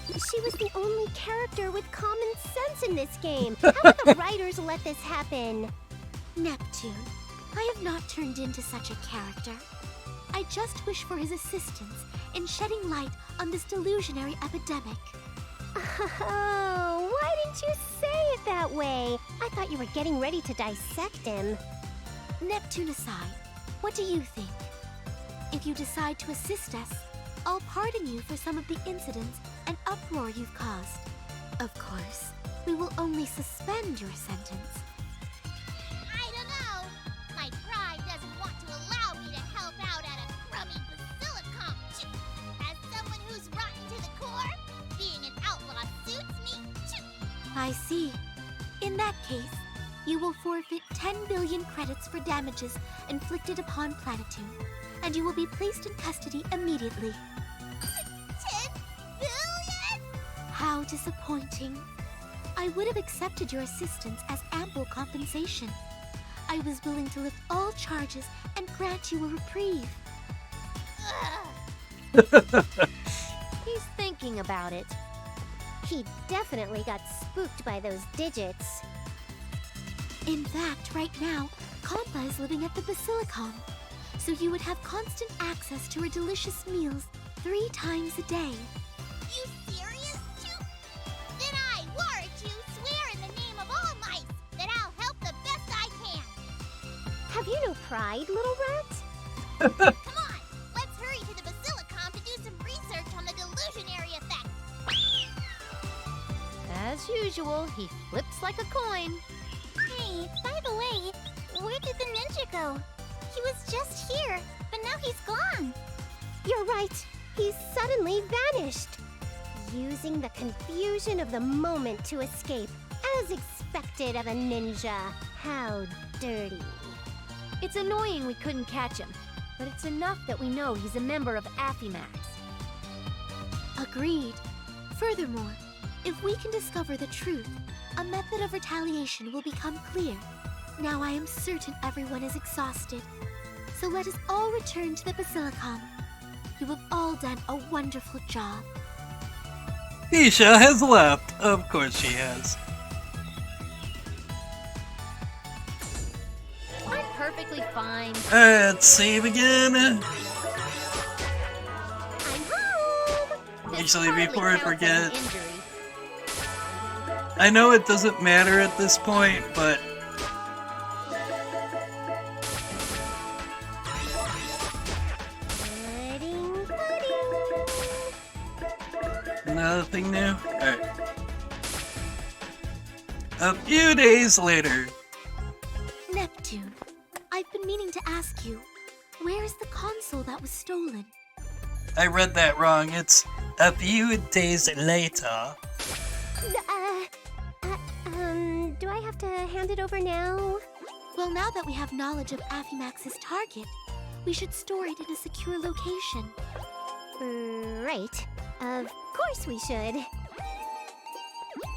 She was the only character with common sense in this game. How did the writers let this happen? Neptune, I have not turned into such a character. I just wish for his assistance in shedding light on this delusionary epidemic. Oh, why didn't you say it that way? I thought you were getting ready to dissect him. Neptune aside, what do you think? If you decide to assist us, I'll pardon you for some of the incidents and uproar you've caused. Of course, we will only suspend your sentence. I don't know. My pride doesn't want to allow me to help out at a crummy basilicom. As someone who's rotten to the core, being an outlaw suits me. I see. In that case, you will forfeit 10 billion credits for damages inflicted upon Planetoon, and you will be placed in custody immediately. 10 billion? How disappointing. I would have accepted your assistance as ample compensation. I was willing to lift all charges and grant you a reprieve. He's thinking about it. He definitely got spooked by those digits. In fact, right now, Kompa is living at the Basilicom, so you would have constant access to her delicious meals 3 times a day. You serious, Chu? Then I, Warichu, swear in the name of all mice that I'll help the best I can. Have you no pride, little rat? Come on, let's hurry to the Basilicom to do some research on the delusionary effect. As usual, he flips like a coin. Hey, by the way, where did the ninja go? He was just here, but now he's gone. You're right. He's suddenly vanished. Using the confusion of the moment to escape, as expected of a ninja. How dirty. It's annoying we couldn't catch him, but it's enough that we know he's a member of Affimax. Agreed. Furthermore, if we can discover the truth, a method of retaliation will become clear. Now I am certain everyone is exhausted. So let us all return to the Basilicom. You have all done a wonderful job. b-sha has left. Of course she has. I'm perfectly fine. Let's save again. I'm home! Actually, before I Hardly counts as an forget, injury. I know it doesn't matter at this point, but Pudding, pudding. nothing new. Alright. A few days later. Neptune, I've been meaning to ask you, where is the console that was stolen? I read that wrong. It's a few days later. Do I have to hand it over now? Well, now that we have knowledge of Afimax's target, we should store it in a secure location. Right. Of course we should.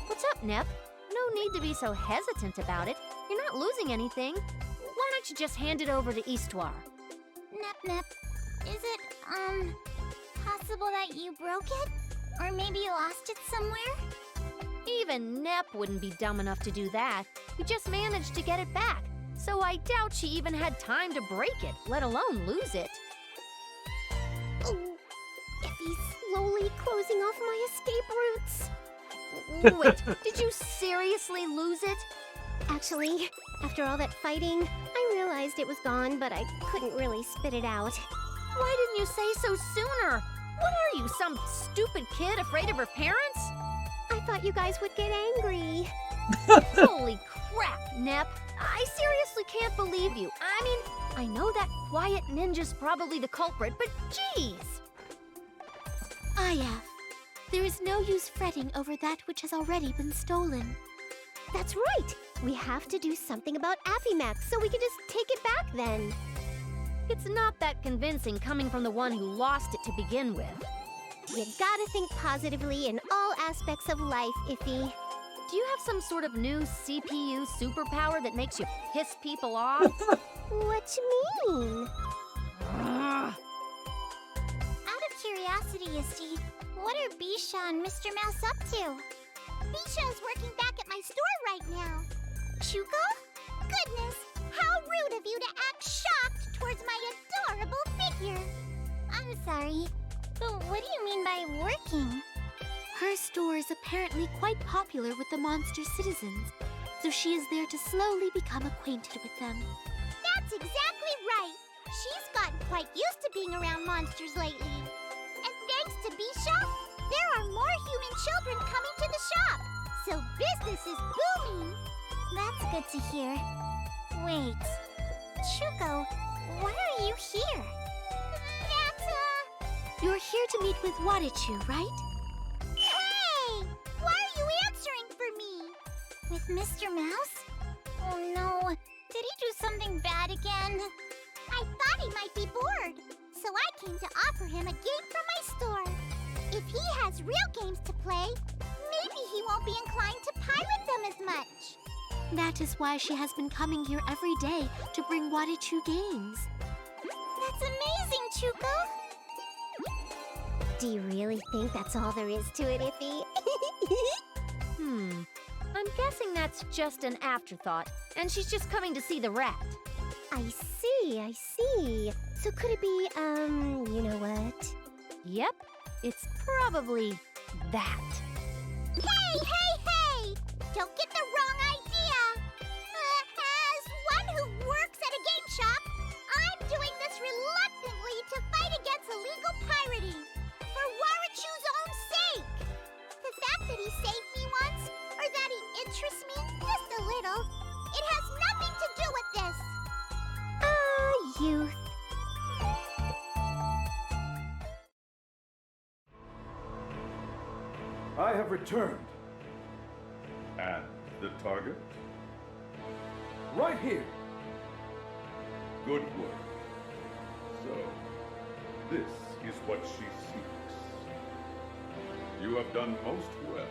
What's up, Nep? No need to be so hesitant about it. You're not losing anything. Why don't you just hand it over to Histoire? Nep-nep, is it, possible that you broke it? Or maybe you lost it somewhere? Even Nep wouldn't be dumb enough to do that. You just managed to get it back. So I doubt she even had time to break it, let alone lose it. Oh, if he's slowly closing off my escape routes. Wait, did you seriously lose it? Actually, after all that fighting, I realized it was gone, but I couldn't really spit it out. Why didn't you say so sooner? What are you, some stupid kid afraid of her parents? I thought you guys would get angry. Holy crap, Nep. I seriously can't believe you. I mean, I know that quiet ninja's probably the culprit, but jeez. Ayaf, there is no use fretting over that which has already been stolen. That's right! We have to do something about Afimax, so we can just take it back then. It's not that convincing coming from the one who lost it to begin with. You gotta think positively in all aspects of life, Iffy. Do you have some sort of new CPU superpower that makes you piss people off? What you mean? Out of curiosity, Isti, what are b-sha and Mr. Mouse up to? b-sha is working back at my store right now. Shuko? Goodness, how rude of you to act shocked towards my adorable figure. I'm sorry, but what do you mean by working? Her store is apparently quite popular with the monster citizens, so she is there to slowly become acquainted with them. That's exactly right. She's gotten quite used to being around monsters lately. And thanks to b-sha, there are more human children coming to the shop. So business is booming. That's good to hear. Wait, Shuko, why are you here? You're here to meet with Wadichu, right? Hey! Why are you answering for me? With Mr. Mouse? Oh no, did he do something bad again? I thought he might be bored, so I came to offer him a game from my store. If he has real games to play, maybe he won't be inclined to pirate them as much. That is why she has been coming here every day to bring Wadichu games. That's amazing, Chuko! Do you really think that's all there is to it, Iffy? I'm guessing that's just an afterthought, and she's just coming to see the rat. I see. So could it be, you know what? Yep, it's probably that. Hey! Don't get the wrong idea! As one who works at a game shop, I'm doing this reluctantly to fight against illegal pirating. For Warichu's own sake! The fact that he saved me once, or that he interests me just a little, it has nothing to do with this! Youth. I have returned. And the target? Right here. Good work. So, this is what she seeks. You have done most well.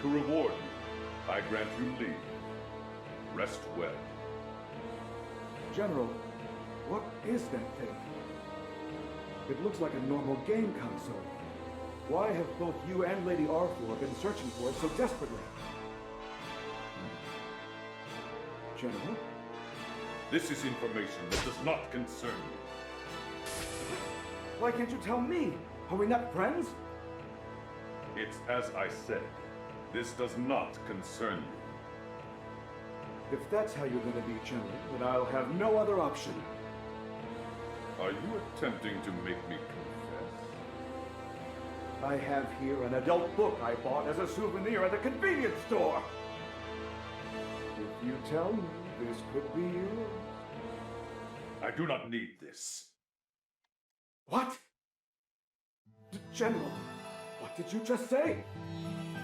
To reward you, I grant you leave. Rest well. General, what is that thing? It looks like a normal game console. Why have both you and Lady Arthur been searching for it so desperately? General? This is information that does not concern you. Why can't you tell me? Are we not friends? It's as I said. This does not concern you. If that's how you're going to be, General, then I'll have no other option. Are you attempting to make me confess? I have here an adult book I bought as a souvenir at the convenience store. If you tell me this could be yours. I do not need this. What? General, what did you just say?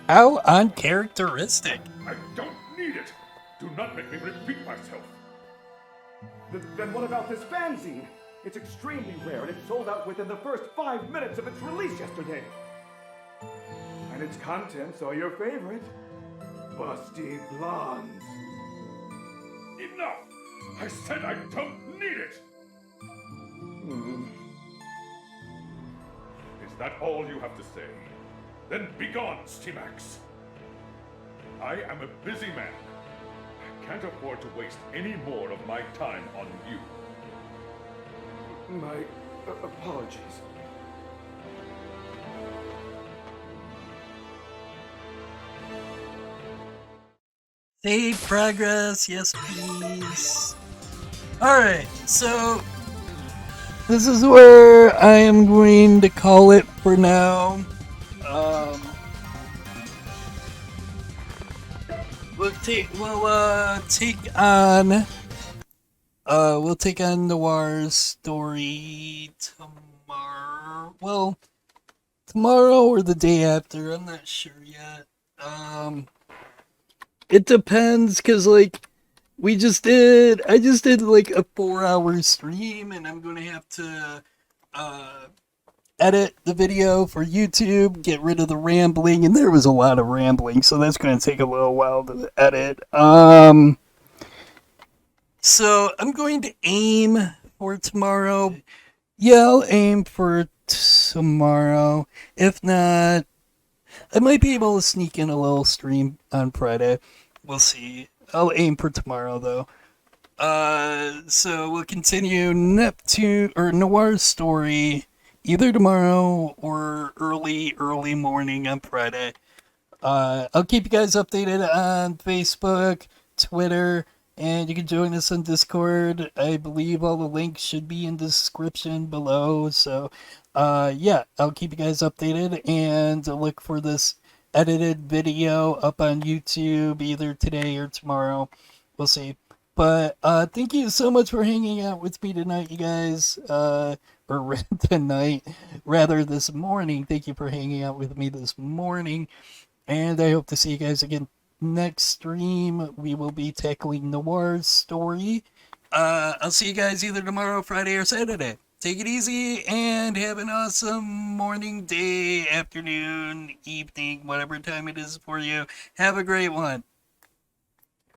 How uncharacteristic. I don't need it. Do not make me repeat myself. Then what about this fanzine? It's extremely rare and it sold out within the first 5 minutes of its release yesterday. And its contents are your favorite. Busty blondes. Enough! I said I don't need it! Is that all you have to say? Then begone, Steamax. I am a busy man. I can't afford to waste any more of my time on you. My apologies. Save progress, yes please. Alright, so this is where I am going to call it for now. We'll take on Noir's story tomorrow. Well, tomorrow or the day after, I'm not sure yet. It depends, cause like I just did like a 4-hour stream, and I'm gonna have to edit the video for YouTube, get rid of the rambling, and there was a lot of rambling, so that's gonna take a little while to edit. So I'm going to aim for tomorrow. Yeah, I'll aim for tomorrow. If not, I might be able to sneak in a little stream on Friday. We'll see. I'll aim for tomorrow, though. So we'll continue Neptune or Noir's story either tomorrow or early morning on Friday. I'll keep you guys updated on Facebook, Twitter, and you can join us on Discord. I believe all the links should be in the description below. So, yeah, I'll keep you guys updated and look for this edited video up on YouTube either today or tomorrow. We'll see. But thank you so much for hanging out with me tonight, you guys. Or tonight, rather this morning. Thank you for hanging out with me this morning. And I hope to see you guys again next stream. We will be tackling Noir's story. I'll see you guys either tomorrow, Friday, or Saturday. Take it easy and have an awesome morning, day, afternoon, evening, whatever time it is for you. Have a great one.